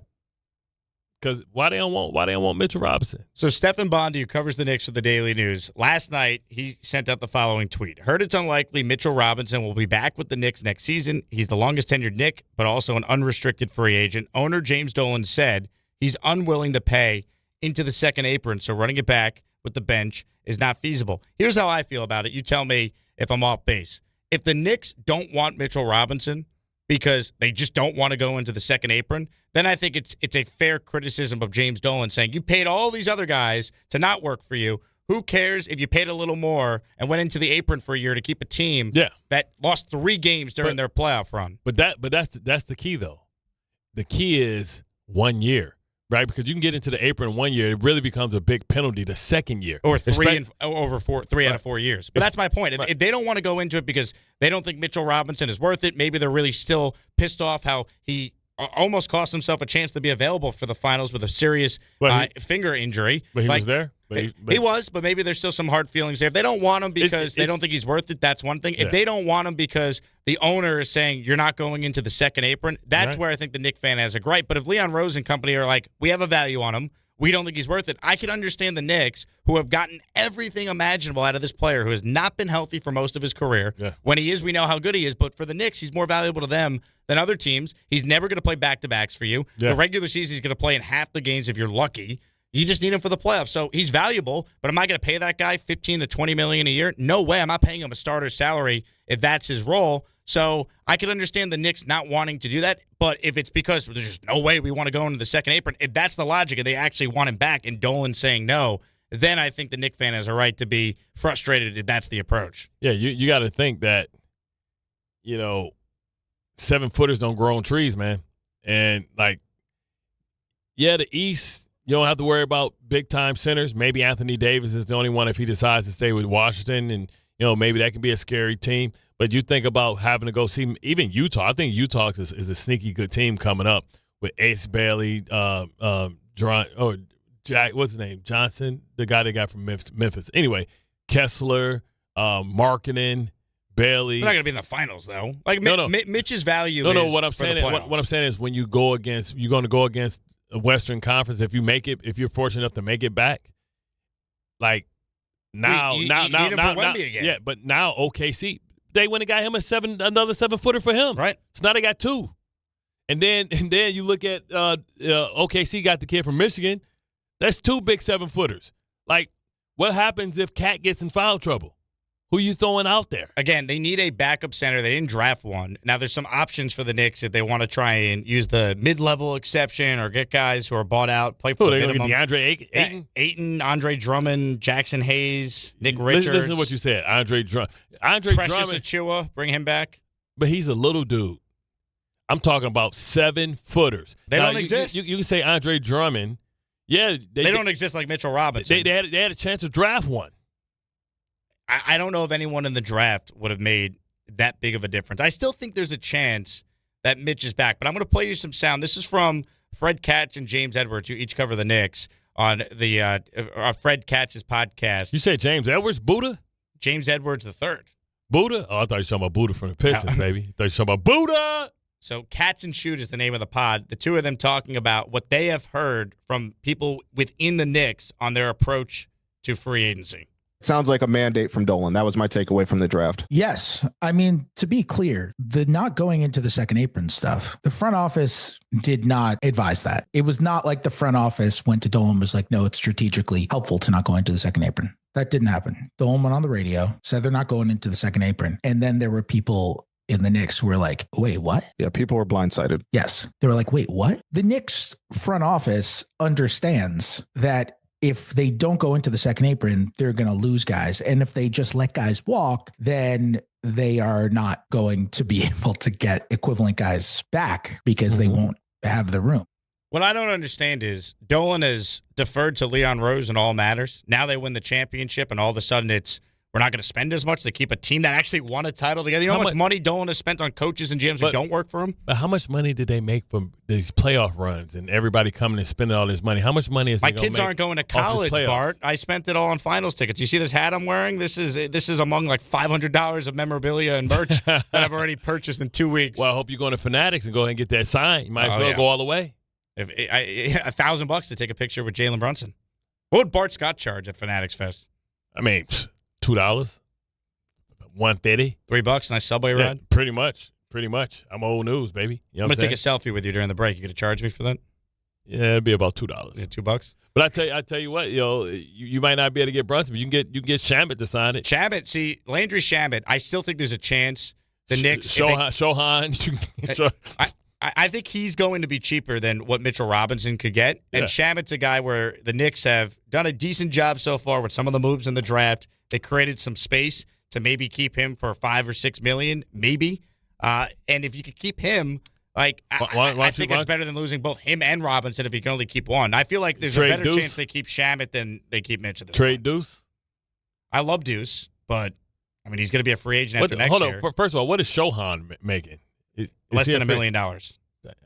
[SPEAKER 21] Because why they don't want Mitchell Robinson?
[SPEAKER 6] So Stephen Bondi, who covers the Knicks for the Daily News, last night he sent out the following tweet. Heard it's unlikely Mitchell Robinson will be back with the Knicks next season. He's the longest tenured Knick, but also an unrestricted free agent. Owner James Dolan said he's unwilling to pay into the second apron, so running it back with the bench is not feasible. Here's how I feel about it. You tell me if I'm off base. If the Knicks don't want Mitchell Robinson because they just don't want to go into the second apron, then I think it's a fair criticism of James Dolan saying you paid all these other guys to not work for you. Who cares if you paid a little more and went into the apron for a year to keep a team that lost 3 games during their playoff run?
[SPEAKER 21] But that's the key though. The key is 1 year. Right, because you can get into the apron 1 year, it really becomes a big penalty the second year,
[SPEAKER 6] or 3 out of 4 years. But that's my point. If they don't want to go into it because they don't think Mitchell Robinson is worth it, maybe they're really still pissed off how he almost cost himself a chance to be available for the finals with a serious finger injury.
[SPEAKER 21] But he was there.
[SPEAKER 6] He was, but maybe there's still some hard feelings there. If they don't want him because they don't think he's worth it, that's one thing. If they don't want him because the owner is saying you're not going into the second apron, that's where I think the Knicks fan has a gripe. But if Leon Rose and company are like, we have a value on him, we don't think he's worth it, I can understand the Knicks, who have gotten everything imaginable out of this player who has not been healthy for most of his career. Yeah. When he is, we know how good he is. But for the Knicks, he's more valuable to them than other teams. He's never going to play back-to-backs for you. Yeah. The regular season, he's going to play in half the games if you're lucky. You just need him for the playoffs. So he's valuable, but am I going to pay that guy $15 to $20 million a year? No way. I'm not paying him a starter's salary if that's his role. So I can understand the Knicks not wanting to do that, but if it's because there's just no way we want to go into the second apron, if that's the logic and they actually want him back and Dolan saying no, then I think the Knicks fan has a right to be frustrated if that's the approach.
[SPEAKER 21] Yeah, you got to think that, 7-footers don't grow on trees, man. And, the East – you don't have to worry about big-time centers. Maybe Anthony Davis is the only one if he decides to stay with Washington, and maybe that can be a scary team. But you think about having to go see even Utah. I think Utah is a sneaky good team coming up with Ace Bailey, Jack. What's his name? Johnson, the guy they got from Memphis. Anyway, Kessler, Markkanen, Bailey.
[SPEAKER 6] They're not going to be in the finals though. Mitch's value.
[SPEAKER 21] No. What I'm saying is when you're going to go against a Western Conference, if you're fortunate enough to make it back, but now OKC, they went and got him another 7-footer for him.
[SPEAKER 6] Right.
[SPEAKER 21] So now they got 2. And then you look at OKC got the kid from Michigan. That's 2 big 7-footers. What happens if Cat gets in foul trouble? Who you throwing out there?
[SPEAKER 6] Again, they need a backup center. They didn't draft one. Now, there's some options for the Knicks if they want to try and use the mid-level exception or get guys who are bought out, play for the minimum.
[SPEAKER 21] DeAndre Ayton?
[SPEAKER 6] Ayton, Andre Drummond, Jackson Hayes, Nick Richards.
[SPEAKER 21] Listen to what you said. Andre Drummond.
[SPEAKER 6] Precious Achiuwa, bring him back.
[SPEAKER 21] But he's a little dude. I'm talking about 7-footers.
[SPEAKER 6] They don't exist.
[SPEAKER 21] You can say Andre Drummond. Yeah.
[SPEAKER 6] They don't exist like Mitchell Robinson.
[SPEAKER 21] They had a chance to draft one.
[SPEAKER 6] I don't know if anyone in the draft would have made that big of a difference. I still think there's a chance that Mitch is back, but I'm going to play you some sound. This is from Fred Katz and James Edwards, who each cover the Knicks, on the Fred Katz's podcast.
[SPEAKER 21] You said James Edwards, Buddha?
[SPEAKER 6] James Edwards III.
[SPEAKER 21] Buddha? Oh, I thought you were talking about Buddha from the Pistons, baby. I thought you were talking about Buddha!
[SPEAKER 6] So Katz and Shoot is the name of the pod. The two of them talking about what they have heard from people within the Knicks on their approach to free agency.
[SPEAKER 10] Sounds like a mandate from Dolan. That was my takeaway from the draft.
[SPEAKER 11] Yes. I mean, to be clear, the not going into the second apron stuff, the front office did not advise that. It was not like the front office went to Dolan and was like, no, it's strategically helpful to not go into the second apron. That didn't happen. Dolan went on the radio, said they're not going into the second apron. And then there were people in the Knicks who were like, wait, what?
[SPEAKER 10] Yeah, people were blindsided.
[SPEAKER 11] Yes. They were like, wait, what? The Knicks front office understands that if they don't go into the second apron, they're going to lose guys. And if they just let guys walk, then they are not going to be able to get equivalent guys back because they won't have the room.
[SPEAKER 6] What I don't understand is Dolan has deferred to Leon Rose in all matters. Now they win the championship, and all of a sudden we're not going to spend as much to keep a team that actually won a title together. You know how much money Dolan has spent on coaches and GMs who don't work for him?
[SPEAKER 21] But how much money did they make from these playoff runs and everybody coming and spending all this money? How much money is
[SPEAKER 6] my kids aren't going to college, Bart? I spent it all on finals tickets. You see this hat I'm wearing? This is among like $500 of memorabilia and merch that I've already purchased in 2 weeks.
[SPEAKER 21] Well, I hope you go to Fanatics and go ahead and get that signed. You might as well go all the way.
[SPEAKER 6] If $1,000 to take a picture with Jalen Brunson. What would Bart Scott charge at Fanatics Fest?
[SPEAKER 21] I mean, $2, $1.50,
[SPEAKER 6] $3, nice subway ride.
[SPEAKER 21] Pretty much. I'm old news, baby. You know
[SPEAKER 6] I'm
[SPEAKER 21] what
[SPEAKER 6] gonna take a selfie with you during the break. You gonna charge me for that?
[SPEAKER 21] Yeah, it'd be about $2.
[SPEAKER 6] Is it $2?
[SPEAKER 21] But I tell you what, you might not be able to get Brunson, but you can get Shamet to sign it.
[SPEAKER 6] Shamet, see, Landry Shamet, I still think there's a chance the Knicks.
[SPEAKER 21] Hahn.
[SPEAKER 6] I think he's going to be cheaper than what Mitchell Robinson could get. And Shamet's a guy where the Knicks have done a decent job so far with some of the moves in the draft. They created some space to maybe keep him for $5 or $6 million, maybe. And if you could keep him, I think it's better than losing both him and Robinson if you can only keep one. I feel like there's a better chance they keep Shamet than they keep Mitch at this
[SPEAKER 21] Trade
[SPEAKER 6] point.
[SPEAKER 21] Deuce?
[SPEAKER 6] I love Deuce, but, I mean, he's going to be a free agent after next year.
[SPEAKER 21] Hold on. First of all, what is Shohan making?
[SPEAKER 6] Less than $1 million. I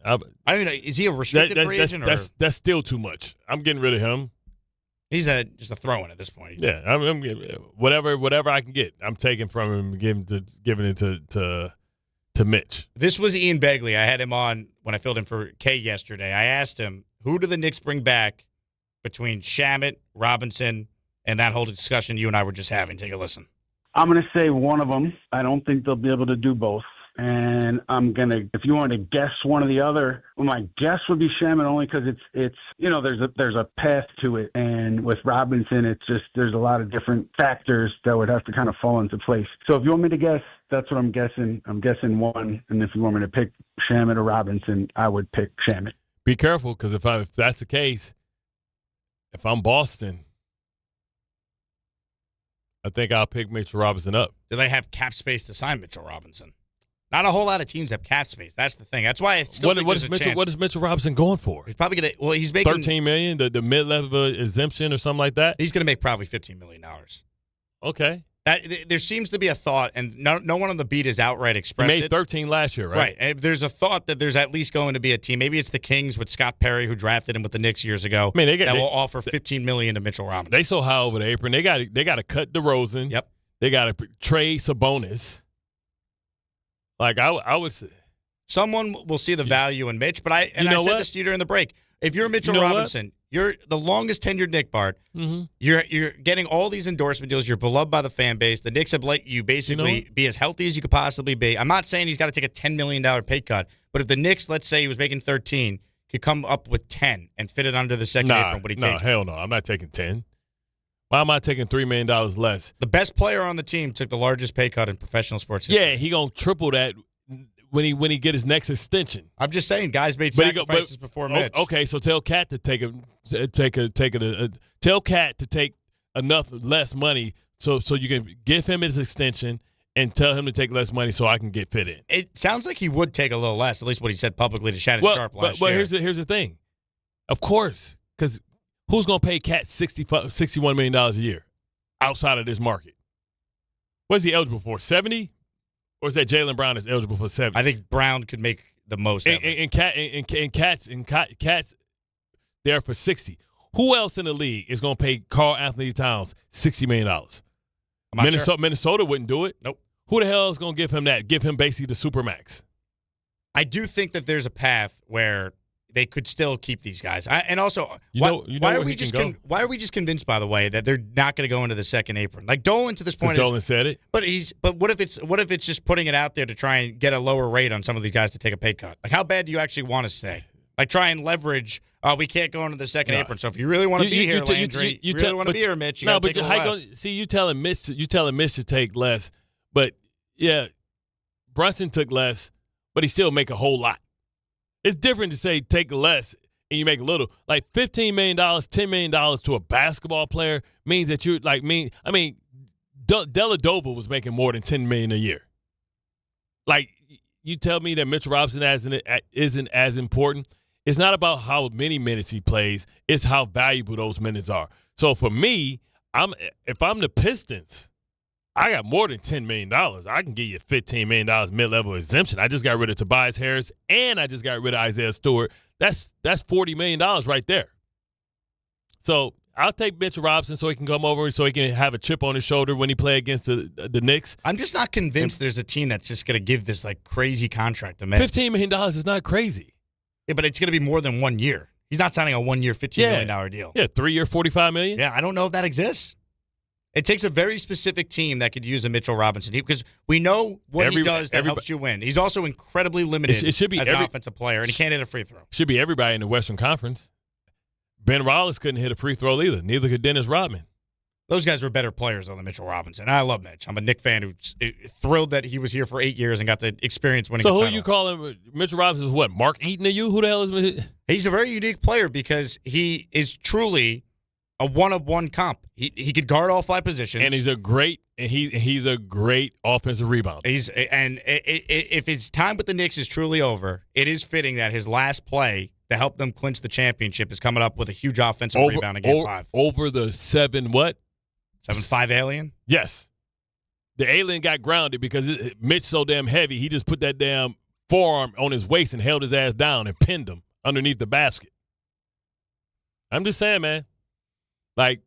[SPEAKER 6] don't know. Is he a restricted free agent?
[SPEAKER 21] That's still too much. I'm getting rid of him.
[SPEAKER 6] He's just a throw-in at this point.
[SPEAKER 21] Yeah, I'm whatever I can get. I'm taking from him and giving it to Mitch.
[SPEAKER 6] This was Ian Begley. I had him on when I filled in for Kay yesterday. I asked him, who do the Knicks bring back between Shamet, Robinson, and that whole discussion you and I were just having? Take a listen.
[SPEAKER 9] I'm going to say one of them. I don't think they'll be able to do both. And I'm going to, if you want to guess one or the other, well, my guess would be Shamet only because it's there's a path to it. And with Robinson, it's just, there's a lot of different factors that would have to kind of fall into place. So if you want me to guess, that's what I'm guessing. I'm guessing one. And if you want me to pick Shamet or Robinson, I would pick Shamet.
[SPEAKER 21] Be careful, because if that's the case, if I'm Boston, I think I'll pick Mitchell Robinson up.
[SPEAKER 6] Do they have cap space to sign Mitchell Robinson? Not a whole lot of teams have cap space. That's the thing. That's why I still think there's a chance.
[SPEAKER 21] What is Mitchell Robinson going for?
[SPEAKER 6] He's probably going to – well, he's making –
[SPEAKER 21] $13 million, the mid-level exemption or something like that?
[SPEAKER 6] He's going to make probably $15 million.
[SPEAKER 21] Okay.
[SPEAKER 6] There seems to be a thought, and no one on the beat has outright expressed it.
[SPEAKER 21] He made 13 last year, right?
[SPEAKER 6] Right. And there's a thought that there's at least going to be a team. Maybe it's the Kings with Scott Perry, who drafted him with the Knicks years ago.
[SPEAKER 21] I mean,
[SPEAKER 6] that will offer $15 million to Mitchell Robinson.
[SPEAKER 21] They so high over the apron. They got to cut DeRozan.
[SPEAKER 6] Yep.
[SPEAKER 21] They got to trade Sabonis. Like I would say,
[SPEAKER 6] someone will see the value in Mitch, but I said this to you during the break. If you're Mitchell Robinson, you're the longest tenured Knick, Bart.
[SPEAKER 21] Mm-hmm.
[SPEAKER 6] You're getting all these endorsement deals. You're beloved by the fan base. The Knicks have let you basically be as healthy as you could possibly be. I'm not saying he's got to take a $10 million pay cut, but if the Knicks, let's say he was making 13, could come up with 10 and fit it under the second apron, would he take it?
[SPEAKER 21] Hell no. I'm not taking 10. Why am I taking $3 million less?
[SPEAKER 6] The best player on the team took the largest pay cut in professional sports history.
[SPEAKER 21] Yeah, he gonna triple that when he get his next extension.
[SPEAKER 6] I'm just saying, guys made sacrifices before Mitch.
[SPEAKER 21] Okay, so tell Cat to take enough less money so you can give him his extension and tell him to take less money so I can get fit in.
[SPEAKER 6] It sounds like he would take a little less, at least what he said publicly to Shannon Sharp last year.
[SPEAKER 21] But here's the thing. Of course, because who's going to pay Cat $61 million a year outside of this market? What is he eligible for, 70? Or is that Jaylen Brown is eligible for 70?
[SPEAKER 6] I think Brown could make the most of it.
[SPEAKER 21] And Cat's there for 60. Who else in the league is going to pay Karl Anthony Towns $60 million? Minnesota wouldn't do it.
[SPEAKER 6] Nope.
[SPEAKER 21] Who the hell is going to give him that? Give him basically the Supermax.
[SPEAKER 6] I do think that there's a path where they could still keep these guys. And also, why are we just convinced, by the way, that they're not going to go into the second apron? Like Dolan to this point,
[SPEAKER 21] Dolan said it.
[SPEAKER 6] But what if it's just putting it out there to try and get a lower rate on some of these guys to take a pay cut? Like, how bad do you actually want to stay? Like, try and leverage. We can't go into the second apron. So if you really want to be here, Landry, you really want to be here, Mitch. You got to take a little less.
[SPEAKER 21] See, you telling Mitch to take less, but yeah, Brunson took less, but he still make a whole lot. It's different to say take less and you make a little. Like $15 million, $10 million to a basketball player means that you're like me. I mean, Dellavedova was making more than $10 million a year. Like, you tell me that Mitchell Robinson isn't as important. It's not about how many minutes he plays. It's how valuable those minutes are. So for me, if I'm the Pistons, I got more than $10 million. I can give you $15 million mid-level exemption. I just got rid of Tobias Harris, and I just got rid of Isaiah Stewart. That's $40 million right there. So I'll take Mitchell Robinson so he can come over, so he can have a chip on his shoulder when he play against the Knicks.
[SPEAKER 6] I'm just not convinced there's a team that's just going to give this like crazy contract to Mitch.
[SPEAKER 21] $15 million is not crazy.
[SPEAKER 6] Yeah, but it's going to be more than 1 year. He's not signing a 1 year, $15 million deal.
[SPEAKER 21] Yeah, 3 year, $45 million.
[SPEAKER 6] Yeah, I don't know if that exists. It takes a very specific team that could use a Mitchell Robinson because we know what he does that helps you win. He's also incredibly limited
[SPEAKER 21] it should be
[SPEAKER 6] as an offensive player, and he can't hit a free throw.
[SPEAKER 21] Should be everybody in the Western Conference. Ben Rollins couldn't hit a free throw either. Neither could Dennis Rodman.
[SPEAKER 6] Those guys were better players than Mitchell Robinson. And I love Mitch. I'm a Knicks fan who's thrilled that he was here for 8 years and got the experience winning.
[SPEAKER 21] So who you call him? Mitchell Robinson is what? Mark Eaton to you? Who the hell is?
[SPEAKER 6] He's a very unique player because he is truly a one-of-one comp. He could guard all 5 positions,
[SPEAKER 21] and he's a great offensive rebounder.
[SPEAKER 6] If his time with the Knicks is truly over, it is fitting that his last play to help them clinch the championship is coming up with a huge offensive rebound in Game 5
[SPEAKER 21] over the 7'5"
[SPEAKER 6] alien.
[SPEAKER 21] Yes, the alien got grounded because Mitch so damn heavy. He just put that damn forearm on his waist and held his ass down and pinned him underneath the basket. I'm just saying, man. Like,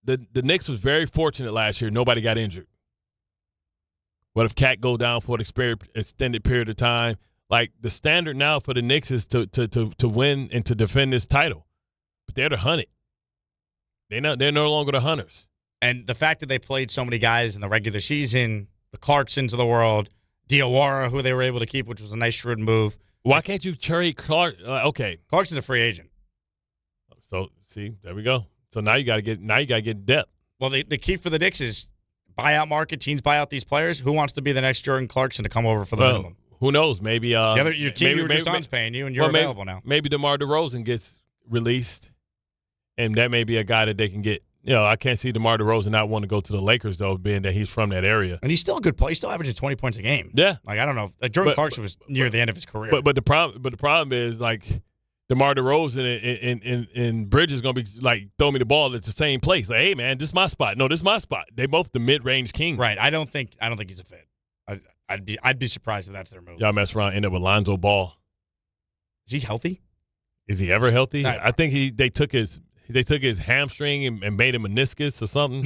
[SPEAKER 21] the Knicks was very fortunate last year. Nobody got injured. What if Cat go down for an extended period of time? Like, the standard now for the Knicks is to win and to defend this title. But they're the hunted. They're no longer the hunters.
[SPEAKER 6] And the fact that they played so many guys in the regular season, the Clarksons of the world, Diawara, who they were able to keep, which was a nice shrewd move.
[SPEAKER 21] Why can't you trade Clark? Okay,
[SPEAKER 6] Clarkson's a free agent.
[SPEAKER 21] So see, there we go. So now you got to get depth.
[SPEAKER 6] Well, the key for the Knicks is buyout market. Teams buy out these players. Who wants to be the next Jordan Clarkson to come over for the minimum?
[SPEAKER 21] Who knows? Maybe
[SPEAKER 6] your team you were just on's paying you, and you're available now.
[SPEAKER 21] Maybe DeMar DeRozan gets released, and that may be a guy that they can get. I can't see DeMar DeRozan not wanting to go to the Lakers, though, being that he's from that area.
[SPEAKER 6] And he's still a good player. He's still averaging 20 points a game.
[SPEAKER 21] Yeah.
[SPEAKER 6] Like, I don't know. Jordan Clarkson was near the end of his career.
[SPEAKER 21] But the problem is, like, DeMar DeRozan and Bridges going to be like, throw me the ball at the same place. Like, hey, man, this is my spot. No, this is my spot. They both the mid-range king.
[SPEAKER 6] Right. I don't think he's a fit. I'd be surprised if that's their move.
[SPEAKER 21] Y'all mess around, end up with Lonzo Ball.
[SPEAKER 6] Is he healthy?
[SPEAKER 21] Is he ever healthy? I think they took his hamstring and made a meniscus or something.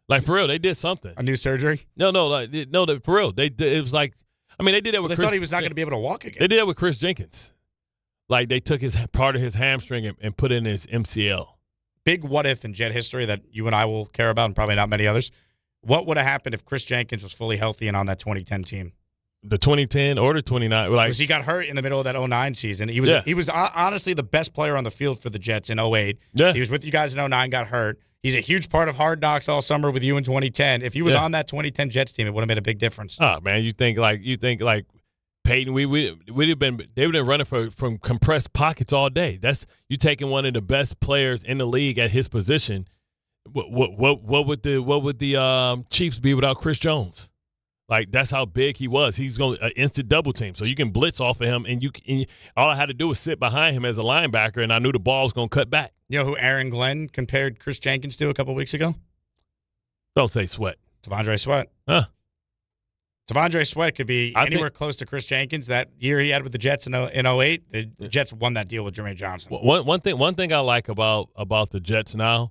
[SPEAKER 21] Like, for real, they did something.
[SPEAKER 6] A new surgery?
[SPEAKER 21] No, for real. It was like, I mean, they did that with
[SPEAKER 6] Chris. They thought he was not going to be able to walk again.
[SPEAKER 21] They did that with Chris Jenkins. Like, they took part of his hamstring and put in his MCL.
[SPEAKER 6] Big what if in Jet history that you and I will care about, and probably not many others. What would have happened if Chris Jenkins was fully healthy and on that 2010 team?
[SPEAKER 21] The 2010 or the 29?
[SPEAKER 6] Because he got hurt in the middle of that 09 season. He was honestly the best player on the field for the Jets in 08.
[SPEAKER 21] Yeah.
[SPEAKER 6] He was with you guys in 09, got hurt. He's a huge part of Hard Knocks all summer with you in 2010. If he was on that 2010 Jets team, it would have made a big difference.
[SPEAKER 21] Oh, man, you think like Peyton, they would have been running from compressed pockets all day. That's you taking one of the best players in the league at his position. What would the Chiefs be without Chris Jones? Like, that's how big he was. He's going to instant double team, so you can blitz off of him, and all I had to do was sit behind him as a linebacker, and I knew the ball was going to cut back.
[SPEAKER 6] You know who Aaron Glenn compared Chris Jenkins to a couple weeks ago?
[SPEAKER 21] Don't say Sweat.
[SPEAKER 6] T'Vondre Sweat.
[SPEAKER 21] Huh.
[SPEAKER 6] T'Vondre Sweat could be anywhere close to Chris Jenkins. That year he had with the Jets in 08, the Jets won that deal with Jermaine Johnson.
[SPEAKER 21] One thing I like about the Jets now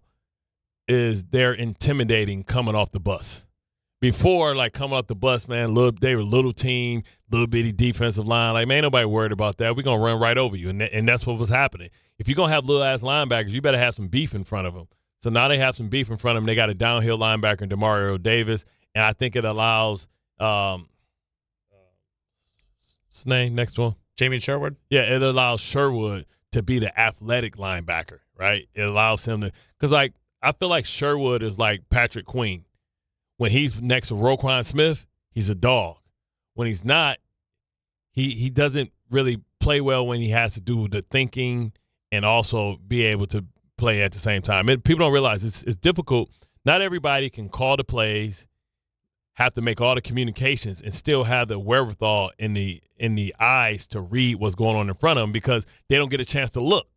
[SPEAKER 21] is they're intimidating coming off the bus. Before, like, coming off the bus, man, they were a little team, little bitty defensive line. Like, man, ain't nobody worried about that. We're going to run right over you. And that's what was happening. If you're going to have little-ass linebackers, you better have some beef in front of them. So now they have some beef in front of them. They got a downhill linebacker in Demario Davis. And I think it allows what's his name? Next one?
[SPEAKER 6] Jamie Sherwood?
[SPEAKER 21] Yeah, it allows Sherwood to be the athletic linebacker, right? It allows him to – because, like, I feel like Sherwood is like Patrick Queen. When he's next to Roquan Smith, he's a dog. When he's not, he doesn't really play well when he has to do the thinking and also be able to play at the same time. People don't realize it's difficult. Not everybody can call the plays, have to make all the communications, and still have the wherewithal in the eyes to read what's going on in front of them because they don't get a chance to look.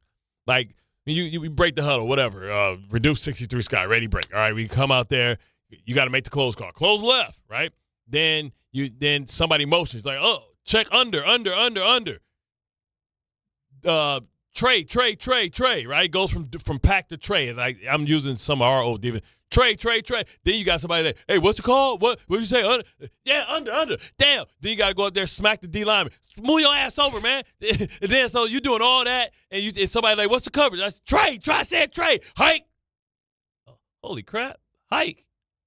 [SPEAKER 21] Like, you break the huddle, whatever, reduce 63 sky, ready, break. All right, we come out there. You got to make the close call. Close left, right? Then somebody motions like, oh, check under. Tray, right? Goes from pack to tray. Like, I'm using some of our old defense. Trey. Then you got somebody that, hey, what's it called? What did you say? Yeah, under. Damn. Then you got to go up there, smack the D lineman. Move your ass over, man. And then so you doing all that, and somebody like, what's the coverage? I said, Trey. I said Trey. Hike. Oh, holy crap. Hike.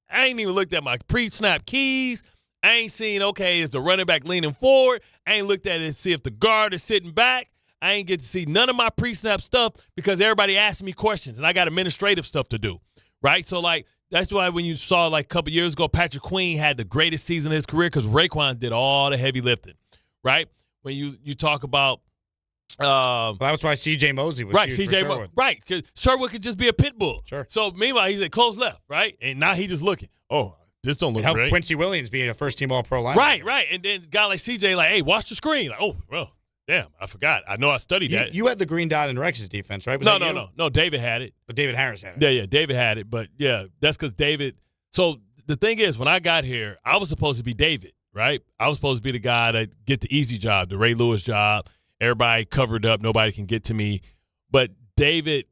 [SPEAKER 21] I ain't even looked at my pre-snap keys. I ain't seen, okay, is the running back leaning forward? I ain't looked at it to see if the guard is sitting back. I ain't get to see none of my pre-snap stuff because everybody asking me questions, and I got administrative stuff to do, right? So, like, that's why when you saw, like, a couple years ago, Patrick Queen had the greatest season of his career because Raekwon did all the heavy lifting, right? When you talk about
[SPEAKER 6] well, that was why C.J. Mosley was huge for Sherwood.
[SPEAKER 21] Right, because Sherwood could just be a pit bull.
[SPEAKER 6] Sure.
[SPEAKER 21] So, meanwhile, he's at close left, right? And now he just looking, this don't look
[SPEAKER 6] helped
[SPEAKER 21] great.
[SPEAKER 6] Quincy Williams being a first-team All-Pro linebacker.
[SPEAKER 21] Right. And then a guy like C.J. like, hey, watch the screen. Like, oh, well, damn, I forgot. I know I studied that.
[SPEAKER 6] You had the green dot in Rex's defense, right?
[SPEAKER 21] No, David had it.
[SPEAKER 6] But David Harris had it.
[SPEAKER 21] Yeah, David had it. But, yeah, that's because David – so the thing is, when I got here, I was supposed to be David, right? I was supposed to be the guy that get the easy job, the Ray Lewis job. Everybody covered up. Nobody can get to me. But David,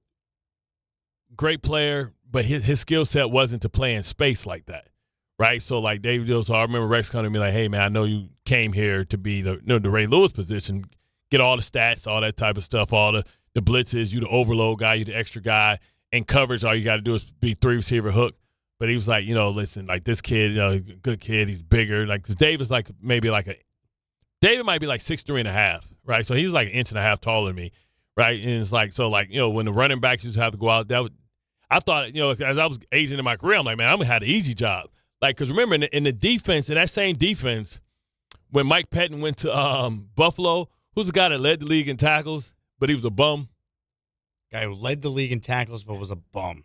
[SPEAKER 21] great player, but his skill set wasn't to play in space like that. Right, so like David, so I remember Rex coming to me like, "Hey man, I know you came here to be the Ray Lewis position, get all the stats, all that type of stuff, all the blitzes. You the overload guy, you the extra guy, and coverage. All you got to do is be 3 receiver hook." But he was like, listen, like this kid, good kid, he's bigger. Like, cause David might be like 6'3.5", right? So he's like 1.5 inches taller than me, right? And it's like, so like when the running backs used to have to go out, I thought, as I was aging in my career, I'm like, man, I'm gonna have the easy job. Like, because remember, in the defense, in that same defense, when Mike Pettin went to Buffalo, who's the guy that led the league in tackles, but he was a bum?
[SPEAKER 6] Guy who led the league in tackles but was a bum.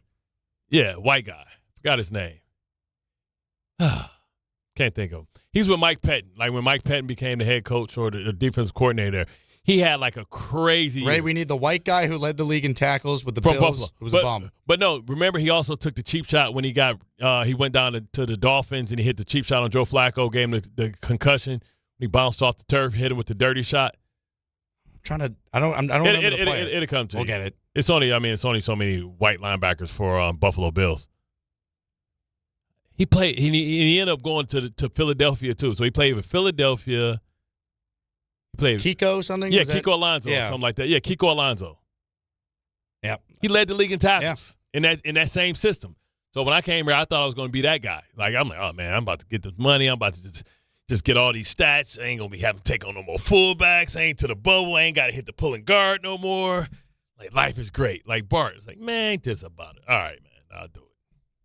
[SPEAKER 21] Yeah, white guy. Forgot his name. Can't think of him. He's with Mike Pettin. Like, when Mike Pettin became the head coach or the defensive coordinator, he had like a crazy
[SPEAKER 6] Ray, we need the white guy who led the league in tackles with the Bills,
[SPEAKER 21] Buffalo.
[SPEAKER 6] who was a bum.
[SPEAKER 21] But no, remember he also took the cheap shot when he went down to the Dolphins and he hit the cheap shot on Joe Flacco, gave him the concussion. He bounced off the turf, hit him with the dirty shot.
[SPEAKER 6] I don't remember the player.
[SPEAKER 21] It'll come to
[SPEAKER 6] we'll
[SPEAKER 21] you.
[SPEAKER 6] Get it.
[SPEAKER 21] It's only so many white linebackers for Buffalo Bills. He played. He ended up going to Philadelphia too. So he played with Philadelphia. He played
[SPEAKER 6] Kiko something.
[SPEAKER 21] Yeah, Kiko Alonso or something like that. Yeah, Kiko Alonso.
[SPEAKER 6] Yep.
[SPEAKER 21] He led the league in tackles in that same system. So when I came here, I thought I was going to be that guy. Like, I'm like, oh man, I'm about to get this money. I'm about to just get all these stats. I ain't gonna be having to take on no more fullbacks. I ain't to the bubble. I ain't got to hit the pulling guard no more. Like, life is great. Like Bart is like, man, ain't this about it? All right, man, I'll do it.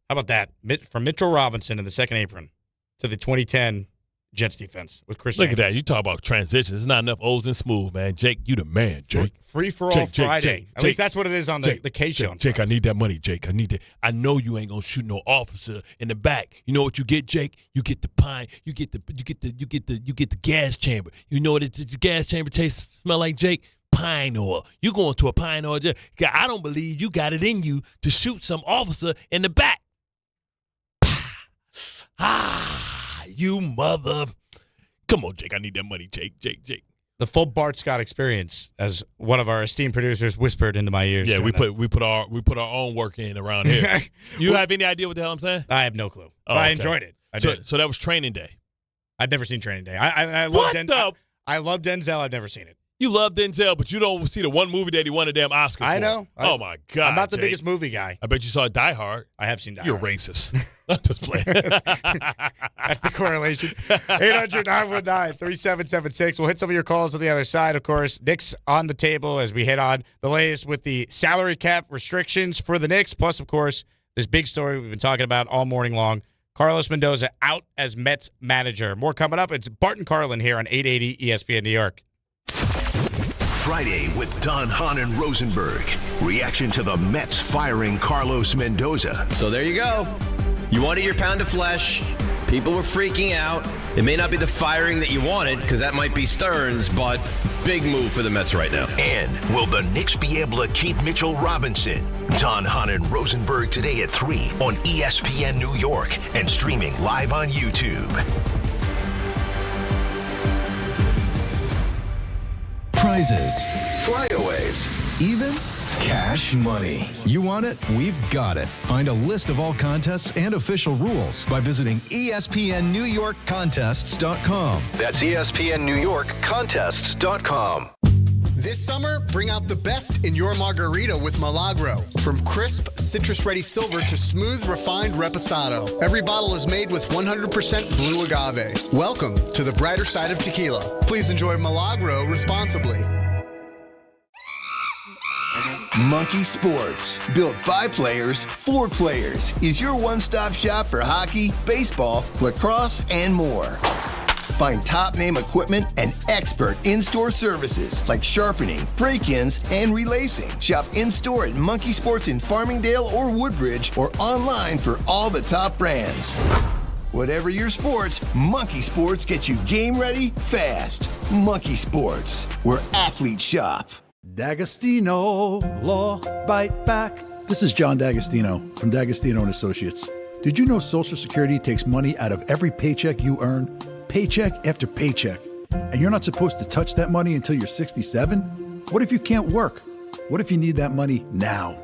[SPEAKER 6] How about that? From Mitchell Robinson in the second apron to the 2010 Jets defense with Chris
[SPEAKER 21] Look
[SPEAKER 6] Jenkins.
[SPEAKER 21] at that. You talk about transitions. There's not enough O's and smooth, man. Jake, you the man, Jake.
[SPEAKER 6] Free for all Friday. At least that's what it is on the K show.
[SPEAKER 21] Jake, I need that money, Jake. I need that. I know you ain't gonna shoot no officer in the back. You know what you get, Jake? You get the pine. You get the gas chamber. You know what the gas chamber smell like, Jake? Pine oil. You going to a pine oil? I don't believe you got it in you to shoot some officer in the back. You mother. Come on, Jake. I need that money, Jake.
[SPEAKER 6] The full Bart Scott experience, as one of our esteemed producers whispered into my ears.
[SPEAKER 21] Yeah, we put our own work in around here. You have any idea what the hell I'm saying?
[SPEAKER 6] I have no clue. But I enjoyed it. I did.
[SPEAKER 21] So that was training day.
[SPEAKER 6] I've never seen Training Day. I love Denzel. I love Denzel. I've never seen it.
[SPEAKER 21] You love Denzel, but you don't see the one movie that he won a damn Oscar for.
[SPEAKER 6] I know.
[SPEAKER 21] Oh, my God.
[SPEAKER 6] I'm not the
[SPEAKER 21] Jake.
[SPEAKER 6] biggest movie guy.
[SPEAKER 21] I bet you saw Die Hard.
[SPEAKER 6] I have seen Die
[SPEAKER 21] You're
[SPEAKER 6] Hard.
[SPEAKER 21] racist. I'm just playing.
[SPEAKER 6] That's the correlation. 800-919-3776. We'll hit some of your calls on the other side, of course. Knicks on the table as we hit on the latest with the salary cap restrictions for the Knicks. Plus, of course, this big story we've been talking about all morning long. Carlos Mendoza out as Mets manager. More coming up. It's Bart Carlin here on 880 ESPN New York.
[SPEAKER 5] Friday with Hahn and Rosenberg. Reaction to the Mets firing Carlos Mendoza.
[SPEAKER 1] So there you go. You wanted your pound of flesh. People were freaking out. It may not be the firing that you wanted, because that might be Stearns, but big move for the Mets right now.
[SPEAKER 5] And will the Knicks be able to keep Mitchell Robinson? Hahn and Rosenberg today at 3 on ESPN New York and streaming live on YouTube.
[SPEAKER 12] Prizes, flyaways, even Cash money. You want it? We've got it. Find a list of all contests and official rules by visiting ESPNNewYorkContests.com.
[SPEAKER 5] That's ESPNNewYorkContests.com.
[SPEAKER 14] This summer, bring out the best in your margarita with Milagro. From crisp, citrus-ready silver to smooth, refined reposado. Every bottle is made with 100% blue agave. Welcome to the brighter side of tequila. Please enjoy Milagro responsibly.
[SPEAKER 15] Monkey Sports, built by players for players, is your one-stop shop for hockey, baseball, lacrosse, and more. Find top-name equipment and expert in-store services like sharpening, break-ins, and relacing. Shop in-store at Monkey Sports in Farmingdale or Woodbridge or online for all the top brands. Whatever your sports, Monkey Sports gets you game ready fast. Monkey Sports, where athletes shop.
[SPEAKER 16] D'Agostino Law Bite Back. This is John D'Agostino from D'Agostino & Associates. Did you know Social Security takes money out of every paycheck you earn? Paycheck after paycheck. And you're not supposed to touch that money until you're 67? What if you can't work? What if you need that money now?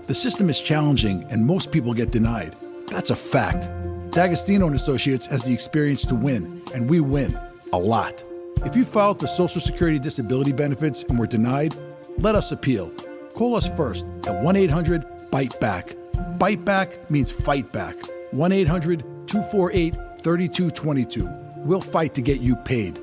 [SPEAKER 16] The system is challenging and most people get denied. That's a fact. D'Agostino & Associates has the experience to win, and we win a lot. If you filed for Social Security disability benefits and were denied, let us appeal. Call us first at 1-800-BITE-BACK. Bite back means fight back. 1-800-248-3222. We'll fight to get you paid.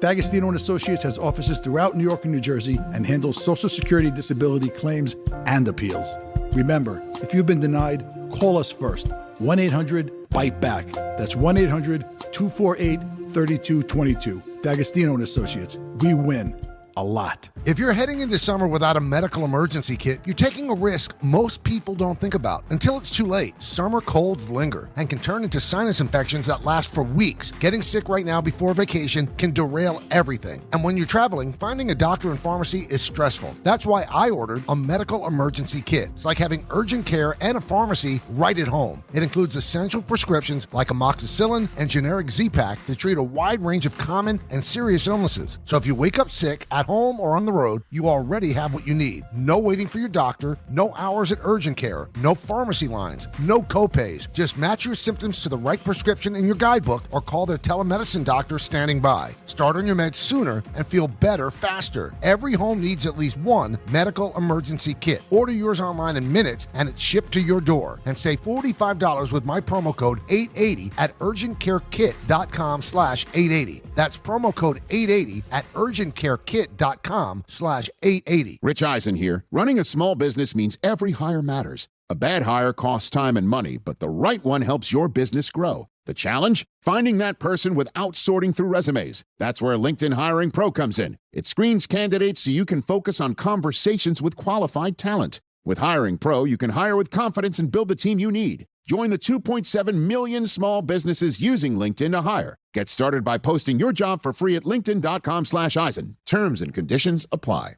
[SPEAKER 16] D'Agostino & Associates has offices throughout New York and New Jersey and handles Social Security disability claims and appeals. Remember, if you've been denied, call us first. 1-800-BITE-BACK. That's 1-800-248-3222. D'Agostino & Associates. We win a lot.
[SPEAKER 23] If you're heading into summer without a medical emergency kit, you're taking a risk most people don't think about until it's too late. Summer colds linger and can turn into sinus infections that last for weeks. Getting sick right now before vacation can derail everything. And when you're traveling, finding a doctor and pharmacy is stressful. That's why I ordered a medical emergency kit. It's like having urgent care and a pharmacy right at home. It includes essential prescriptions like amoxicillin and generic Z-Pak to treat a wide range of common and serious illnesses. So if you wake up sick at home or on the road, you already have what you need. No waiting for your doctor, no hours at urgent care, no pharmacy lines, no copays. Just match your symptoms to the right prescription in your guidebook or call their telemedicine doctor standing by. Start on your meds sooner and feel better faster. Every home needs at least one medical emergency kit. Order yours online in minutes and it's shipped to your door. And save $45 with my promo code 880 at urgentcarekit.com/880. That's promo code 880 at urgentcarekit.com/880.
[SPEAKER 24] Rich Eisen here. Running a small business means every hire matters. A bad hire costs time and money, but the right one helps your business grow. The challenge? Finding that person without sorting through resumes. That's where LinkedIn Hiring Pro comes in. It screens candidates so you can focus on conversations with qualified talent. With Hiring Pro, you can hire with confidence and build the team you need. Join the 2.7 million small businesses using LinkedIn to hire. Get started by posting your job for free at linkedin.com/Eisen. Terms and conditions apply.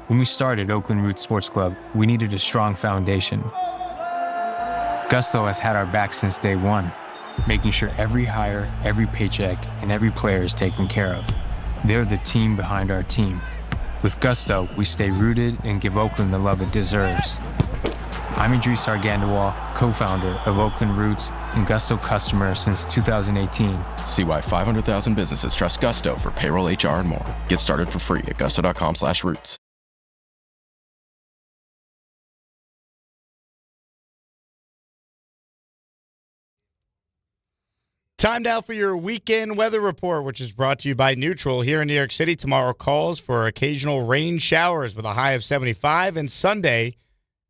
[SPEAKER 26] When we started Oakland Roots Sports Club, we needed a strong foundation. Gusto has had our back since day one, making sure every hire, every paycheck, and every player is taken care of. They're the team behind our team. With Gusto, we stay rooted and give Oakland the love it deserves. I'm Idris Argandawal, co-founder of Oakland Roots and Gusto customer since 2018.
[SPEAKER 28] See why 500,000 businesses trust Gusto for payroll, HR, and more. Get started for free at gusto.com/roots.
[SPEAKER 6] Time now for your weekend weather report, which is brought to you by Neutral. Here in New York City, tomorrow calls for occasional rain showers with a high of 75, and Sunday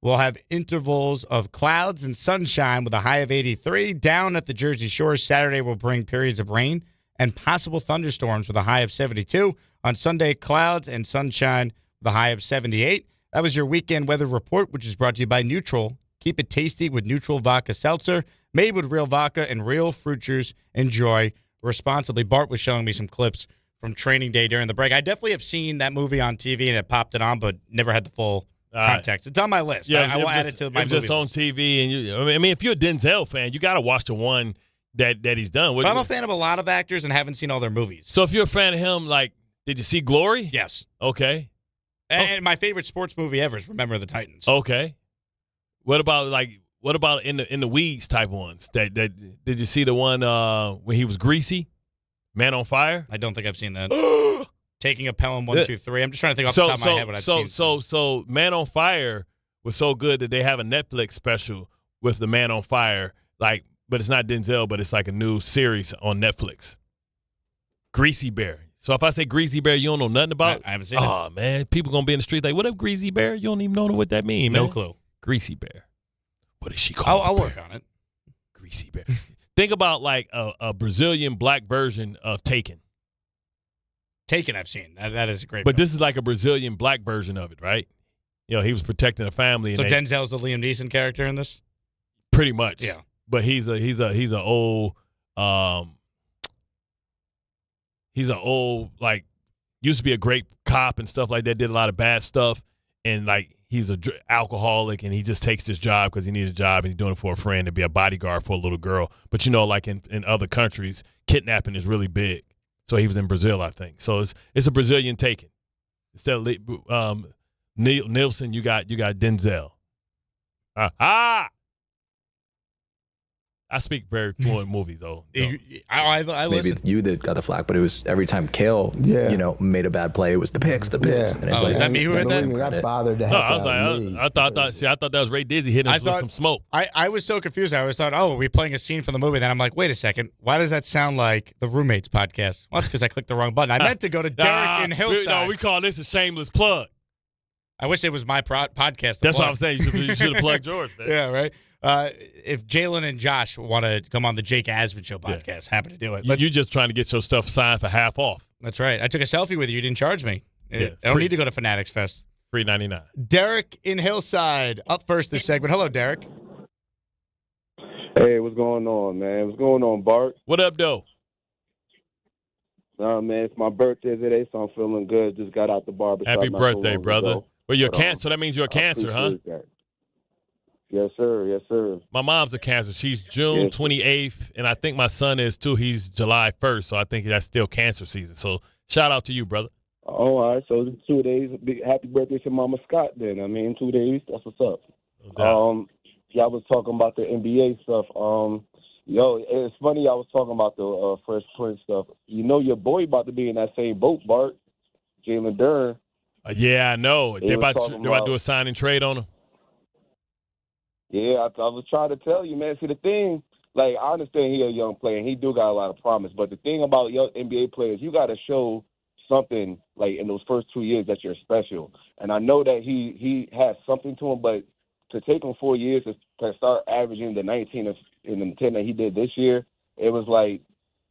[SPEAKER 6] we'll have intervals of clouds and sunshine with a high of 83. Down at the Jersey Shore, Saturday will bring periods of rain and possible thunderstorms with a high of 72. On Sunday, clouds and sunshine with a high of 78. That was your weekend weather report, which is brought to you by Neutral. Keep it tasty with Neutral Vodka Seltzer, made with real vodka and real fruit juice. Enjoy responsibly. Bart was showing me some clips from Training Day during the break. I definitely have seen that movie on TV and it popped it on, but never had the full context. It's on my list.
[SPEAKER 21] Yeah,
[SPEAKER 6] I will add it to my movie
[SPEAKER 21] just on TV, and I mean, if you're a Denzel fan, you got to watch the one that he's done.
[SPEAKER 6] But I'm a fan of a lot of actors and haven't seen all their movies.
[SPEAKER 21] So if you're a fan of him, like, did you see Glory?
[SPEAKER 6] Yes.
[SPEAKER 21] Okay.
[SPEAKER 6] And my favorite sports movie ever is Remember the Titans.
[SPEAKER 21] Okay. What about in the weeds type ones? That did you see the one when he was greasy? Man on Fire?
[SPEAKER 6] I don't think I've seen that. Taking a Pelham 1, 2, 3. I'm just trying to think off the top of my head what I've seen.
[SPEAKER 21] So Man on Fire was so good that they have a Netflix special with the Man on Fire, but it's not Denzel, but it's like a new series on Netflix. Greasy Bear. So if I say Greasy Bear, you don't know nothing about it?
[SPEAKER 6] I haven't seen it.
[SPEAKER 21] Oh, man. People going to be in the street like, what up, Greasy Bear? You don't even know what that means, man.
[SPEAKER 6] No clue.
[SPEAKER 21] Greasy Bear. What is she called?
[SPEAKER 6] I'll work on it.
[SPEAKER 21] Greasy Bear. Think about like a Brazilian black version of Taken.
[SPEAKER 6] Taken, I've seen. That is a great
[SPEAKER 21] But
[SPEAKER 6] film.
[SPEAKER 21] this is like a Brazilian black version of it, right? You know, he was protecting a family.
[SPEAKER 6] So
[SPEAKER 21] and
[SPEAKER 6] Denzel's the Liam Neeson character in this?
[SPEAKER 21] Pretty much.
[SPEAKER 6] Yeah.
[SPEAKER 21] But he's a old like used to be a great cop and stuff like that, did a lot of bad stuff, and like he's a alcoholic, and he just takes this job because he needs a job, and he's doing it for a friend to be a bodyguard for a little girl. But like in other countries, kidnapping is really big. So he was in Brazil, I think. So it's a Brazilian Taken. Instead of Nielsen, you got Denzel. I speak very fluent movie though.
[SPEAKER 6] I
[SPEAKER 2] Maybe
[SPEAKER 6] listen.
[SPEAKER 2] you got the flack, but it was every time Kale, made a bad play, it was the picks. And it's
[SPEAKER 6] is that me who heard that?
[SPEAKER 3] That bothered the heck
[SPEAKER 21] I was
[SPEAKER 3] out
[SPEAKER 21] like,
[SPEAKER 3] of me.
[SPEAKER 21] I thought that was Ray Dizzy hitting us with some smoke.
[SPEAKER 6] I was so confused. I always thought, are we playing a scene from the movie? Then I'm like, wait a second. Why does that sound like the Roommates podcast? Well, it's because I clicked the wrong button. I meant to go to Derek in Hillside.
[SPEAKER 21] We call this a shameless plug.
[SPEAKER 6] I wish it was my podcast.
[SPEAKER 21] That's what I'm saying. You should have plugged yours, man.
[SPEAKER 6] Yeah, right. If Jalen and Josh want to come on the Jake Asman Show podcast, happy to do it.
[SPEAKER 21] You're just trying to get your stuff signed for half off.
[SPEAKER 6] That's right. I took a selfie with you. You didn't charge me.
[SPEAKER 21] Yeah,
[SPEAKER 6] I don't need to go to Fanatics Fest.
[SPEAKER 21] $3.99.
[SPEAKER 6] Derek in Hillside up first this segment. Hello, Derek.
[SPEAKER 7] Hey, what's going on, man? What's going on, Bart?
[SPEAKER 21] What up, though?
[SPEAKER 7] Man, it's my birthday today, so I'm feeling good. Just got out the barbershop.
[SPEAKER 21] Happy birthday, brother.
[SPEAKER 7] Ago.
[SPEAKER 21] Well, you're Cancer. That means you're a Cancer, huh?
[SPEAKER 7] That. Yes, sir. Yes, sir.
[SPEAKER 21] My mom's a Cancer. She's June 28th, and I think my son is, too. He's July 1st, so I think that's still Cancer season. So shout out to you, brother.
[SPEAKER 7] Oh, all right. So 2 days. Happy birthday to Mama Scott, then. 2 days. That's what's up. Y'all was talking about the NBA stuff. It's funny. I was talking about the Fresh Prince stuff. You know your boy about to be in that same boat, Bart. Jalen Duren.
[SPEAKER 21] Yeah, I know. They're about to do a sign and trade on him.
[SPEAKER 7] Yeah, I was trying to tell you, man. See, the thing, I understand he's a young player, and he do got a lot of promise. But the thing about young NBA players, you got to show something, in those first 2 years that you're special. And I know that he has something to him, but to take him 4 years to start averaging the 19 and the 10 that he did this year, it was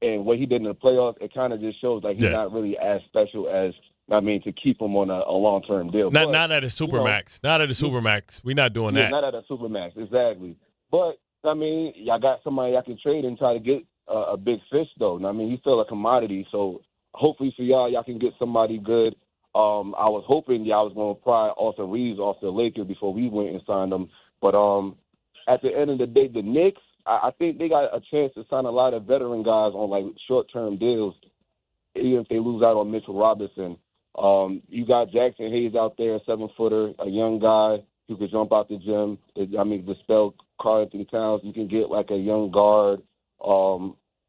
[SPEAKER 7] and what he did in the playoffs, it kind of just shows he's not really as special as, to keep him on a long-term deal.
[SPEAKER 21] Not at a Supermax. Not at a Supermax. We're not doing that.
[SPEAKER 7] Not at a Supermax, exactly. But, y'all got somebody I can trade and try to get a big fish, though. He's still a commodity, so hopefully for y'all can get somebody good. I was hoping y'all was going to pry Austin Reeves off the Lakers before we went and signed him. But at the end of the day, the Knicks, I think they got a chance to sign a lot of veteran guys on, short-term deals, even if they lose out on Mitchell Robinson. You got Jackson Hayes out there, a 7-footer, a young guy who could jump out the gym. To spell Karl-Anthony Towns, you can get a young guard.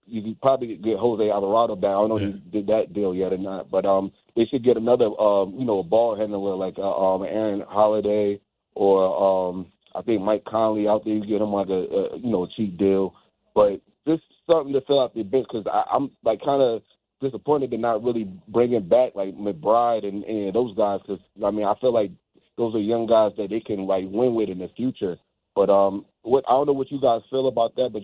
[SPEAKER 7] You can probably get Jose Alvarado back. I don't know if he did that deal yet or not, but they should get another, a ball handler like Aaron Holiday or I think Mike Conley out there. You get him a cheap deal, but just something to fill out the bench because I'm kind of disappointed they're not really bringing back McBride and those guys because I feel like those are young guys that they can win with in the future. But I don't know what you guys feel about that. But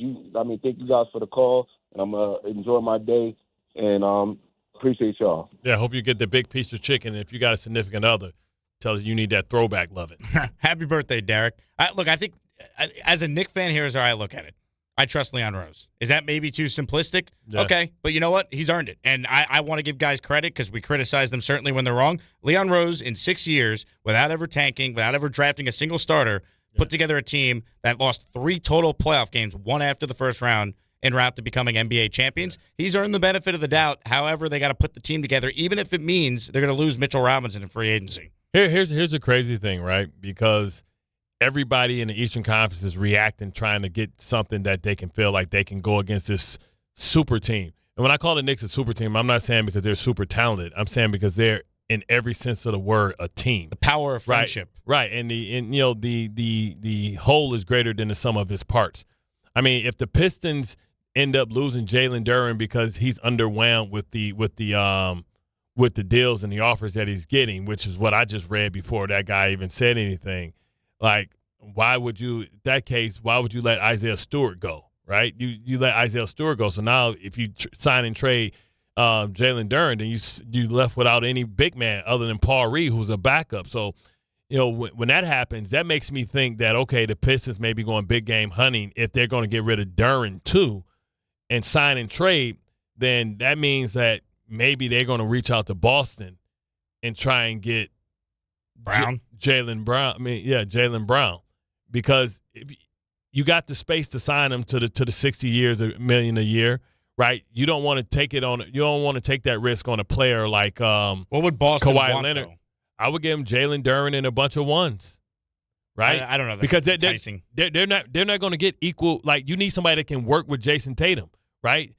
[SPEAKER 7] thank you guys for the call, and I'm gonna enjoy my day and appreciate y'all.
[SPEAKER 21] Yeah, I hope you get the big piece of chicken. If you got a significant other, tells you need that throwback loving.
[SPEAKER 6] Happy birthday, Derek. I think as a Knick fan, here's how I look at it. I trust Leon Rose. Is that maybe too simplistic? Yeah. Okay, but you know what? He's earned it. And I want to give guys credit because we criticize them certainly when they're wrong. Leon Rose, in 6 years, without ever tanking, without ever drafting a single starter, put together a team that lost 3 total playoff games, 1 after the first round, en route to becoming NBA champions. He's earned the benefit of the doubt. However, they got to put the team together, even if it means they're going to lose Mitchell Robinson in free agency.
[SPEAKER 21] Here's the crazy thing, right? Because everybody in the Eastern Conference is reacting, trying to get something that they can feel like they can go against this super team. And when I call the Knicks a super team, I'm not saying because they're super talented. I'm saying because they're, in every sense of the word, a team.
[SPEAKER 6] The power of friendship.
[SPEAKER 21] Right. And the whole is greater than the sum of its parts. I mean, if the Pistons end up losing Jalen Duren because he's underwhelmed with the deals and the offers that he's getting, which is what I just read before that guy even said anything, like, why would you let Isaiah Stewart go, right? You let Isaiah Stewart go. So now if you sign and trade Jalen Duren, then you left without any big man other than Paul Reed, who's a backup. So, when that happens, that makes me think that, okay, the Pistons may be going big game hunting if they're going to get rid of Duren too and sign and trade, then that means that maybe they're going to reach out to Boston and try and get Jalen Brown, because if you got the space to sign him to the 60 years, $1 million a year, right? You don't want to take that risk on a player like
[SPEAKER 6] what would Boston
[SPEAKER 21] Kawhi
[SPEAKER 6] want,
[SPEAKER 21] Leonard.
[SPEAKER 6] though?
[SPEAKER 21] I would give him Jalen Duren and a bunch of ones, right?
[SPEAKER 6] I don't know. That's
[SPEAKER 21] because
[SPEAKER 6] enticing.
[SPEAKER 21] they're not going to get equal. Like, you need somebody that can work with Jason Tatum, right?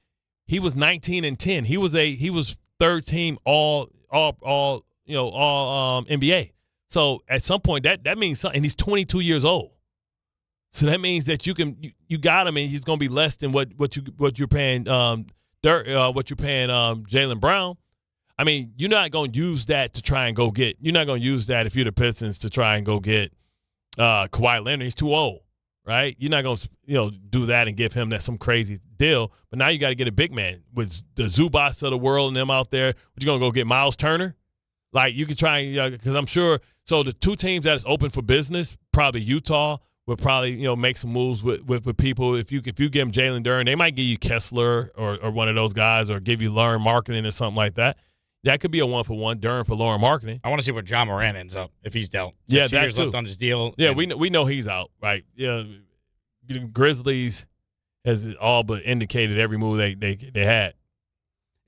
[SPEAKER 21] He was 19-10. He was third team all NBA. So at some point that means something. And he's 22 years old. So that means that you got him, and he's going to be less than what you're paying Jalen Brown. I mean, you're not going to use that to try and go get. You're not going to use that if you're the Pistons to try and go get Kawhi Leonard. He's too old, right? You're not going to do that and give him some crazy deal. But now you got to get a big man with the Zubats of the world and them out there. What, you going to go get Miles Turner? Like, you could try and because I'm sure. So the two teams that is open for business, probably Utah. Will probably make some moves with people. If you give them Jalen Duren, they might give you Kessler or one of those guys, or give you Lauren Marketing or something like that. That could be a 1-for-1 Duren for Lauren Marketing.
[SPEAKER 6] I want to see where John Moran ends up if he's dealt.
[SPEAKER 21] Yeah,
[SPEAKER 6] 2 years left on his deal.
[SPEAKER 21] Yeah, we know he's out, right? Yeah, Grizzlies has all but indicated every move they had.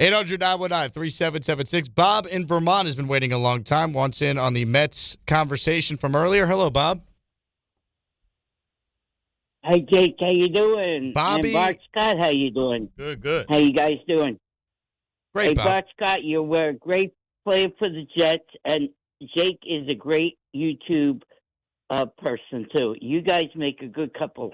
[SPEAKER 6] 800-919-3776. Bob in Vermont has been waiting a long time. Wants in on the Mets conversation from earlier. Hello, Bob.
[SPEAKER 3] Hey, Jake, how you doing?
[SPEAKER 6] Bobby.
[SPEAKER 3] And Bart Scott, how you doing?
[SPEAKER 21] Good.
[SPEAKER 3] How you guys doing?
[SPEAKER 6] Great,
[SPEAKER 3] hey,
[SPEAKER 6] Bob.
[SPEAKER 3] Bart Scott, you were a great player for the Jets, and Jake is a great YouTube person, too. You guys make a good couple.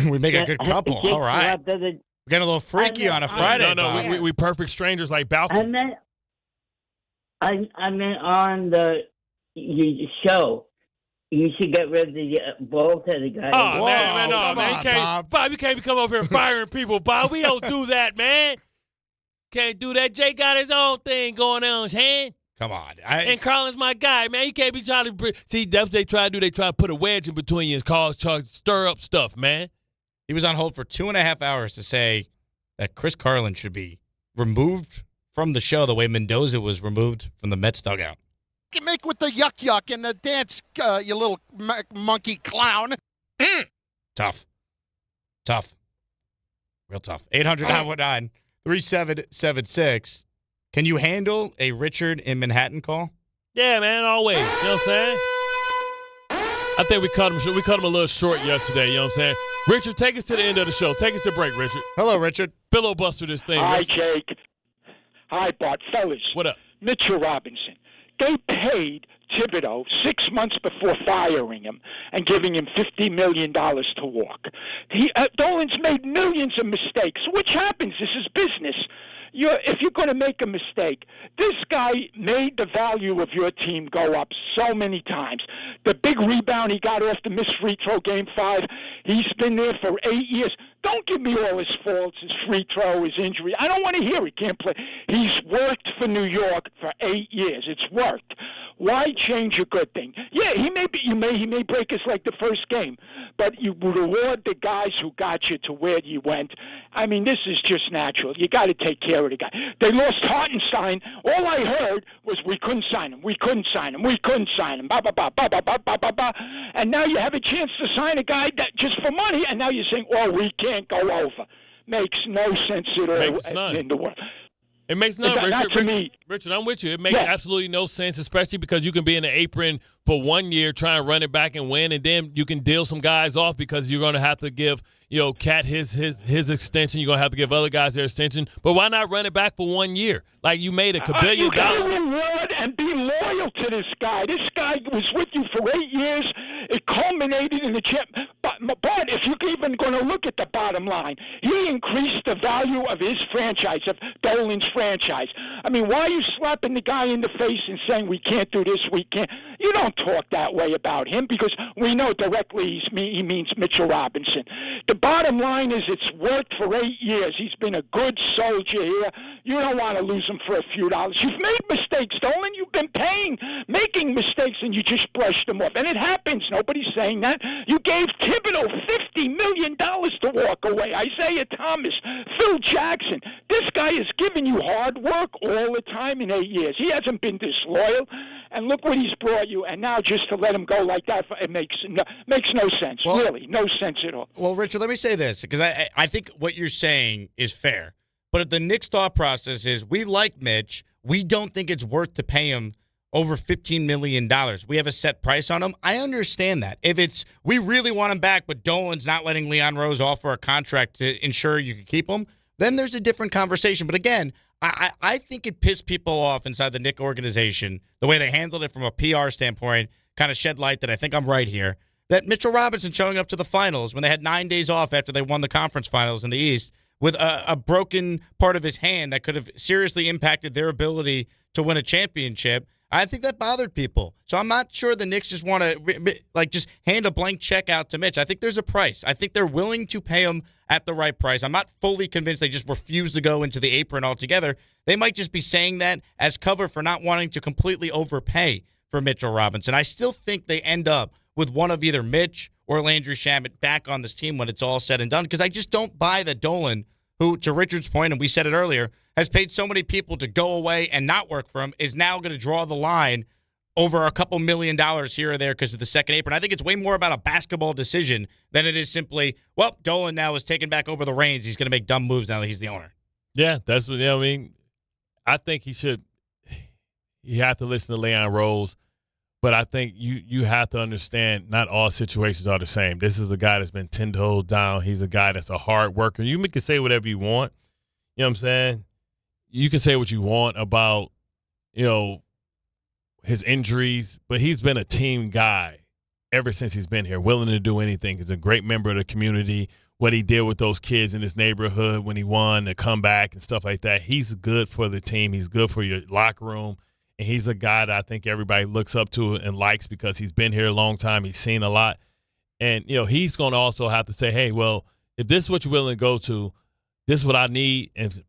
[SPEAKER 6] We make a good couple. All right. We're getting a little freaky on a Friday.
[SPEAKER 21] No, we perfect strangers like Balcom.
[SPEAKER 3] I meant on the show. You should get rid of the bald-headed guy.
[SPEAKER 21] Oh, man, you can't, Bob, you can't be coming over here firing people, Bob. We don't do that, man. Can't do that. Jay got his own thing going on his hand.
[SPEAKER 6] Come on.
[SPEAKER 21] And Carlin's my guy, man. You can't be trying to see, that's what they try to do. They try to put a wedge in between you and stir up stuff, man.
[SPEAKER 6] He was on hold for 2.5 hours to say that Chris Carlin should be removed from the show the way Mendoza was removed from the Mets dugout.
[SPEAKER 13] You make with the yuck and the dance, you little monkey clown.
[SPEAKER 6] Tough. Real tough. 800-919-3776. Can you handle a Richard in Manhattan call?
[SPEAKER 21] Yeah, man, always. You know what I'm saying? I think we cut him a little short yesterday, you know what I'm saying? Richard, take us to the end of the show. Take us to break, Richard.
[SPEAKER 6] Hello, Richard.
[SPEAKER 21] Filibuster this thing.
[SPEAKER 17] Hi,
[SPEAKER 21] Richard.
[SPEAKER 17] Jake. Hi, Bart. Fellas.
[SPEAKER 21] What up?
[SPEAKER 17] Mitchell Robinson. They paid Thibodeau 6 months before firing him and giving him $50 million to walk. Dolan's made millions of mistakes, which happens. This is business. If you're going to make a mistake, this guy made the value of your team go up so many times. The big rebound he got off the missed free throw game 5, he's been there for 8 years. Don't give me all his faults, his free throw, his injury. I don't want to hear he can't play. He's worked for New York for 8 years. It's worked. Why change a good thing? Yeah, he may break us like the first game, but you would reward the guys who got you to where you went. I mean, this is just natural. You got to take care of the guy. They lost Hartenstein. All I heard was we couldn't sign him. Ba ba ba ba ba ba ba ba ba. And now you have a chance to sign a guy that just for money, and now you're saying, "Oh, we can't go over." Makes no sense at all in the world.
[SPEAKER 21] It makes no Richard, I'm with you. It makes absolutely no sense, especially because you can be in the apron for 1 year, try and run it back and win, and then you can deal some guys off because you're going to have to give, Cat his extension. You're going to have to give other guys their extension. But why not run it back for 1 year? Like you made $1 billion.
[SPEAKER 17] You got to reward and be loyal to this guy. This guy was with you for 8 years. It culminated in the champ. But if you're even going to look at the bottom line, he increased the value of his franchise, of Dolan's franchise. I mean, why are you slapping the guy in the face and saying we can't do this, we can't? You don't talk that way about him because we know directly he means Mitchell Robinson. The bottom line is it's worked for 8 years. He's been a good soldier here. You don't want to lose him for a few dollars. You've made mistakes, Dolan. You've been making mistakes, and you just brushed them off. And it happens. Nobody's saying that. You gave Thibodeau $50 million to walk away. Isaiah Thomas, Phil Jackson. This guy has given you hard work all the time in 8 years. He hasn't been disloyal. And look what he's brought you. And now just to let him go like that, it makes no sense. Well, really, no sense at all.
[SPEAKER 6] Well, Richard, let me say this, because I think what you're saying is fair. But if the Knicks thought process is we like Mitch, we don't think it's worth to pay him over $15 million. We have a set price on him. I understand that. If it's we really want him back, but Dolan's not letting Leon Rose offer a contract to ensure you can keep him, then there's a different conversation. But again, I think it pissed people off inside the Knicks organization, the way they handled it from a PR standpoint, kind of shed light that I think I'm right here, that Mitchell Robinson showing up to the finals when they had 9 days off after they won the conference finals in the East with a broken part of his hand that could have seriously impacted their ability to win a championship. I think that bothered people. So I'm not sure the Knicks just want to just hand a blank check out to Mitch. I think there's a price. I think they're willing to pay him at the right price. I'm not fully convinced they just refuse to go into the apron altogether. They might just be saying that as cover for not wanting to completely overpay for Mitchell Robinson. I still think they end up with one of either Mitch or Landry Shamet back on this team when it's all said and done, because I just don't buy that Dolan, who, to Richard's point, and we said it earlier, has paid so many people to go away and not work for him, is now going to draw the line over a couple $1 million here or there because of the second apron. I think it's way more about a basketball decision than it is simply, well, Dolan now is taking back over the reins. He's going to make dumb moves now that he's the owner.
[SPEAKER 21] Yeah, that's what I mean. I think he have to listen to Leon Rose, but I think you have to understand not all situations are the same. This is a guy that's been 10 toes down. He's a guy that's a hard worker. You can say whatever you want. You know what I'm saying? You can say what you want about, his injuries, but he's been a team guy ever since he's been here, willing to do anything. He's a great member of the community. What he did with those kids in his neighborhood when he won, the comeback and stuff like that, he's good for the team. He's good for your locker room, and he's a guy that I think everybody looks up to and likes because he's been here a long time. He's seen a lot. And, he's going to also have to say, hey, well, if this is what you're willing to go to, this is what I need, and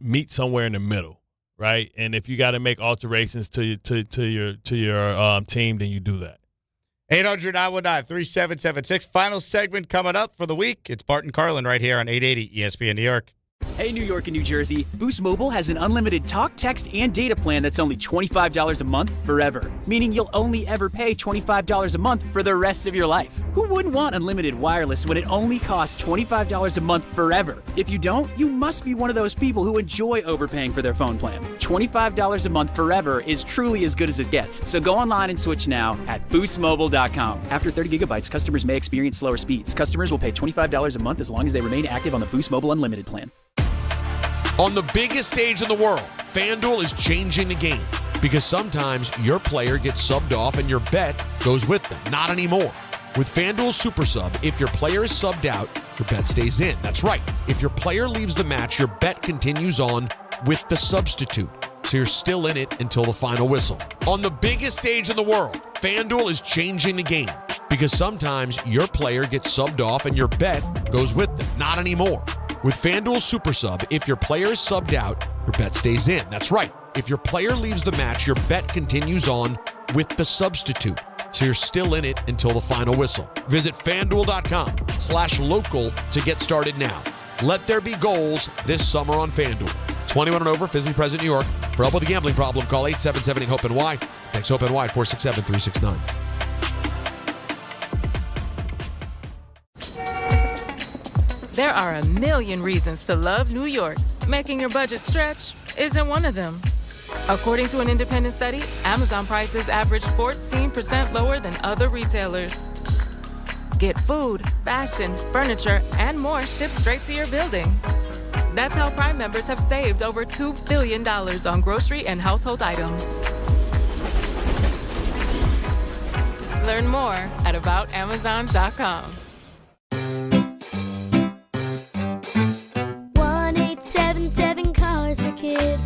[SPEAKER 21] meet somewhere in the middle. Right, and if you got to make alterations to your team, then you do that.
[SPEAKER 6] 800-919-3776. Final segment coming up for the week. It's Bart Carlin right here on 880 ESPN New York.
[SPEAKER 4] Hey, New York and New Jersey, Boost Mobile has an unlimited talk, text, and data plan that's only $25 a month forever, meaning you'll only ever pay $25 a month for the rest of your life. Who wouldn't want unlimited wireless when it only costs $25 a month forever? If you don't, you must be one of those people who enjoy overpaying for their phone plan. $25 a month forever is truly as good as it gets, so go online and switch now at boostmobile.com. After 30 gigabytes, customers may experience slower speeds. Customers will pay $25 a month as long as they remain active on the Boost Mobile Unlimited plan.
[SPEAKER 8] On the biggest stage in the world, FanDuel is changing the game because sometimes your player gets subbed off and your bet goes with them. Not anymore. With FanDuel Super Sub, if your player is subbed out, your bet stays in. That's right. If your player leaves the match, your bet continues on with the substitute. So you're still in it until the final whistle. On the biggest stage in the world, FanDuel is changing the game because sometimes your player gets subbed off and your bet goes with them. Not anymore. With FanDuel Super Sub, if your player is subbed out, your bet stays in. That's right. If your player leaves the match, your bet continues on with the substitute. So you're still in it until the final whistle. Visit FanDuel.com/local to get started now. Let there be goals this summer on FanDuel. 21 and over, physically present in New York. For help with a gambling problem, call 877-8-HOPE-NY. Text HOPE-NY 467-369.
[SPEAKER 18] There are a million reasons to love New York. Making your budget stretch?
[SPEAKER 10] isn't one of them. According to an independent study, Amazon prices average 14% lower than other retailers. Get food, fashion, furniture, and more shipped straight to your building. That's how Prime members have saved over $2 billion on grocery and household items. Learn more at aboutamazon.com.
[SPEAKER 11] 1-877 Cars for Kids.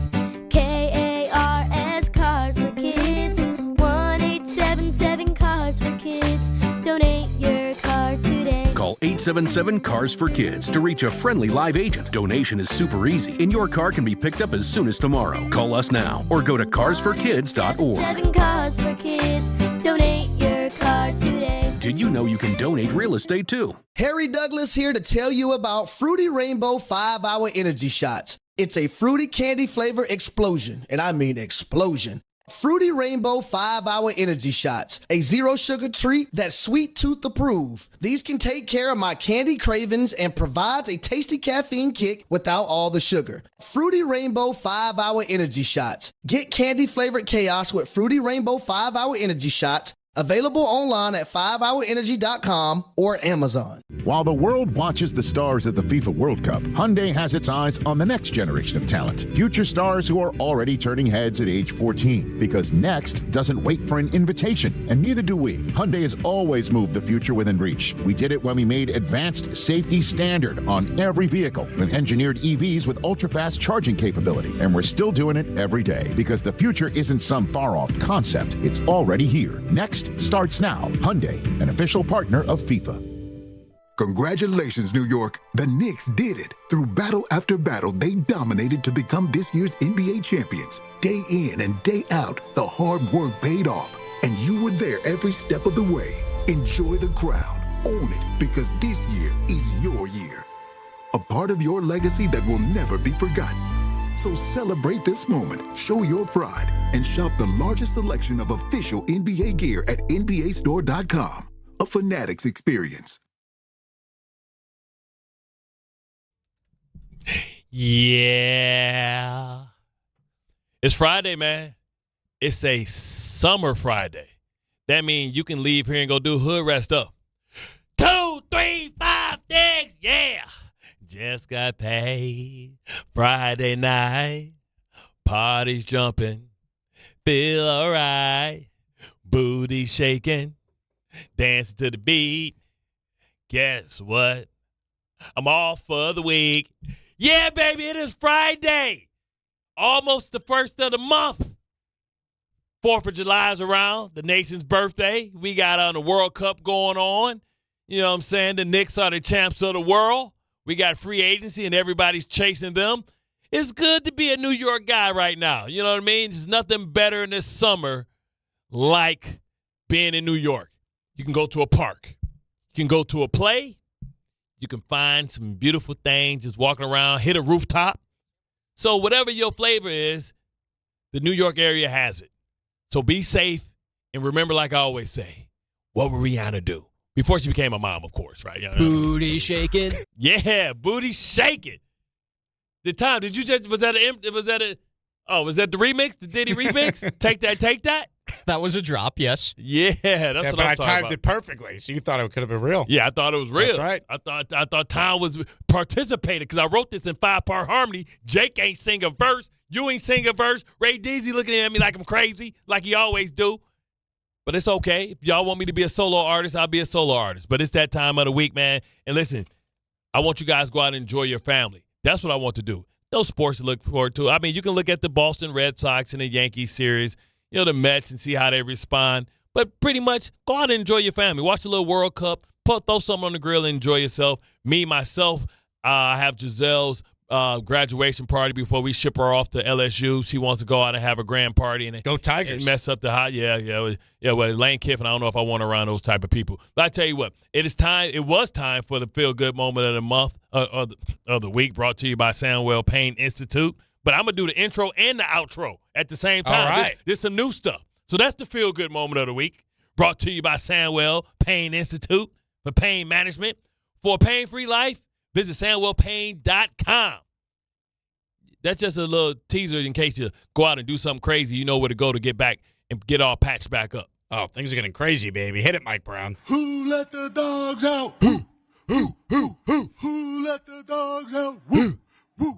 [SPEAKER 11] KARS Cars for Kids. 1-877 Cars for Kids. Donate your car today.
[SPEAKER 18] Call 877-CARS for Kids to reach a friendly live agent. Donation is super easy, and your car can be picked up as soon as tomorrow. Call us now or go to carsforkids.org.
[SPEAKER 11] 7 Cars for Kids. Donate your car today.
[SPEAKER 18] Did you know you can donate real estate too?
[SPEAKER 19] Harry Douglas here to tell you about Fruity Rainbow 5-Hour Energy Shots. It's a fruity candy flavor explosion, and I mean explosion. Fruity Rainbow 5-Hour Energy Shots, a zero sugar treat that's sweet tooth approved. These can take care of my candy cravings and provides a tasty caffeine kick without all the sugar. Fruity Rainbow 5-Hour Energy Shots. Get candy flavored chaos with Fruity Rainbow 5-Hour Energy Shots. Available online at 5hourenergy.com or Amazon.
[SPEAKER 24] While the world watches the stars at the FIFA World Cup, Hyundai has its eyes on the next generation of talent. Future stars who are already turning heads at age 14. Because next doesn't wait for an invitation, and neither do we. Hyundai has always moved the future within reach. We did it when we made advanced safety standard on every vehicle and engineered EVs with ultra-fast charging capability. And we're still doing it every day because the future isn't some far-off concept. It's already here. Next starts now. Hyundai, an official partner of FIFA.
[SPEAKER 20] Congratulations, New York. The Knicks did it. Through battle after battle, they dominated to become this year's NBA champions. Day in and day out, the hard work paid off, and you were there every step of the way. Enjoy the crown. Own it, because this year is your year. A part of your legacy that will never be forgotten. So celebrate this moment, show your pride, and shop the largest selection of official NBA gear at NBAstore.com. A Fanatics experience.
[SPEAKER 21] Yeah. It's Friday, man. It's a summer Friday. That means you can leave here and go do hood rat stuff. 2, 3, 5, 6, yeah. Just got paid Friday night. Party's jumping. Feel all right. Booty shaking. Dancing to the beat. Guess what? I'm off for the week. Yeah, baby, it is Friday. Almost the first of the month. 4th of July is around, the nation's birthday. We got the World Cup going on. You know what I'm saying? The Knicks are the champs of the world. We got free agency and everybody's chasing them. It's good to be a New York guy right now. You know what I mean? There's nothing better in this summer like being in New York. You can go to a park. You can go to a play. You can find some beautiful things just walking around, hit a rooftop. So whatever your flavor is, the New York area has it. So be safe and remember, like I always say, what would Rihanna do? Before she became a mom, of course, right? You know,
[SPEAKER 22] booty shaking.
[SPEAKER 21] Yeah, booty shaking. Was that the remix? The Diddy remix? Take that?
[SPEAKER 22] That was a drop, yes.
[SPEAKER 21] Yeah, that's what
[SPEAKER 6] but
[SPEAKER 21] I'm
[SPEAKER 6] I
[SPEAKER 21] talking
[SPEAKER 6] timed
[SPEAKER 21] about.
[SPEAKER 6] it perfectly, so you thought it could have been real.
[SPEAKER 21] Yeah, I thought it was real.
[SPEAKER 6] That's right.
[SPEAKER 21] I thought Tom was participating because I wrote this in 5-part harmony. Jake ain't sing a verse. You ain't sing a verse. Ray Deasy looking at me like I'm crazy, like he always do. But it's okay. If y'all want me to be a solo artist, I'll be a solo artist. But it's that time of the week, man. And listen, I want you guys to go out and enjoy your family. That's what I want to do. No sports to look forward to. I mean, you can look at the Boston Red Sox and the Yankees series, the Mets, and see how they respond. But pretty much, go out and enjoy your family. Watch a little World Cup. Throw something on the grill and enjoy yourself. Me, myself, I have Giselle's graduation party before we ship her off to LSU. She wants to go out and have a grand party and
[SPEAKER 6] go Tigers.
[SPEAKER 21] And mess up the hot. Yeah. Well, Lane Kiffin, I don't know if I want to around those type of people. But I tell you what, it was time for the feel good moment of the month of the week, brought to you by Samuel Payne Institute. But I'm gonna do the intro and the outro at the same time.
[SPEAKER 6] All right.
[SPEAKER 21] There's some new stuff. So that's the feel good moment of the week, brought to you by Samuel Payne Institute for pain management. For a pain-free life, visit SamuelPayne.com. that's just a little teaser in case you go out and do something crazy. You know where to go to get back and get all patched back up.
[SPEAKER 6] Oh, things are getting crazy, baby. Hit it, Mike Brown.
[SPEAKER 23] Who let the dogs out? Who let the dogs out? Woo.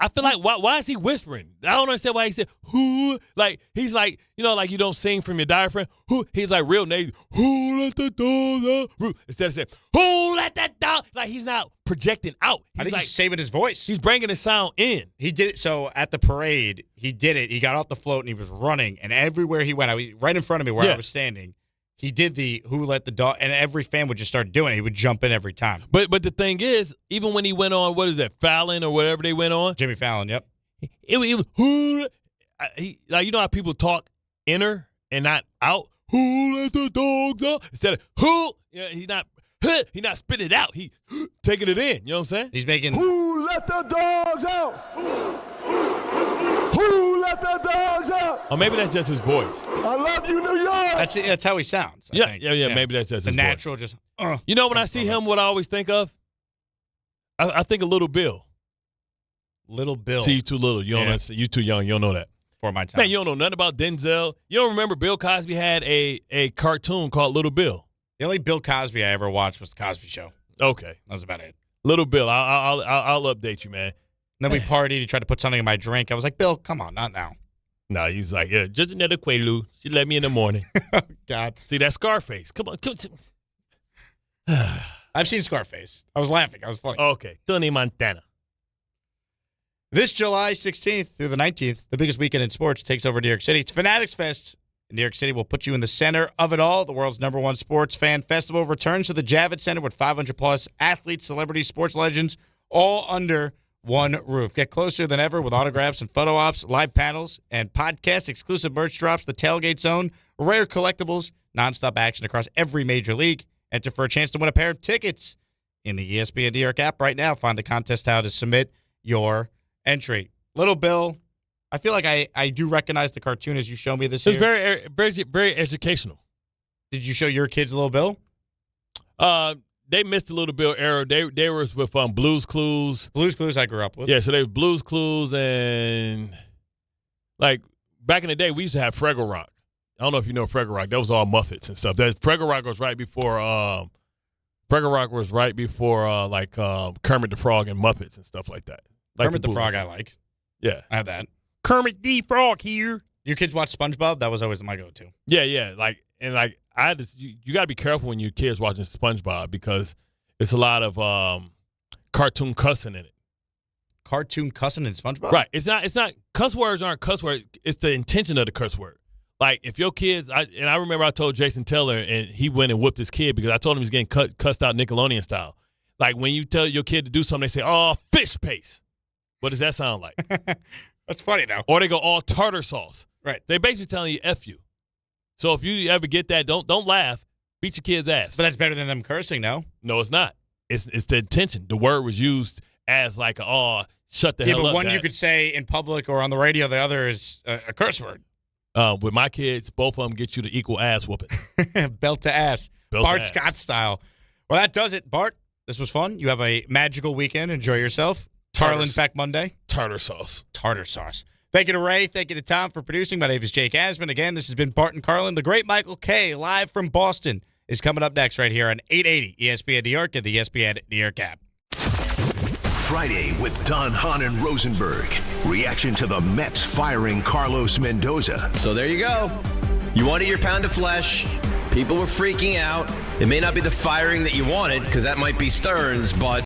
[SPEAKER 21] I feel like why is he whispering? I don't understand why he said who. Like he's like, you know, like you don't sing from your diaphragm. Who? He's like real nasal. Who let the dogs out? Instead of saying who let the dog. Like he's not projecting out.
[SPEAKER 6] I think he's saving his voice.
[SPEAKER 21] He's bringing the sound in.
[SPEAKER 6] He did it. So at the parade, he did it. He got off the float and he was running. And everywhere he went, right in front of me where I was standing, he did the who let the dog, and every fan would just start doing it. He would jump in every time.
[SPEAKER 21] But the thing is, even when he went on, what is that, Fallon or whatever they went on?
[SPEAKER 6] Jimmy Fallon, yep.
[SPEAKER 21] It was who, like, you know how people talk inner and not out? Who let the dogs out? Instead of who, he's not spitting it out. He taking it in. You know what I'm saying?
[SPEAKER 6] He's making
[SPEAKER 23] Who let the dogs out? Who let the dogs out?
[SPEAKER 21] Or maybe that's just his voice.
[SPEAKER 23] I love you, New York.
[SPEAKER 6] That's how he sounds. I think.
[SPEAKER 21] Yeah. Maybe that's just
[SPEAKER 6] the
[SPEAKER 21] his
[SPEAKER 6] natural.
[SPEAKER 21] voice.
[SPEAKER 6] Just
[SPEAKER 21] you know, when I see him, what I always think of, I think of Little Bill.
[SPEAKER 6] Little Bill.
[SPEAKER 21] See, you too little. You don't understand. You too young. You don't know that.
[SPEAKER 6] For my time.
[SPEAKER 21] Man, you don't know nothing about Denzel. You don't remember Bill Cosby had a cartoon called Little Bill.
[SPEAKER 6] The only Bill Cosby I ever watched was The Cosby Show.
[SPEAKER 21] Okay,
[SPEAKER 6] that was about it.
[SPEAKER 21] Little Bill. I'll update you, man.
[SPEAKER 6] And then we partied. He tried to put something in my drink. I was like, Bill, come on, not now.
[SPEAKER 21] No, he's like, yeah, just another Quaalude. She let me in the morning.
[SPEAKER 6] Oh, God.
[SPEAKER 21] See, that Scarface. Come on.
[SPEAKER 6] I've seen Scarface. I was laughing. I was funny.
[SPEAKER 21] Okay. Tony Montana.
[SPEAKER 6] This July 16th through the 19th, the biggest weekend in sports takes over New York City. It's Fanatics Fest. New York City will put you in the center of it all. The world's #1 sports fan festival returns to the Javits Center with 500-plus athletes, celebrities, sports legends, all under one roof. Get closer than ever with autographs and photo ops, live panels, and podcasts, exclusive merch drops, the Tailgate Zone, rare collectibles, nonstop action across every major league. Enter for a chance to win a pair of tickets in the ESPN New York app right now. Find the contest how to submit your entry. Little Bill, I feel like I do recognize the cartoon as you show me this year.
[SPEAKER 21] It's very educational.
[SPEAKER 6] Did you show your kids Little Bill?
[SPEAKER 21] They missed the Little Bill era. They were with Blue's Clues.
[SPEAKER 6] Blue's Clues I grew up with.
[SPEAKER 21] Yeah, so they were Blue's Clues, and like back in the day, we used to have Fraggle Rock. I don't know if you know Fraggle Rock. That was all Muppets and stuff. That Fraggle Rock was right before Kermit the Frog and Muppets and stuff like that. Like
[SPEAKER 6] Kermit the Frog I like.
[SPEAKER 21] Yeah.
[SPEAKER 6] I have that.
[SPEAKER 21] Kermit the Frog here.
[SPEAKER 6] Your kids watch SpongeBob? That was always my go-to.
[SPEAKER 21] Yeah. You got to be careful when your kids watching SpongeBob because it's a lot of cartoon cussing in it.
[SPEAKER 6] Cartoon cussing in SpongeBob?
[SPEAKER 21] Right. It's not cuss words aren't cuss words. It's the intention of the cuss word. Like if your kids, I remember I told Jason Taylor and he went and whooped his kid because I told him he's getting cussed out Nickelodeon style. Like when you tell your kid to do something, they say, "Oh, fish paste." What does that sound like?
[SPEAKER 6] That's funny though.
[SPEAKER 21] Or they go all tartar sauce.
[SPEAKER 6] Right.
[SPEAKER 21] They basically telling you F you. So if you ever get that, don't laugh. Beat your kid's ass.
[SPEAKER 6] But that's better than them cursing, no?
[SPEAKER 21] No, it's not. It's the intention. The word was used as like, shut the hell up.
[SPEAKER 6] Yeah, but one you could say in public or on the radio, the other is a curse word.
[SPEAKER 21] With my kids, both of them get you the equal ass whooping.
[SPEAKER 6] Belt to ass. Bart Scott style. Well, that does it. Bart, this was fun. You have a magical weekend. Enjoy yourself. Carlin back Monday.
[SPEAKER 21] Tartar sauce.
[SPEAKER 6] Thank you to Ray. Thank you to Tom for producing. My name is Jake Asman. Again, this has been Bart and Carlin. The great Michael K. live from Boston is coming up next right here on 880 ESPN New York and the ESPN New York app.
[SPEAKER 1] Friday with Don, Hahn, and Rosenberg. Reaction to the Mets firing Carlos Mendoza.
[SPEAKER 5] So there you go. You wanted your pound of flesh. People were freaking out. It may not be the firing that you wanted because that might be Stearns, but